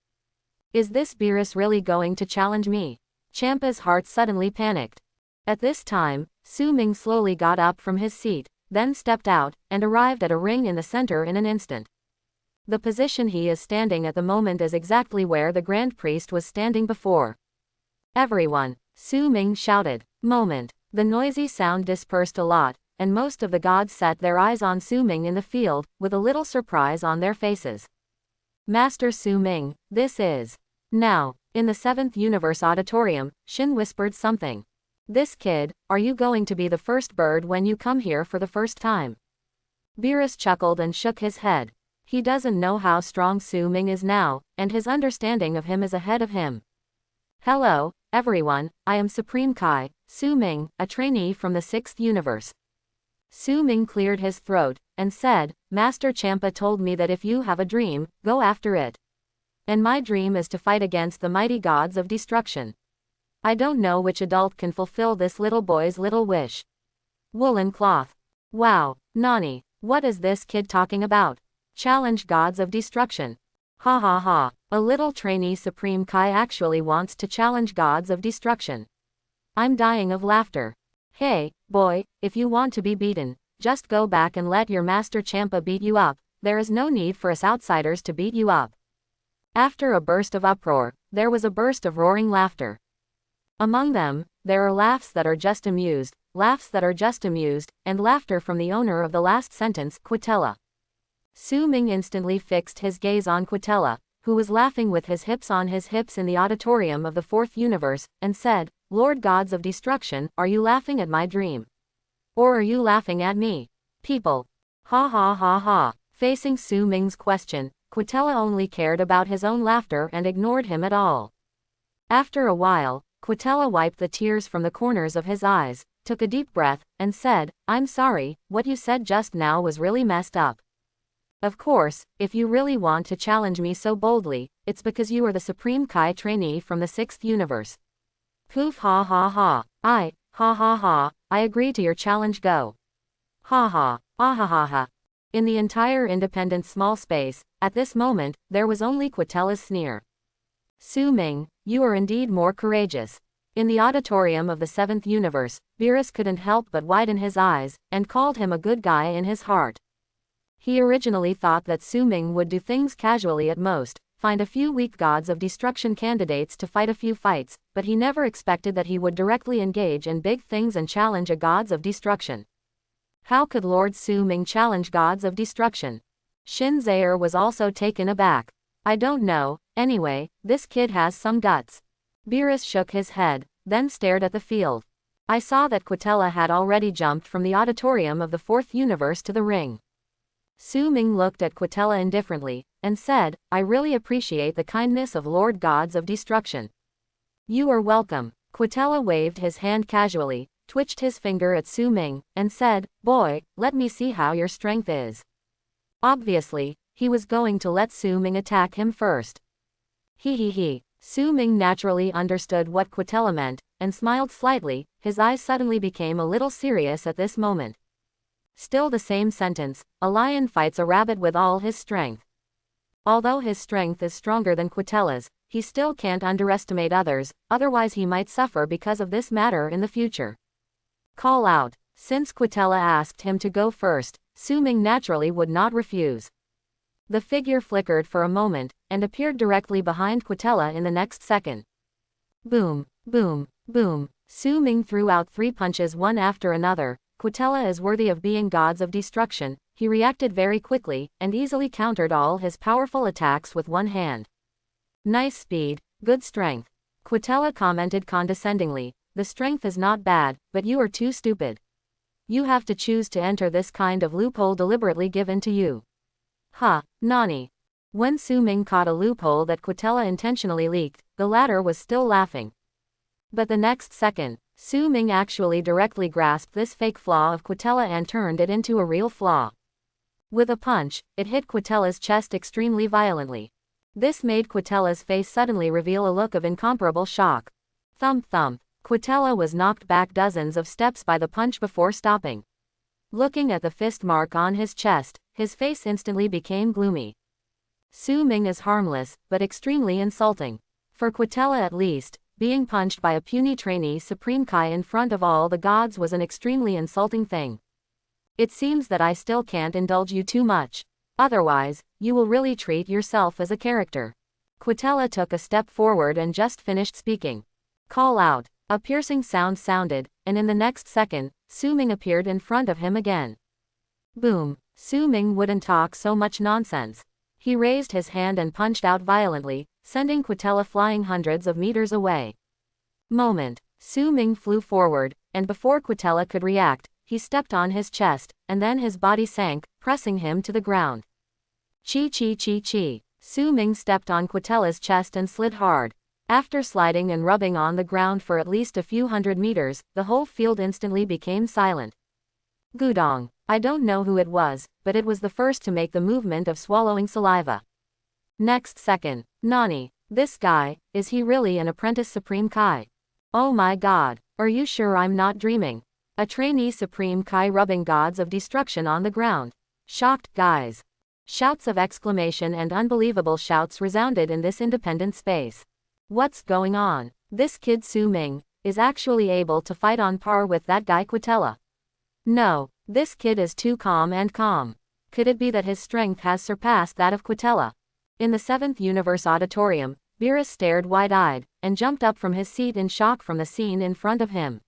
Is this Beerus really going to challenge me? Champa's heart suddenly panicked. At this time, Su Ming slowly got up from his seat, then stepped out, and arrived at a ring in the center in an instant. The position he is standing at the moment is exactly where the Grand Priest was standing before. Everyone, Su Ming shouted. Moment. The noisy sound dispersed a lot, and most of the gods set their eyes on Su Ming in the field, with a little surprise on their faces. Master Su Ming, this is. Now, in the 7th Universe Auditorium, Shin whispered something. This kid, are you going to be the first bird when you come here for the first time? Beerus chuckled and shook his head. He doesn't know how strong Su Ming is now, and his understanding of him is ahead of him. Hello, everyone, I am Supreme Kai, Su Ming, a trainee from the 6th Universe. Su Ming cleared his throat, and said, Master Champa told me that if you have a dream, go after it. And my dream is to fight against the mighty gods of destruction. I don't know which adult can fulfill this little boy's little wish. Woolen cloth. Wow, Nani, what is this kid talking about? Challenge gods of destruction. Ha ha ha, a little trainee Supreme Kai actually wants to challenge gods of destruction. I'm dying of laughter. Hey, boy, if you want to be beaten, just go back and let your Master Champa beat you up. There is no need for us outsiders to beat you up. After a burst of uproar, there was a burst of roaring laughter. Among them, there are laughs that are just amused, laughs that are just amused, and laughter from the owner of the last sentence, Quitella. Su Ming instantly fixed his gaze on Quitella, who was laughing with his hips on his hips in the auditorium of the 4th Universe, and said, Lord Gods of Destruction, are you laughing at my dream? Or are you laughing at me? People. Ha ha ha ha. Facing Su Ming's question, Quitella only cared about his own laughter and ignored him at all. After a while, Quitella wiped the tears from the corners of his eyes, took a deep breath, and said, I'm sorry, what you said just now was really messed up. Of course, if you really want to challenge me so boldly, it's because you are the Supreme Kai trainee from the 6th Universe. Poof ha ha ha, I agree to your challenge, go. Ha ha, ah ha ha ha. In the entire independent small space, at this moment, there was only Quitella's sneer. Su Ming, you are indeed more courageous. In the auditorium of the 7th Universe, Beerus couldn't help but widen his eyes, and called him a good guy in his heart. He originally thought that Su Ming would do things casually at most, find a few weak gods of destruction candidates to fight a few fights, but he never expected that he would directly engage in big things and challenge a gods of destruction. How could Lord Su Ming challenge gods of destruction? Shin Zair was also taken aback. I don't know, anyway, this kid has some guts. Beerus shook his head, then stared at the field. I saw that Quitella had already jumped from the auditorium of the 4th Universe to the ring. Su Ming looked at Quitella indifferently, and said, I really appreciate the kindness of Lord Gods of Destruction. You are welcome. Quitella waved his hand casually, twitched his finger at Su Ming, and said, Boy, let me see how your strength is. Obviously, he was going to let Su Ming attack him first. He. Su Ming naturally understood what Quitella meant, and smiled slightly. His eyes suddenly became a little serious at this moment. Still the same sentence, a lion fights a rabbit with all his strength. Although his strength is stronger than Quitella's, he still can't underestimate others, otherwise he might suffer because of this matter in the future. Call out. Since Quitella asked him to go first, Su Ming naturally would not refuse. The figure flickered for a moment, and appeared directly behind Quitella in the next second. Boom, boom, boom. Su Ming threw out 3 punches one after another. Quitella is worthy of being gods of destruction. He reacted very quickly, and easily countered all his powerful attacks with one hand. Nice speed, good strength. Quitella commented condescendingly. The strength is not bad, but you are too stupid. You have to choose to enter this kind of loophole deliberately given to you. Ha, Nani. When Su Ming caught a loophole that Quitella intentionally leaked, the latter was still laughing. But the next second, Su Ming actually directly grasped this fake flaw of Quitella and turned it into a real flaw. With a punch, it hit Quitella's chest extremely violently. This made Quitella's face suddenly reveal a look of incomparable shock. Thump thump. Quitella was knocked back dozens of steps by the punch before stopping. Looking at the fist mark on his chest, his face instantly became gloomy. Su Ming is harmless, but extremely insulting. For Quitella at least, being punched by a puny trainee Supreme Kai in front of all the gods was an extremely insulting thing. It seems that I still can't indulge you too much. Otherwise, you will really treat yourself as a character. Quitella took a step forward and just finished speaking. Call out. A piercing sound sounded, and in the next second, Su Ming appeared in front of him again. Boom. Su Ming wouldn't talk so much nonsense. He raised his hand and punched out violently, sending Quitella flying hundreds of meters away. Moment. Su Ming flew forward, and before Quitella could react, he stepped on his chest, and then his body sank, pressing him to the ground. Chi chi chi chi. Su Ming stepped on Quitella's chest and slid hard. After sliding and rubbing on the ground for at least a few hundred meters, the whole field instantly became silent. Gudong. I don't know who it was, but it was the first to make the movement of swallowing saliva. Next second. Nani. This guy, is he really an apprentice Supreme Kai? Oh my god. Are you sure I'm not dreaming? A trainee Supreme Kai rubbing gods of destruction on the ground. Shocked guys. Shouts of exclamation and unbelievable shouts resounded in this independent space. What's going on? This kid Su Ming is actually able to fight on par with that guy Quitella. No, this kid is too calm and calm. Could it be that his strength has surpassed that of Quitella? In the 7th Universe Auditorium, Beerus stared wide-eyed, and jumped up from his seat in shock from the scene in front of him.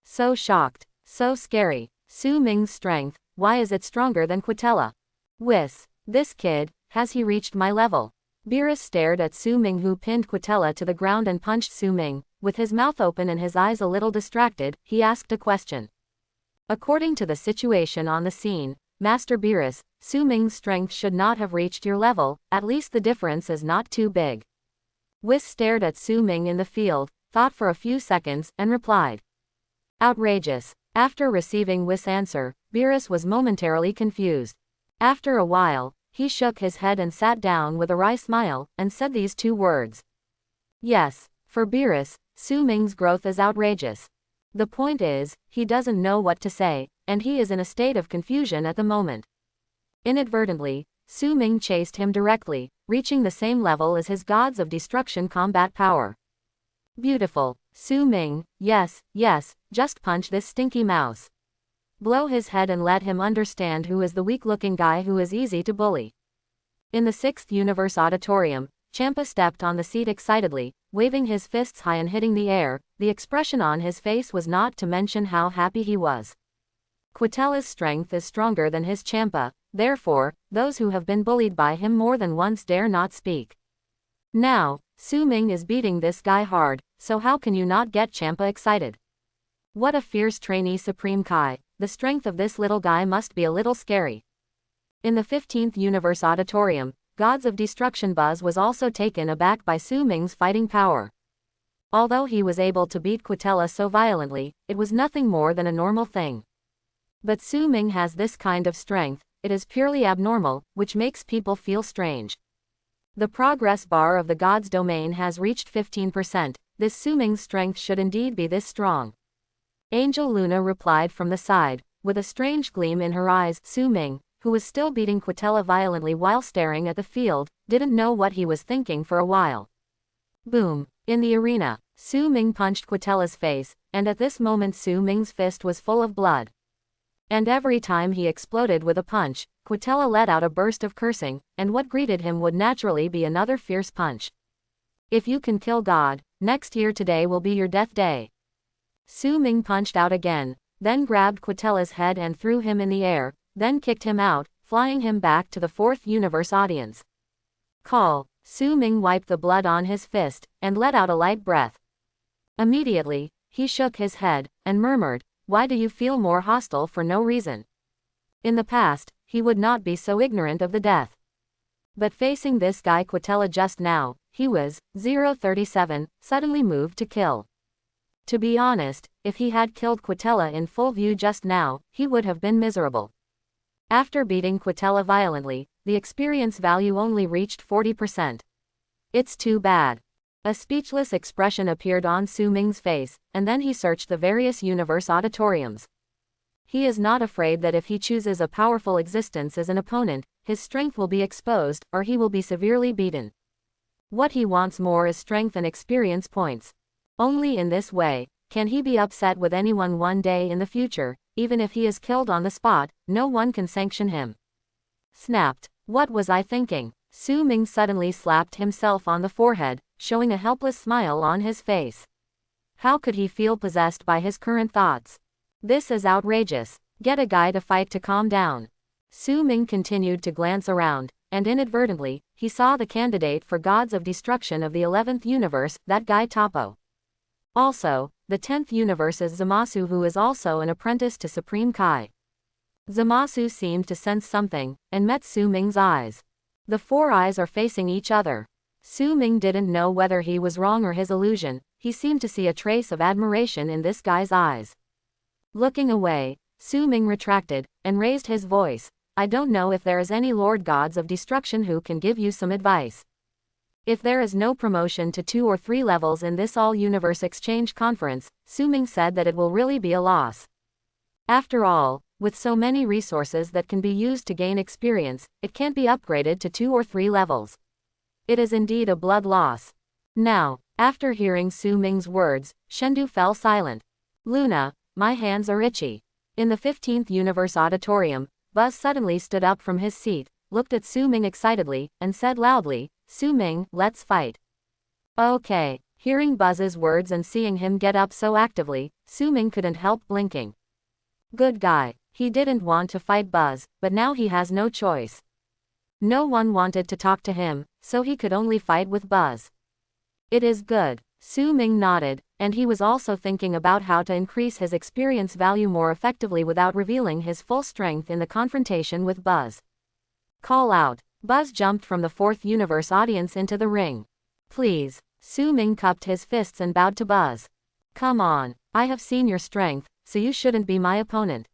So shocked, so scary. Su Ming's strength, why is it stronger than Quitella? Whis, this kid, has he reached my level? Beerus stared at Su Ming, who pinned Quitella to the ground and punched Su Ming. With his mouth open and his eyes a little distracted, he asked a question. According to the situation on the scene, Master Beerus, Su Ming's strength should not have reached your level, at least the difference is not too big. Whis stared at Su Ming in the field, thought for a few seconds, and replied. Outrageous. After receiving Whis' answer, Beerus was momentarily confused. After a while, he shook his head and sat down with a wry smile, and said these 2 words. Yes, for Beerus, Su Ming's growth is outrageous. The point is, he doesn't know what to say, and he is in a state of confusion at the moment. Inadvertently, Su Ming chased him directly, reaching the same level as his gods of destruction combat power. Beautiful. Su Ming, yes, yes, just punch this stinky mouse. Blow his head and let him understand who is the weak-looking guy who is easy to bully. In the 6th Universe Auditorium, Champa stepped on the seat excitedly, waving his fists high and hitting the air. The expression on his face was not to mention how happy he was. Quitella's strength is stronger than his Champa, therefore, those who have been bullied by him more than once dare not speak. Now, Su Ming is beating this guy hard, so how can you not get Champa excited? What a fierce trainee Supreme Kai. The strength of this little guy must be a little scary. In the 15th Universe Auditorium, Gods of Destruction Buzz was also taken aback by Su Ming's fighting power. Although he was able to beat Quitella so violently, it was nothing more than a normal thing. But Su Ming has this kind of strength, it is purely abnormal, which makes people feel strange. The progress bar of the God's domain has reached 15%, this Su Ming's strength should indeed be this strong. Angel Luna replied from the side, with a strange gleam in her eyes. Su Ming, who was still beating Quitella violently while staring at the field, didn't know what he was thinking for a while. Boom. In the arena, Su Ming punched Quitella's face, and at this moment Su Ming's fist was full of blood. And every time he exploded with a punch, Quitella let out a burst of cursing, and what greeted him would naturally be another fierce punch. If you can kill God, next year today will be your death day. Su Ming punched out again, then grabbed Quitella's head and threw him in the air, then kicked him out, flying him back to the fourth universe audience. Call. Su Ming wiped the blood on his fist, and let out a light breath. Immediately, he shook his head, and murmured, "Why do you feel more hostile for no reason?" In the past, he would not be so ignorant of the death. But facing this guy Quitella just now, he was, 037, suddenly moved to kill. To be honest, if he had killed Quitella in full view just now, he would have been miserable. After beating Quitella violently, the experience value only reached 40%. It's too bad. A speechless expression appeared on Su Ming's face, and then he searched the various universe auditoriums. He is not afraid that if he chooses a powerful existence as an opponent, his strength will be exposed, or he will be severely beaten. What he wants more is strength and experience points. Only in this way can he be upset with anyone one day in the future. Even if he is killed on the spot, no one can sanction him. Snapped. What was I thinking? Su Ming suddenly slapped himself on the forehead, showing a helpless smile on his face. How could he feel possessed by his current thoughts? This is outrageous. Get a guy to fight to calm down. Su Ming continued to glance around, and inadvertently, he saw the candidate for Gods of Destruction of the 11th universe, that guy Topo. Also, the 10th universe is Zamasu, who is also an apprentice to Supreme Kai. Zamasu seemed to sense something, and met Su Ming's eyes. The four eyes are facing each other. Su Ming didn't know whether he was wrong or his illusion. He seemed to see a trace of admiration in this guy's eyes. Looking away, Su Ming retracted, and raised his voice. I don't know if there is any Lord Gods of Destruction who can give you some advice. If there is no promotion to 2 or 3 levels in this all-universe exchange conference, Su Ming said that it will really be a loss. After all, with so many resources that can be used to gain experience, it can't be upgraded to 2 or 3 levels. It is indeed a blood loss. Now, after hearing Su Ming's words, Shendu fell silent. Luna, my hands are itchy. In the 15th universe auditorium, Buzz suddenly stood up from his seat, looked at Su Ming excitedly, and said loudly, Su Ming, let's fight. Okay. Hearing Buzz's words and seeing him get up so actively, Su Ming couldn't help blinking. Good guy. He didn't want to fight Buzz, but now he has no choice. No one wanted to talk to him, so he could only fight with Buzz. It is good. Su Ming nodded, and he was also thinking about how to increase his experience value more effectively without revealing his full strength in the confrontation with Buzz. Call out. Buzz jumped from the 4th universe audience into the ring. Please. Su Ming cupped his fists and bowed to Buzz. Come on. I have seen your strength, so you shouldn't be my opponent.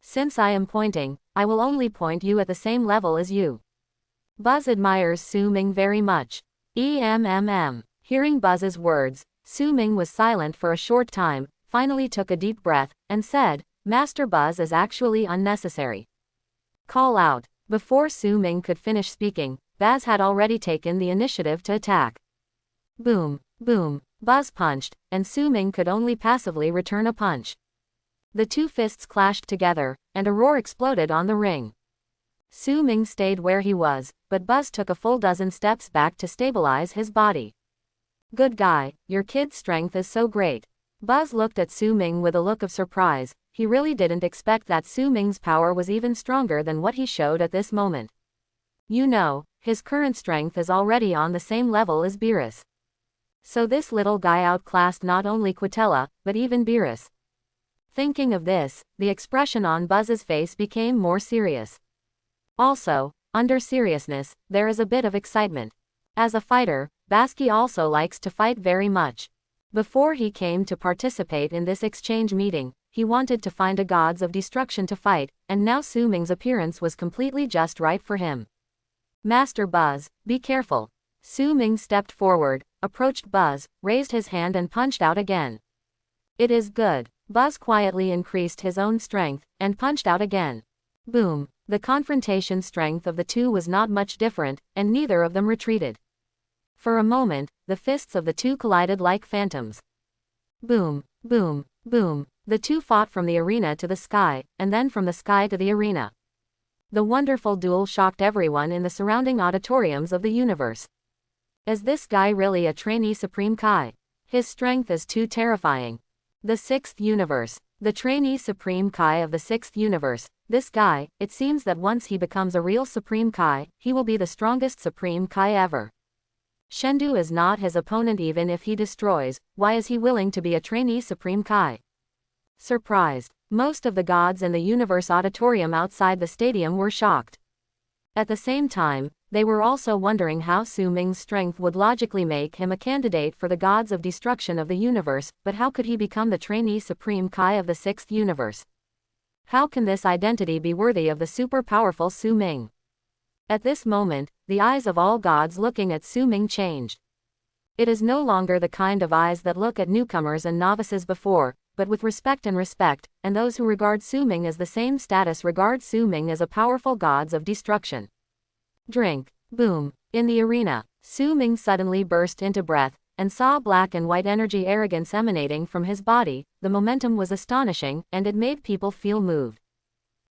Since I am pointing, I will only point you at the same level as you. Buzz admires Su Ming very much. Hearing Buzz's words, Su Ming was silent for a short time, finally took a deep breath, and said, Master Buzz is actually unnecessary. Call out. Before Su Ming could finish speaking, Buzz had already taken the initiative to attack. Boom, boom, Buzz punched, and Su Ming could only passively return a punch. The two fists clashed together, and a roar exploded on the ring. Su Ming stayed where he was, but Buzz took a full dozen steps back to stabilize his body. Good guy, your kid's strength is so great. Buzz looked at Su Ming with a look of surprise. He really didn't expect that Su Ming's power was even stronger than what he showed at this moment. You know, his current strength is already on the same level as Beerus. So this little guy outclassed not only Quitella, but even Beerus. Thinking of this, the expression on Buzz's face became more serious. Also, under seriousness, there is a bit of excitement. As a fighter, Basky also likes to fight very much. Before he came to participate in this exchange meeting, he wanted to find a Gods of Destruction to fight, and now Su Ming's appearance was completely just right for him. Master Buzz, be careful. Su Ming stepped forward, approached Buzz, raised his hand and punched out again. It is good. Buzz quietly increased his own strength, and punched out again. Boom! The confrontation strength of the two was not much different, and neither of them retreated. For a moment, the fists of the two collided like phantoms. Boom! Boom! Boom! The two fought from the arena to the sky, and then from the sky to the arena. The wonderful duel shocked everyone in the surrounding auditoriums of the universe. Is this guy really a trainee Supreme Kai? His strength is too terrifying. The sixth universe. The trainee Supreme Kai of the sixth universe. This guy, it seems that once he becomes a real Supreme Kai, he will be the strongest Supreme Kai ever. Shendu is not his opponent even if he destroys. Why is he willing to be a trainee Supreme Kai? Surprised. Most of the gods in the universe auditorium outside the stadium were shocked. At the same time, they were also wondering how Su Ming's strength would logically make him a candidate for the gods of destruction of the universe, but how could he become the trainee Supreme Kai of the sixth universe? How can this identity be worthy of the super powerful Su Ming? At this moment, the eyes of all gods looking at Su Ming changed. It is no longer the kind of eyes that look at newcomers and novices before, but with respect, and those who regard Su Ming as the same status regard Su Ming as a powerful gods of destruction. Drink. Boom. In the arena, Su Ming suddenly burst into breath, and saw black and white energy arrogance emanating from his body. The momentum was astonishing, and it made people feel moved.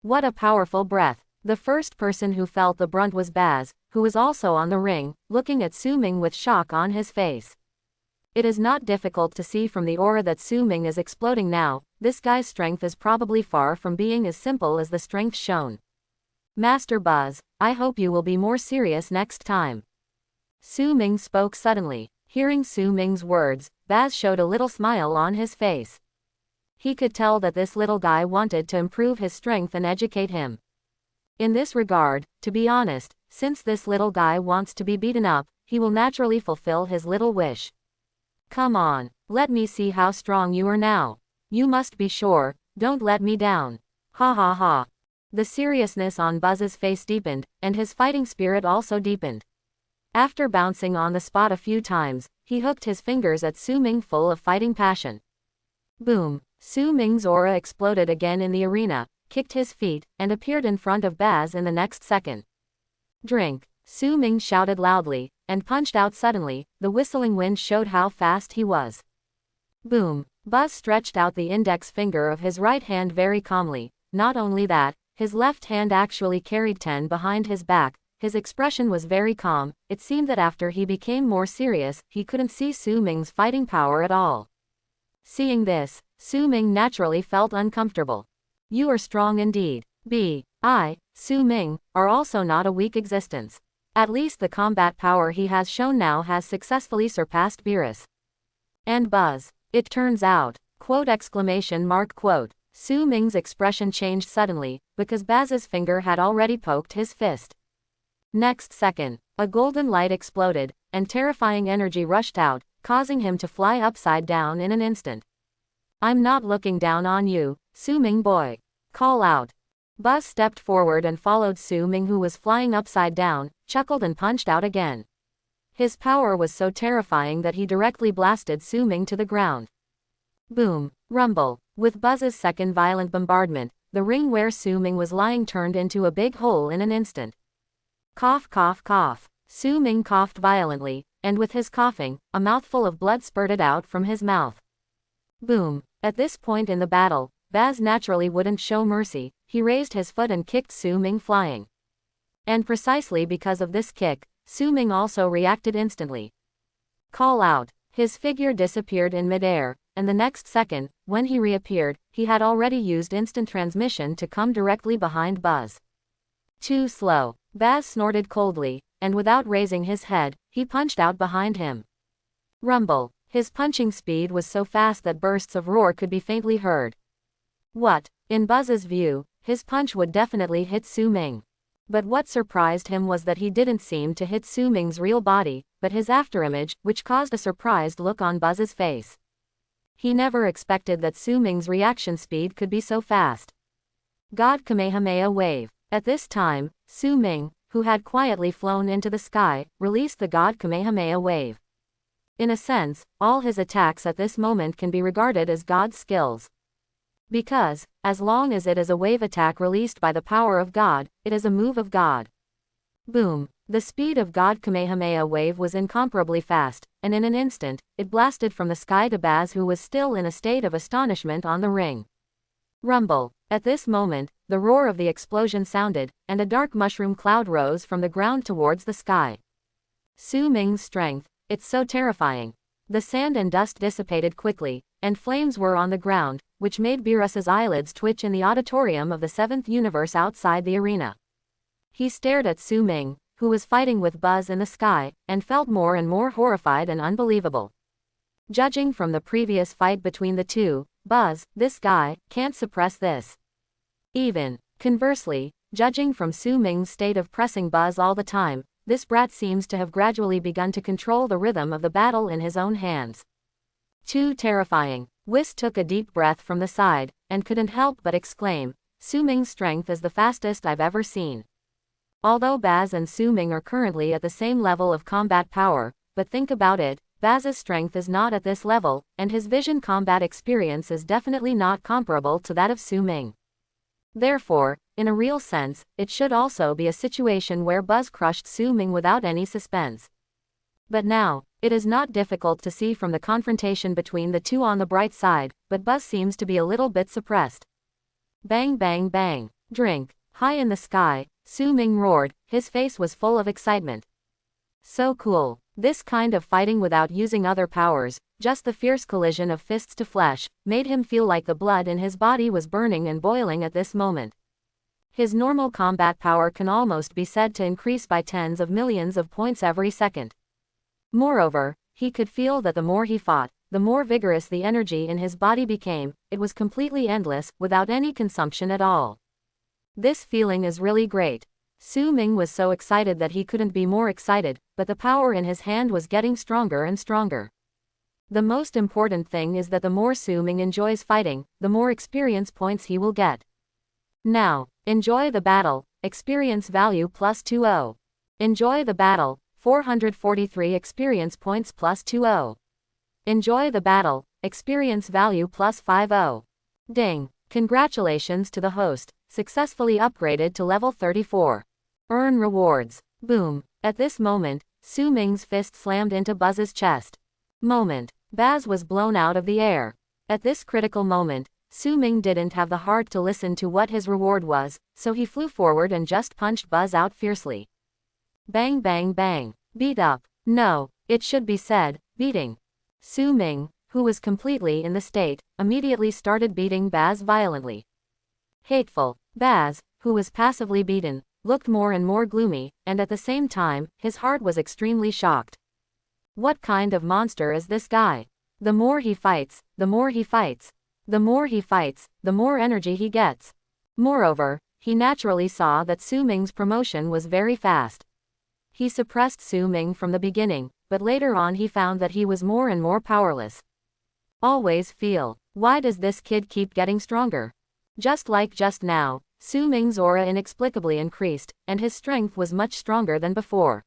What a powerful breath. The first person who felt the brunt was Baz, who was also on the ring, looking at Su Ming with shock on his face. It is not difficult to see from the aura that Su Ming is exploding now. This guy's strength is probably far from being as simple as the strength shown. Master Buzz, I hope you will be more serious next time. Su Ming spoke suddenly. Hearing Su Ming's words, Baz showed a little smile on his face. He could tell that this little guy wanted to improve his strength and educate him. In this regard, to be honest, since this little guy wants to be beaten up, he will naturally fulfill his little wish. Come on, let me see how strong you are now. You must be sure, don't let me down. Ha ha ha. The seriousness on Buzz's face deepened, and his fighting spirit also deepened. After bouncing on the spot a few times, he hooked his fingers at Su Ming full of fighting passion. Boom! Su Ming's aura exploded again in the arena, kicked his feet, and appeared in front of Baz in the next second. Drink! Su Ming shouted loudly, and punched out suddenly. The whistling wind showed how fast he was. Boom! Buzz stretched out the index finger of his right hand very calmly. Not only that, his left hand actually carried 10 behind his back. His expression was very calm. It seemed that after he became more serious, he couldn't see Su Ming's fighting power at all. Seeing this, Su Ming naturally felt uncomfortable. You are strong indeed. I, Su Ming, are also not a weak existence. At least the combat power he has shown now has successfully surpassed Beerus and Buzz. It turns out, quote exclamation mark quote. Su Ming's expression changed suddenly, because Baz's finger had already poked his fist. Next second, a golden light exploded, and terrifying energy rushed out, causing him to fly upside down in an instant. I'm not looking down on you, Su Ming boy. Call out. Buzz stepped forward and followed Su Ming, who was flying upside down, chuckled and punched out again. His power was so terrifying that he directly blasted Su Ming to the ground. Boom! Rumble! With Buzz's second violent bombardment, the ring where Su Ming was lying turned into a big hole in an instant. Cough cough cough. Su Ming coughed violently, and with his coughing, a mouthful of blood spurted out from his mouth. Boom! At this point in the battle, Baz naturally wouldn't show mercy. He raised his foot and kicked Su Ming flying. And precisely because of this kick, Su Ming also reacted instantly. Call out. His figure disappeared in midair, and the next second, when he reappeared, he had already used instant transmission to come directly behind Buzz. Too slow. Baz snorted coldly, and without raising his head, he punched out behind him. Rumble. His punching speed was so fast that bursts of roar could be faintly heard. What? In Buzz's view, his punch would definitely hit Su Ming. But what surprised him was that he didn't seem to hit Su Ming's real body, but his afterimage, which caused a surprised look on Buzz's face. He never expected that Su Ming's reaction speed could be so fast. God Kamehameha Wave. At this time, Su Ming, who had quietly flown into the sky, released the God Kamehameha Wave. In a sense, all his attacks at this moment can be regarded as God's skills. Because, as long as it is a wave attack released by the power of God, it is a move of God. Boom! The speed of God Kamehameha wave was incomparably fast, and in an instant, it blasted from the sky to Baz, who was still in a state of astonishment on the ring. Rumble! At this moment, the roar of the explosion sounded, and a dark mushroom cloud rose from the ground towards the sky. Su Ming's strength, it's so terrifying. The sand and dust dissipated quickly, and flames were on the ground, which made Beerus's eyelids twitch in the auditorium of the seventh universe outside the arena. He stared at Su Ming, who was fighting with Buzz in the sky, and felt more and more horrified and unbelievable. Judging from the previous fight between the two, Buzz, this guy, can't suppress this. Even, conversely, judging from Su Ming's state of pressing Buzz all the time, this brat seems to have gradually begun to control the rhythm of the battle in his own hands. Too terrifying. Whis took a deep breath from the side, and couldn't help but exclaim, Su Ming's strength is the fastest I've ever seen. Although Baz and Su Ming are currently at the same level of combat power, but think about it, Baz's strength is not at this level, and his vision combat experience is definitely not comparable to that of Su Ming. Therefore, in a real sense, it should also be a situation where Buzz crushed Su Ming without any suspense. But now, it is not difficult to see from the confrontation between the two on the bright side, but Buzz seems to be a little bit suppressed. Bang bang bang. Drink. High in the sky, Su Ming roared, his face was full of excitement. So cool. This kind of fighting without using other powers, just the fierce collision of fists to flesh, made him feel like the blood in his body was burning and boiling at this moment. His normal combat power can almost be said to increase by tens of millions of points every second. Moreover, he could feel that the more he fought, the more vigorous the energy in his body became. It was completely endless, without any consumption at all. This feeling is really great. Su Ming was so excited that he couldn't be more excited, but the power in his hand was getting stronger and stronger. The most important thing is that the more Su Ming enjoys fighting, the more experience points he will get. Now, enjoy the battle, experience value plus 20. Enjoy the battle, 443 experience points plus 20. Enjoy the battle, experience value plus 50. Ding! Congratulations to the host, successfully upgraded to level 34. Earn rewards. Boom! At this moment, Su Ming's fist slammed into Buzz's chest. Moment. Baz was blown out of the air. At this critical moment, Su Ming didn't have the heart to listen to what his reward was, so he flew forward and just punched Buzz out fiercely. Bang bang bang. Beat up. No, it should be said, beating. Su Ming, who was completely in the state, immediately started beating Baz violently. Hateful. Baz, who was passively beaten, looked more and more gloomy, and at the same time, his heart was extremely shocked. What kind of monster is this guy? The more he fights, the more he fights. The more he fights, the more energy he gets. Moreover, he naturally saw that Su Ming's promotion was very fast. He suppressed Su Ming from the beginning, but later on he found that he was more and more powerless. Always feel, why does this kid keep getting stronger? Just like just now, Su Ming's aura inexplicably increased, and his strength was much stronger than before.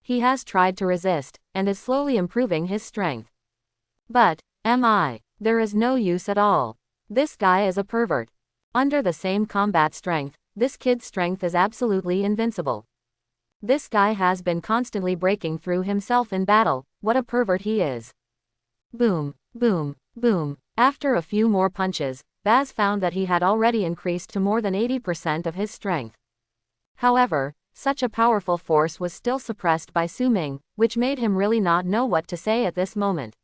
He has tried to resist, and is slowly improving his strength. But, there is no use at all. This guy is a pervert. Under the same combat strength, this kid's strength is absolutely invincible. This guy has been constantly breaking through himself in battle. What a pervert he is. Boom, boom, boom. After a few more punches, Baz found that he had already increased to more than 80% of his strength. However, such a powerful force was still suppressed by Su Ming, which made him really not know what to say at this moment.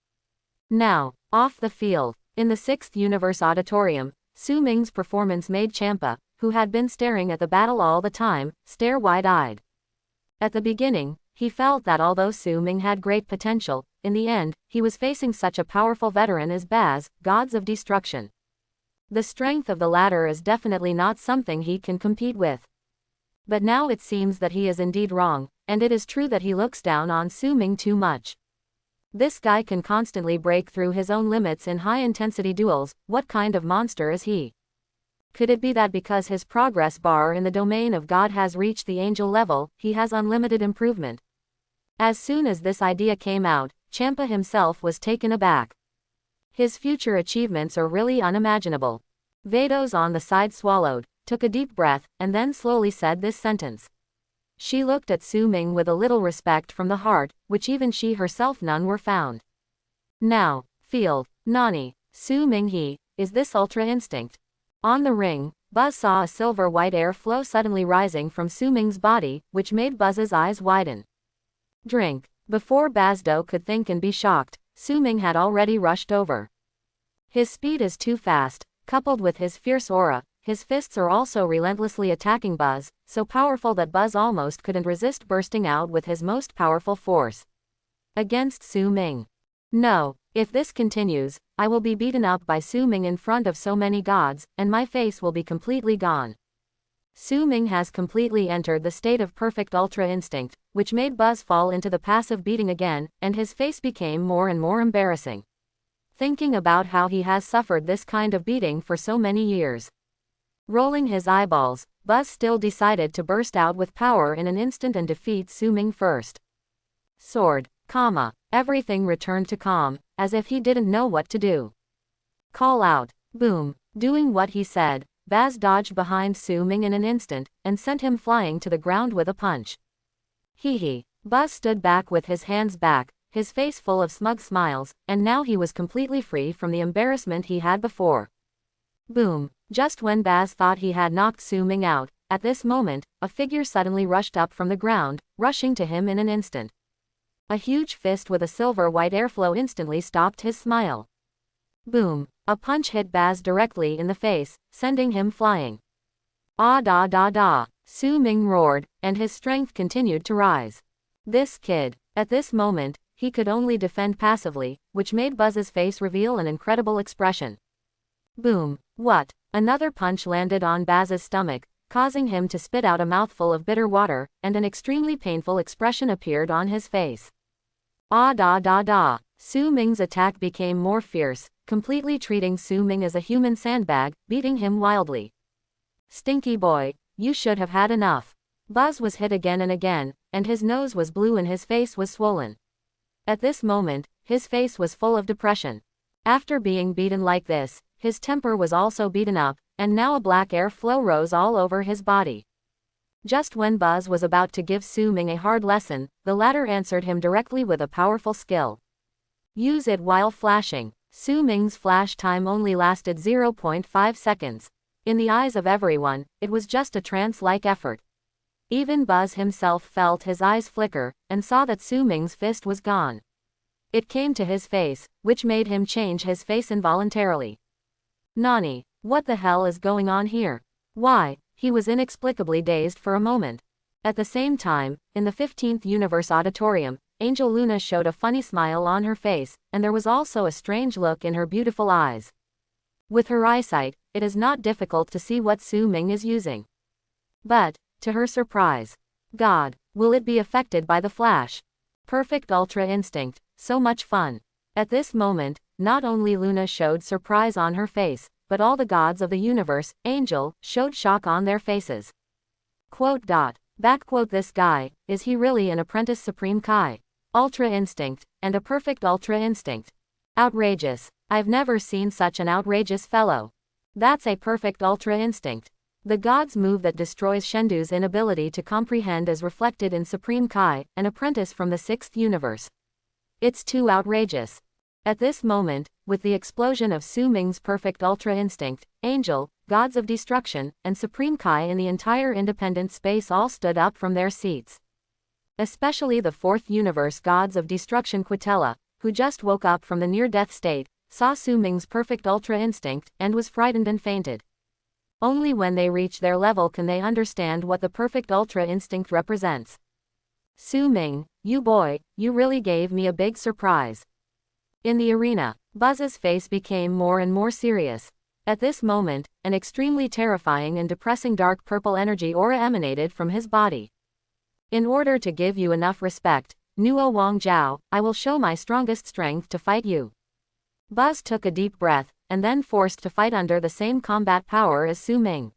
Now, off the field, in the 6th Universe Auditorium, Su Ming's performance made Champa, who had been staring at the battle all the time, stare wide-eyed. At the beginning, he felt that although Su Ming had great potential, in the end, he was facing such a powerful veteran as Baz, Gods of Destruction. The strength of the latter is definitely not something he can compete with. But now it seems that he is indeed wrong, and it is true that he looks down on Su Ming too much. This guy can constantly break through his own limits in high-intensity duels. What kind of monster is he? Could it be that because his progress bar in the domain of God has reached the angel level, he has unlimited improvement? As soon as this idea came out, Champa himself was taken aback. His future achievements are really unimaginable. Vados on the side swallowed, took a deep breath, and then slowly said this sentence. She looked at Su Ming with a little respect from the heart, which even she herself none were found. Now, feel, Nani, Su Ming he, is this ultra instinct? On the ring, Buzz saw a silver white air flow suddenly rising from Su Ming's body, which made Buzz's eyes widen. Drink. Before Bazdo could think and be shocked, Su Ming had already rushed over. His speed is too fast, coupled with his fierce aura. His fists are also relentlessly attacking Buzz, so powerful that Buzz almost couldn't resist bursting out with his most powerful force against Su Ming. No, if this continues, I will be beaten up by Su Ming in front of so many gods, and my face will be completely gone. Su Ming has completely entered the state of perfect ultra instinct, which made Buzz fall into the passive beating again, and his face became more and more embarrassing. Thinking about how he has suffered this kind of beating for so many years. Rolling his eyeballs, Buzz still decided to burst out with power in an instant and defeat Su Ming first. Sword, everything returned to calm, as if he didn't know what to do. Call out, boom, doing what he said, Baz dodged behind Su Ming in an instant, and sent him flying to the ground with a punch. Hee. Buzz stood back with his hands back, his face full of smug smiles, and now he was completely free from the embarrassment he had before. Boom. Just when Baz thought he had knocked Su Ming out, at this moment, a figure suddenly rushed up from the ground, rushing to him in an instant. A huge fist with a silver white airflow instantly stopped his smile. Boom. A punch hit Baz directly in the face, sending him flying. Ah da da da. Su Ming roared, and his strength continued to rise. This kid. At this moment, he could only defend passively, which made Buzz's face reveal an incredible expression. Boom. What? Another punch landed on Baz's stomach, causing him to spit out a mouthful of bitter water, and an extremely painful expression appeared on his face. Ah da da da. Su Ming's attack became more fierce, completely treating Su Ming as a human sandbag, beating him wildly. Stinky boy, you should have had enough. Buzz was hit again and again, and his nose was blue and his face was swollen. At this moment, his face was full of depression. After being beaten like this, his temper was also beaten up, and now a black air flow rose all over his body. Just when Buzz was about to give Su Ming a hard lesson, the latter answered him directly with a powerful skill. Use it while flashing. Su Ming's flash time only lasted 0.5 seconds. In the eyes of everyone, it was just a trance-like effort. Even Buzz himself felt his eyes flicker, and saw that Su Ming's fist was gone. It came to his face, which made him change his face involuntarily. Nani, what the hell is going on here? Why? He was inexplicably dazed for a moment. At the same time, in the 15th Universe Auditorium, Angel Luna showed a funny smile on her face, and there was also a strange look in her beautiful eyes. With her eyesight, it is not difficult to see what Su Ming is using. But, to her surprise, God, will it be affected by the flash? Perfect Ultra Instinct, so much fun. At this moment, not only Luna showed surprise on her face, but all the gods of the universe, Angel, showed shock on their faces. This guy, is he really an apprentice Supreme Kai? Ultra Instinct, and a perfect Ultra Instinct. Outrageous. I've never seen such an outrageous fellow. That's a perfect Ultra Instinct. The god's move that destroys Shendu's inability to comprehend is reflected in Supreme Kai, an apprentice from the 6th universe. It's too outrageous. At this moment, with the explosion of Su Ming's perfect Ultra Instinct, Angel, Gods of Destruction, and Supreme Kai in the entire independent space all stood up from their seats. Especially the 4th universe Gods of Destruction Quitella, who just woke up from the near-death state, saw Su Ming's perfect Ultra Instinct, and was frightened and fainted. Only when they reach their level can they understand what the perfect Ultra Instinct represents. Su Ming, you boy, you really gave me a big surprise. In the arena, Buzz's face became more and more serious. At this moment, an extremely terrifying and depressing dark purple energy aura emanated from his body. In order to give you enough respect, Nuo Wang Jiao, I will show my strongest strength to fight you. Buzz took a deep breath, and then forced to fight under the same combat power as Su Ming.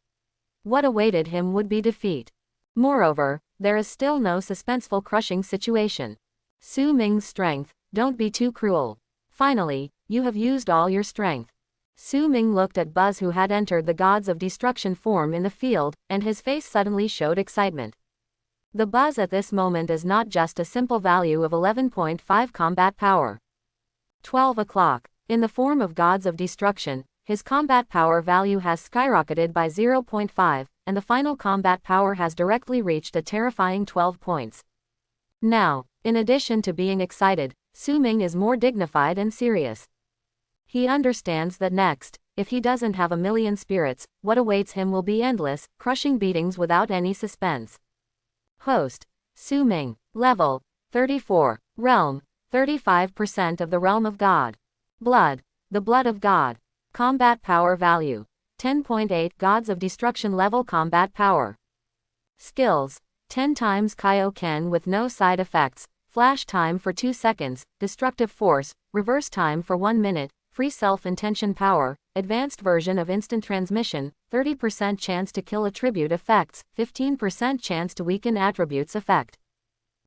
What awaited him would be defeat. Moreover, there is still no suspenseful crushing situation. Su Ming's strength, don't be too cruel. Finally, you have used all your strength. Su Ming looked at Buzz, who had entered the gods of destruction form in the field, and his face suddenly showed excitement. The Buzz at this moment is not just a simple value of 11.5 combat power. 12 o'clock. In the form of gods of destruction, his combat power value has skyrocketed by 0.5, and the final combat power has directly reached a terrifying 12 points. Now, in addition to being excited, Su Ming is more dignified and serious. He understands that next, if he doesn't have a million spirits, what awaits him will be endless, crushing beatings without any suspense. Host: Su Ming. Level: 34. Realm: 35% of the realm of God. Blood: the blood of God. Combat power value: 10.8 gods of destruction level combat power. Skills: 10 times Kaioken with no side effects, flash time for 2 seconds, destructive force, reverse time for 1 minute, free self-intention power, advanced version of instant transmission, 30% chance to kill attribute effects, 15% chance to weaken attributes effect.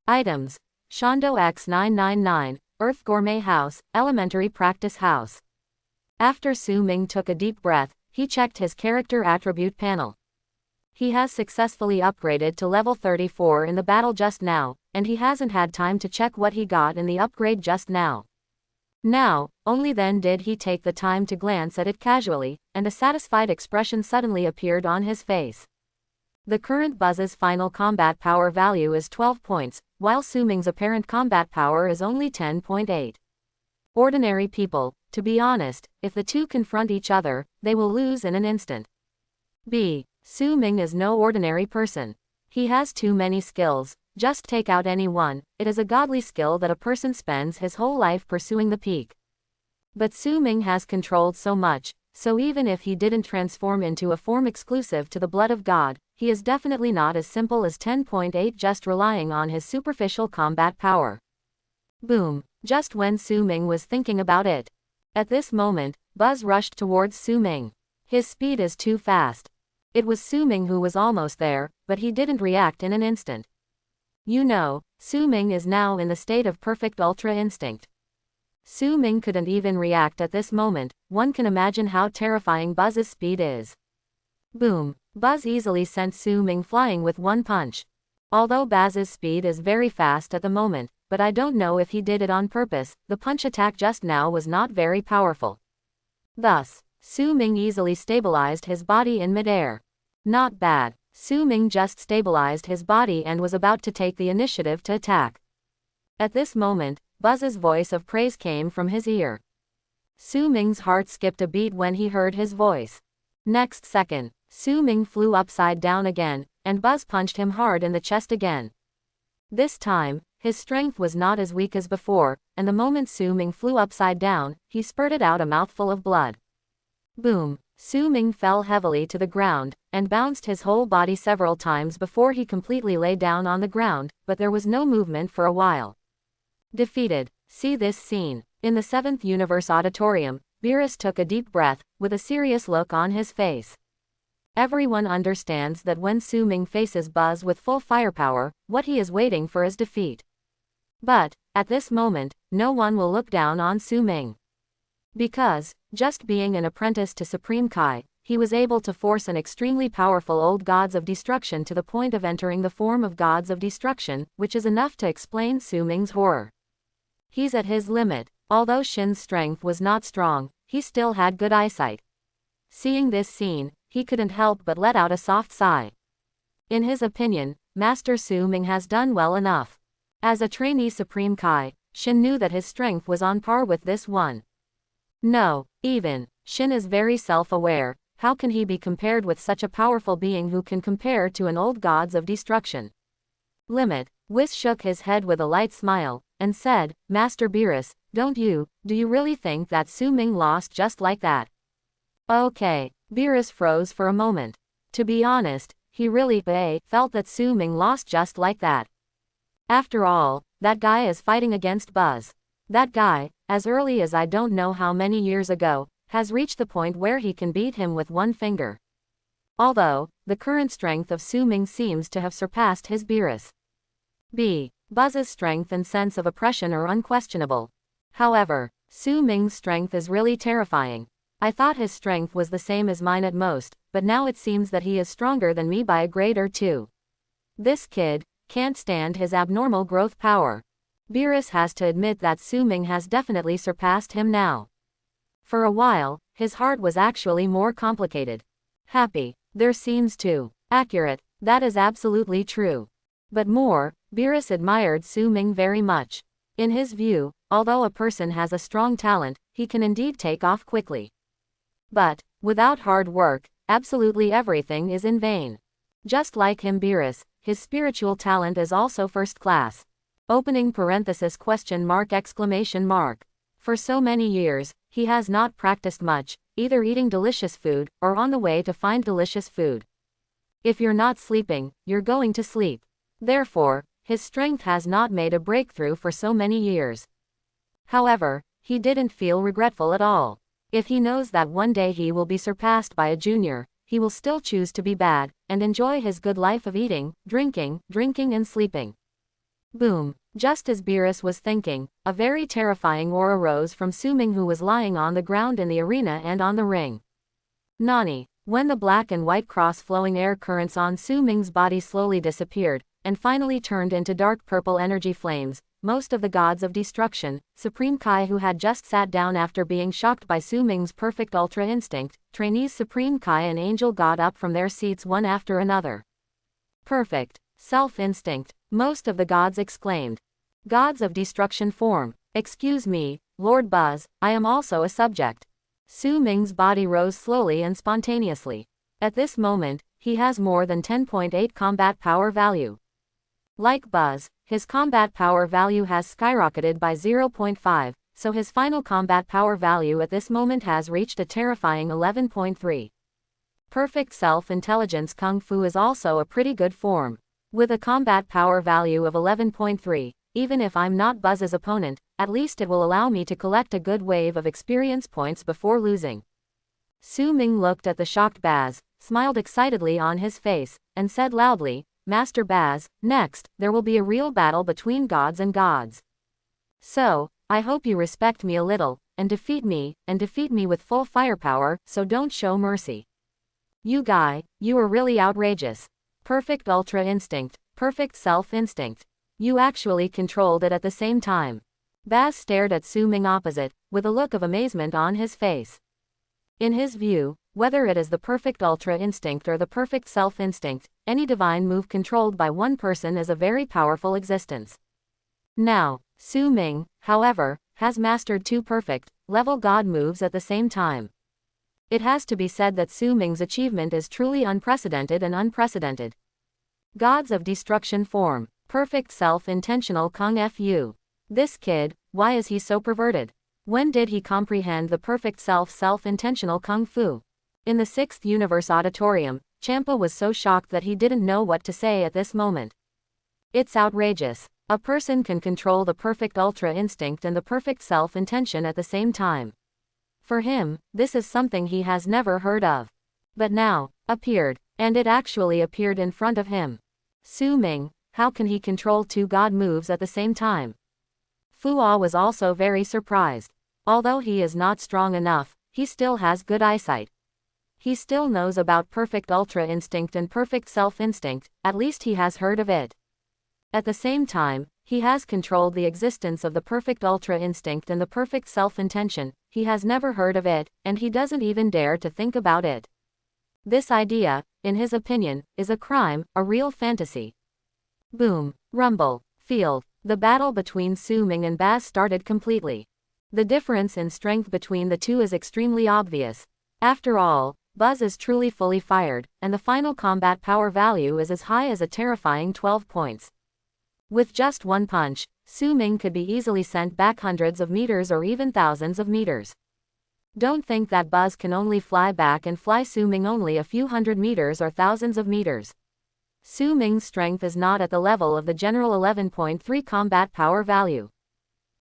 Items: Shondo X999, Earth Gourmet House, Elementary Practice House. After Su Ming took a deep breath, he checked his character attribute panel. He has successfully upgraded to level 34 in the battle just now, and he hasn't had time to check what he got in the upgrade just now. Now, only then did he take the time to glance at it casually, and a satisfied expression suddenly appeared on his face. The current Buzz's final combat power value is 12 points, while Su Ming's apparent combat power is only 10.8. Ordinary people, to be honest, if the two confront each other, they will lose in an instant. B. Su Ming is no ordinary person. He has too many skills. Just take out any one, it is a godly skill that a person spends his whole life pursuing the peak. But Su Ming has controlled so much, so even if he didn't transform into a form exclusive to the blood of God, he is definitely not as simple as 10.8 just relying on his superficial combat power. Boom! Just when Su Ming was thinking about it. At this moment, Buzz rushed towards Su Ming. His speed is too fast. It was Su Ming who was almost there, but he didn't react in an instant. You know, Su Ming is now in the state of perfect ultra instinct. Su Ming couldn't even react at this moment. One can imagine how terrifying Buzz's speed is. Boom! Buzz easily sent Su Ming flying with one punch. Although Buzz's speed is very fast at the moment, but I don't know if he did it on purpose, the punch attack just now was not very powerful. Thus, Su Ming easily stabilized his body in midair. Not bad. Su Ming just stabilized his body and was about to take the initiative to attack. At this moment, Buzz's voice of praise came from his ear. Su Ming's heart skipped a beat when he heard his voice. Next second, Su Ming flew upside down again, and Buzz punched him hard in the chest again. This time, his strength was not as weak as before, and the moment Su Ming flew upside down, he spurted out a mouthful of blood. Boom! Su Ming fell heavily to the ground, and bounced his whole body several times before he completely lay down on the ground, but there was no movement for a while. Defeated. See this scene. In the 7th Universe Auditorium, Beerus took a deep breath, with a serious look on his face. Everyone understands that when Su Ming faces Buzz with full firepower, what he is waiting for is defeat. But, at this moment, no one will look down on Su Ming. Because, just being an apprentice to Supreme Kai, he was able to force an extremely powerful old gods of destruction to the point of entering the form of gods of destruction, which is enough to explain Su Ming's horror. He's at his limit. Although Shin's strength was not strong, he still had good eyesight. Seeing this scene, he couldn't help but let out a soft sigh. In his opinion, Master Su Ming has done well enough. As a trainee Supreme Kai, Shin knew that his strength was on par with this one. No, even, Shin is very self-aware. How can he be compared with such a powerful being who can compare to an old gods of destruction? Limit. Whis shook his head with a light smile, and said, Master Beerus, do you really think that Su Ming lost just like that? Okay. Beerus froze for a moment. To be honest, he really felt that Su Ming lost just like that. After all, that guy is fighting against Buzz. That guy, as early as I don't know how many years ago, has reached the point where he can beat him with one finger. Although, the current strength of Su Ming seems to have surpassed his Beerus. Buzz's strength and sense of oppression are unquestionable. However, Su Ming's strength is really terrifying. I thought his strength was the same as mine at most, but now it seems that he is stronger than me by a grade or two. This kid can't stand his abnormal growth power. Beerus has to admit that Su Ming has definitely surpassed him now. For a while, his heart was actually more complicated. Happy. There seems to. Accurate. That is absolutely true. But more, Beerus admired Su Ming very much. In his view, although a person has a strong talent, he can indeed take off quickly. But, without hard work, absolutely everything is in vain. Just like him, Beerus, his spiritual talent is also first class. Opening parenthesis question mark exclamation mark. For so many years, he has not practiced much, either eating delicious food, or on the way to find delicious food. If you're not sleeping, you're going to sleep. Therefore, his strength has not made a breakthrough for so many years. However, he didn't feel regretful at all. If he knows that one day he will be surpassed by a junior, he will still choose to be bad, and enjoy his good life of eating, drinking and sleeping. Boom. Just as Beerus was thinking, a very terrifying aura rose from Su Ming, who was lying on the ground in the arena and on the ring. Nani. When the black and white cross-flowing air currents on Su Ming's body slowly disappeared, and finally turned into dark purple energy flames, most of the gods of destruction, Supreme Kai, who had just sat down after being shocked by Su Ming's perfect ultra instinct, trainees Supreme Kai and Angel got up from their seats one after another. Perfect self-instinct, most of the gods exclaimed. Gods of destruction form. Excuse me, Lord Buzz, I am also a subject. Su Ming's body rose slowly and spontaneously. At this moment, he has more than 10.8 combat power value. Like Buzz, his combat power value has skyrocketed by 0.5, so his final combat power value at this moment has reached a terrifying 11.3. Perfect self-intelligence Kung Fu is also a pretty good form. With a combat power value of 11.3, even if I'm not Buzz's opponent, at least it will allow me to collect a good wave of experience points before losing. Su Ming looked at the shocked Baz, smiled excitedly on his face, and said loudly, Master Baz, next, there will be a real battle between gods and gods. So, I hope you respect me a little, and defeat me with full firepower, so don't show mercy. You guy, you are really outrageous. Perfect ultra instinct, perfect self-instinct. You actually controlled it at the same time. Baz stared at Su Ming opposite, with a look of amazement on his face. In his view, whether it is the perfect ultra instinct or the perfect self-instinct, any divine move controlled by one person is a very powerful existence. Now, Su Ming, however, has mastered two perfect level god moves at the same time. It has to be said that Su Ming's achievement is truly unprecedented and unprecedented. Gods of destruction form. Perfect self-intentional Kung Fu. This kid, why is he so perverted? When did he comprehend the perfect self-intentional Kung Fu? In the 6th Universe Auditorium, Champa was so shocked that he didn't know what to say at this moment. It's outrageous. A person can control the perfect ultra instinct and the perfect self-intention at the same time. For him, this is something he has never heard of. But now, appeared, and it actually appeared in front of him. Su Ming, how can he control two god moves at the same time? Fu Ah was also very surprised. Although he is not strong enough, he still has good eyesight. He still knows about perfect ultra instinct and perfect self-instinct, at least he has heard of it. At the same time, he has controlled the existence of the perfect ultra instinct and the perfect self-intention. He has never heard of it, and he doesn't even dare to think about it. This idea, in his opinion, is a crime, a real fantasy. Boom, rumble, field. The battle between Su Ming and Baz started completely. The difference in strength between the two is extremely obvious. After all, Buzz is truly fully fired, and the final combat power value is as high as a terrifying 12 points. With just one punch, Su Ming could be easily sent back hundreds of meters or even thousands of meters. Don't think that Buzz can only fly back and fly Su Ming only a few hundred meters or thousands of meters. Su Ming's strength is not at the level of the general 11.3 combat power value.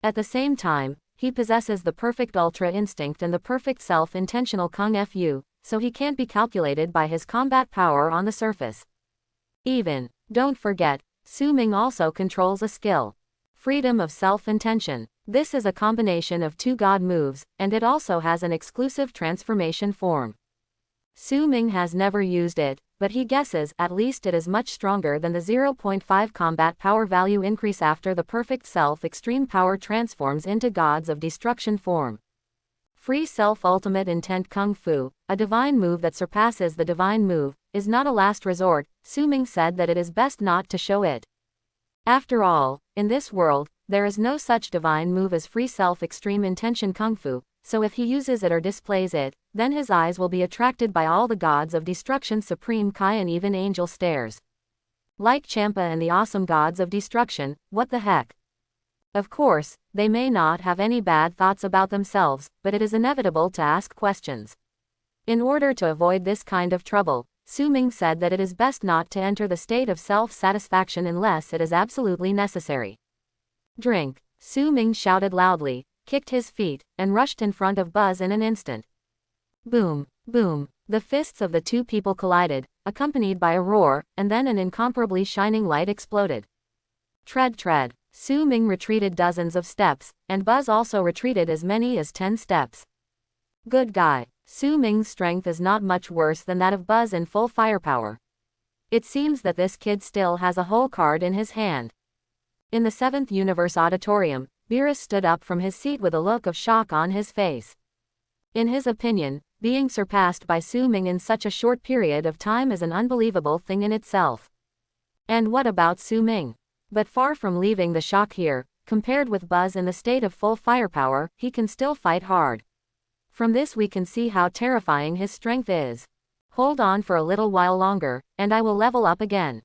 At the same time, he possesses the perfect ultra instinct and the perfect self-intentional Kung Fu, so he can't be calculated by his combat power on the surface. Don't forget, Su Ming also controls a skill. Freedom of self-intention. This is a combination of two God moves, and it also has an exclusive transformation form. Su Ming has never used it, but he guesses at least it is much stronger than the 0.5 combat power value increase after the perfect self extreme power transforms into gods of destruction form. Free self ultimate intent kung fu, a divine move that surpasses the divine move, is not a last resort. Su Ming said that it is best not to show it. After all, in this world, there is no such divine move as free self extreme intention kung fu, so if he uses it or displays it, then his eyes will be attracted by all the gods of destruction supreme Kai and even angel stares. Like Champa and the awesome gods of destruction, what the heck? Of course, they may not have any bad thoughts about themselves, but it is inevitable to ask questions. In order to avoid this kind of trouble, Su Ming said that it is best not to enter the state of self-satisfaction unless it is absolutely necessary. Drink. Su Ming shouted loudly, kicked his feet, and rushed in front of Buzz in an instant. Boom, boom. The fists of the two people collided, accompanied by a roar, and then an incomparably shining light exploded. Tread, tread. Su Ming retreated dozens of steps, and Buzz also retreated as many as 10 steps. Good guy. Su Ming's strength is not much worse than that of Buzz in full firepower. It seems that this kid still has a whole card in his hand. In the 7th Universe Auditorium, Beerus stood up from his seat with a look of shock on his face. In his opinion, being surpassed by Su Ming in such a short period of time is an unbelievable thing in itself. And what about Su Ming? But far from leaving the shock here, compared with Buzz in the state of full firepower, he can still fight hard. From this we can see how terrifying his strength is. Hold on for a little while longer, and I will level up again.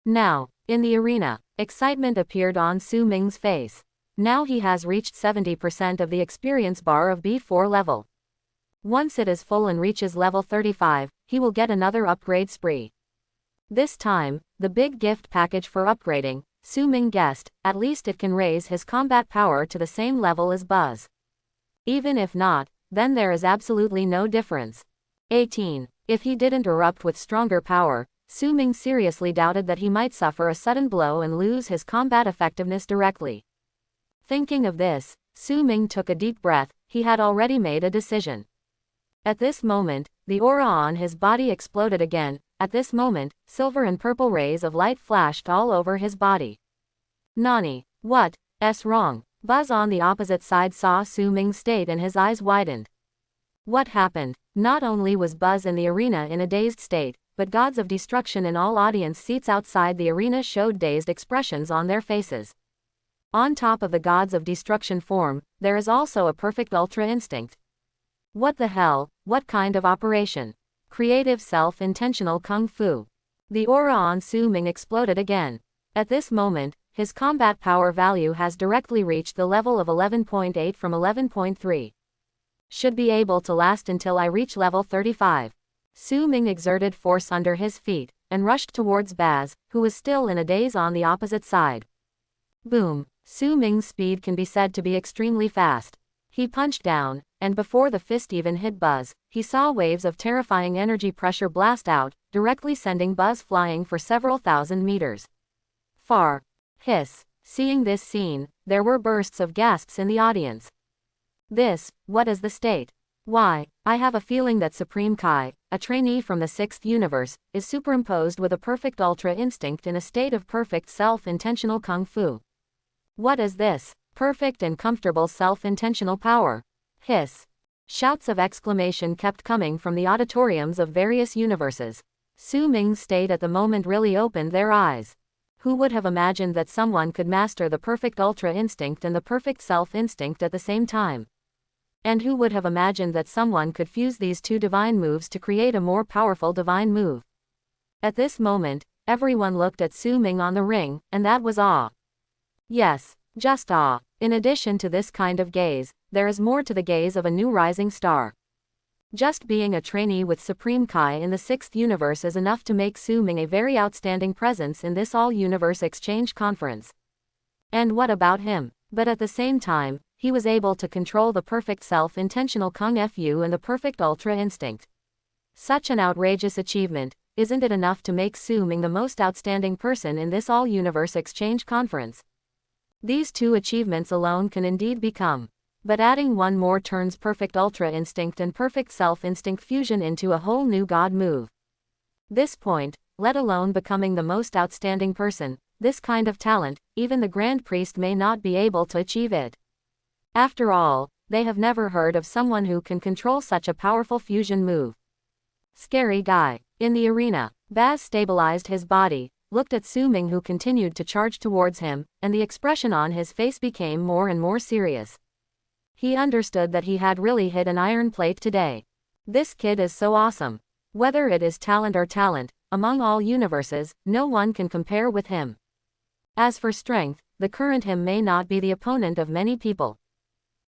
Now, in the arena, excitement appeared on Su Ming's face. Now he has reached 70% of the experience bar of B4 level. Once it is full and reaches level 35, he will get another upgrade spree. This time, the big gift package for upgrading, Su Ming guessed, at least it can raise his combat power to the same level as Buzz. Even if not, then there is absolutely no difference. 18. If he didn't erupt with stronger power, Su Ming seriously doubted that he might suffer a sudden blow and lose his combat effectiveness directly. Thinking of this, Su Ming took a deep breath. He had already made a decision. At this moment, the aura on his body exploded again. At this moment, silver and purple rays of light flashed all over his body. Nani, what's wrong? Buzz on the opposite side saw Su Ming's state and his eyes widened. What happened? Not only was Buzz in the arena in a dazed state, but gods of destruction in all audience seats outside the arena showed dazed expressions on their faces. On top of the gods of destruction form, there is also a perfect ultra instinct. What the hell? What kind of operation? Creative self-intentional kung fu. The aura on Su Ming exploded again. At this moment, his combat power value has directly reached the level of 11.8 from 11.3. Should be able to last until I reach level 35. Su Ming exerted force under his feet, and rushed towards Baz, who was still in a daze on the opposite side. Boom. Su Ming's speed can be said to be extremely fast. He punched down, and before the fist even hit Buzz, he saw waves of terrifying energy pressure blast out, directly sending Buzz flying for several thousand meters. Far. Hiss. Seeing this scene, there were bursts of gasps in the audience. What is the state? Why, I have a feeling that Supreme Kai, a trainee from the 6th universe, is superimposed with a perfect ultra instinct in a state of perfect self-intentional kung fu. What is this? Perfect and comfortable self-intentional power. Hiss. Shouts of exclamation kept coming from the auditoriums of various universes. Su Ming's state at the moment really opened their eyes. Who would have imagined that someone could master the perfect ultra instinct and the perfect self-instinct at the same time? And who would have imagined that someone could fuse these two divine moves to create a more powerful divine move? At this moment, everyone looked at Su Ming on the ring, and that was awe. Yes, just awe. In addition to this kind of gaze, there is more to the gaze of a new rising star. Just being a trainee with Supreme Kai in the 6th universe is enough to make Su Ming a very outstanding presence in this all-universe exchange conference. And what about him? But at the same time, he was able to control the perfect self-intentional kung fu and the perfect ultra instinct. Such an outrageous achievement, isn't it enough to make Su Ming the most outstanding person in this all-universe exchange conference? These two achievements alone can indeed become. But adding one more turns perfect ultra instinct and perfect self instinct fusion into a whole new god move. This point, let alone becoming the most outstanding person, this kind of talent, even the Grand Priest may not be able to achieve it. After all, they have never heard of someone who can control such a powerful fusion move. Scary guy. In the arena, Baz stabilized his body, looked at Su Ming who continued to charge towards him, and the expression on his face became more and more serious. He understood that he had really hit an iron plate today. This kid is so awesome. Whether it is talent or talent, among all universes, no one can compare with him. As for strength, the current him may not be the opponent of many people.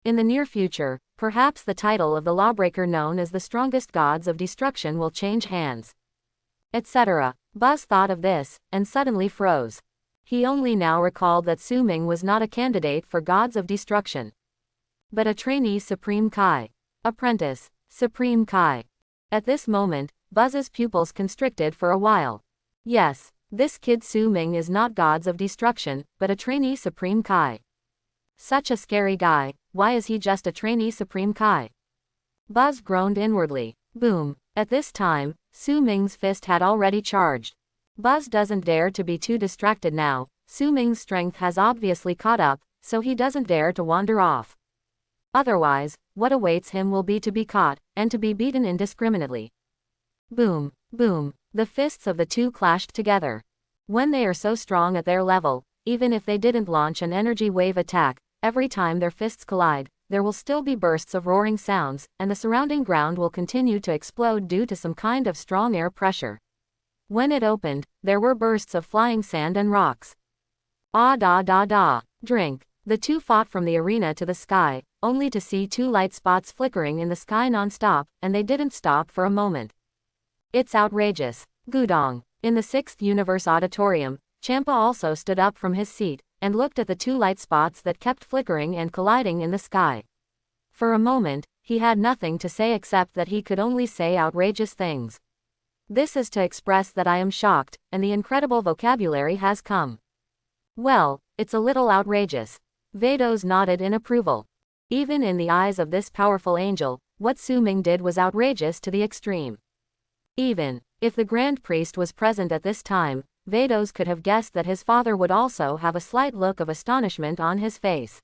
In the near future, perhaps the title of the lawbreaker known as the strongest gods of destruction will change hands. Etc. Buzz thought of this, and suddenly froze. He only now recalled that Su Ming was not a candidate for gods of destruction, but a trainee Supreme Kai. Apprentice, Supreme Kai. At this moment, Buzz's pupils constricted for a while. Yes, this kid Su Ming is not gods of destruction, but a trainee Supreme Kai. Such a scary guy, why is he just a trainee Supreme Kai? Buzz groaned inwardly. Boom. At this time, Su Ming's fist had already charged. Buzz doesn't dare to be too distracted now. Su Ming's strength has obviously caught up, so he doesn't dare to wander off. Otherwise, what awaits him will be to be caught, and to be beaten indiscriminately. Boom, boom, the fists of the two clashed together. When they are so strong at their level, even if they didn't launch an energy wave attack, every time their fists collide, there will still be bursts of roaring sounds, and the surrounding ground will continue to explode due to some kind of strong air pressure. When it opened, there were bursts of flying sand and rocks. Ah da da da, drink. The two fought from the arena to the sky, only to see two light spots flickering in the sky non-stop, and they didn't stop for a moment. It's outrageous. Gudong. In the 6th Universe Auditorium, Champa also stood up from his seat, and looked at the two light spots that kept flickering and colliding in the sky. For a moment, he had nothing to say except that he could only say outrageous things. This is to express that I am shocked, and the incredible vocabulary has come. Well, it's a little outrageous. Vados nodded in approval. Even in the eyes of this powerful angel, what Su Ming did was outrageous to the extreme. Even if the Grand Priest was present at this time, Vados could have guessed that his father would also have a slight look of astonishment on his face.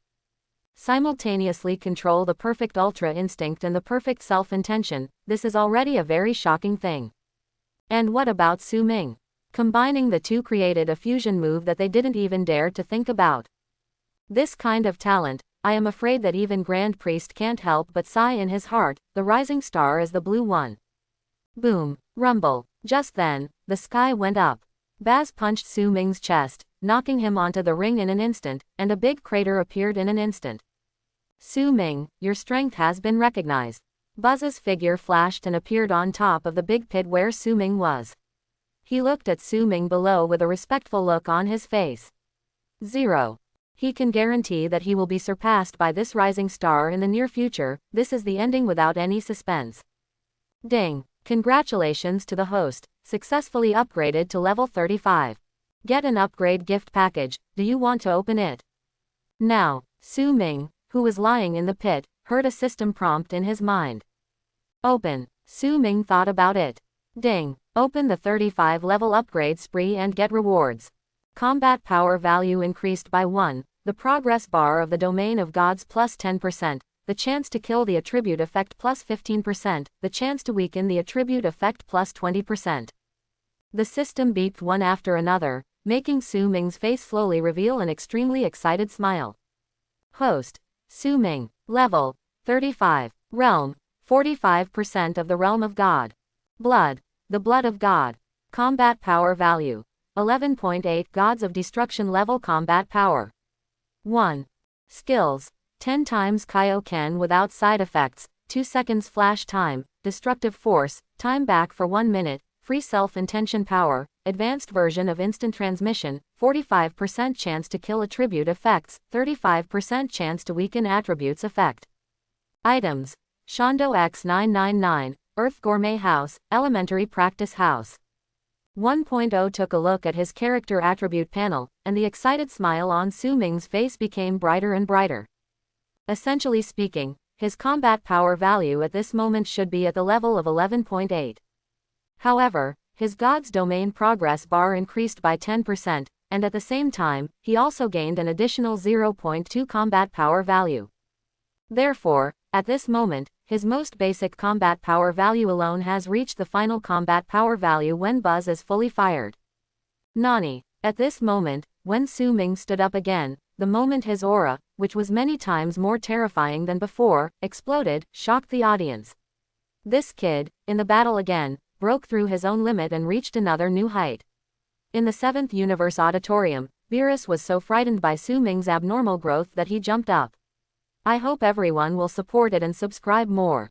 Simultaneously control the perfect ultra instinct and the perfect self-intention, this is already a very shocking thing. And what about Su Ming? Combining the two created a fusion move that they didn't even dare to think about. This kind of talent, I am afraid that even Grand Priest can't help but sigh in his heart, the rising star is the blue one. Boom, rumble. Just then, the sky went up. Baz punched Su Ming's chest, knocking him onto the ring in an instant, and a big crater appeared in an instant. Su Ming, your strength has been recognized. Buzz's figure flashed and appeared on top of the big pit where Su Ming was. He looked at Su Ming below with a respectful look on his face. 0. He can guarantee that he will be surpassed by this rising star in the near future. This is the ending without any suspense. Ding. Congratulations to the host, successfully upgraded to level 35. Get an upgrade gift package, do you want to open it? Now, Su Ming, who was lying in the pit, heard a system prompt in his mind. Open. Su Ming thought about it. Ding. Open the 35 level upgrade spree and get rewards. Combat power value increased by 1, the progress bar of the domain of gods plus 10%. The chance to kill the attribute effect plus 15%, the chance to weaken the attribute effect plus 20%. The system beeped one after another, making Su Ming's face slowly reveal an extremely excited smile. Host. Su Ming. Level. 35. Realm. 45% of the realm of God. Blood. The blood of God. Combat power value. 11.8 Gods of Destruction level combat power. 1. Skills. 10 times Kaioken without side effects, 2 seconds flash time, destructive force, time back for 1 minute, free self-intention power, advanced version of instant transmission, 45% chance to kill attribute effects, 35% chance to weaken attributes effect. Items. Shondo X999, Earth Gourmet House, Elementary Practice House. 1.0 took a look at his character attribute panel, and the excited smile on Su Ming's face became brighter and brighter. Essentially speaking, his combat power value at this moment should be at the level of 11.8. However, his God's Domain progress bar increased by 10%, and at the same time, he also gained an additional 0.2 combat power value. Therefore, at this moment, his most basic combat power value alone has reached the final combat power value when Buzz is fully fired. Nani. At this moment, when Su Ming stood up again, the moment his aura, which was many times more terrifying than before, exploded, shocked the audience. This kid, in the battle again, broke through his own limit and reached another new height. In the 7th Universe Auditorium, Beerus was so frightened by Su Ming's abnormal growth that he jumped up. I hope everyone will support it and subscribe more.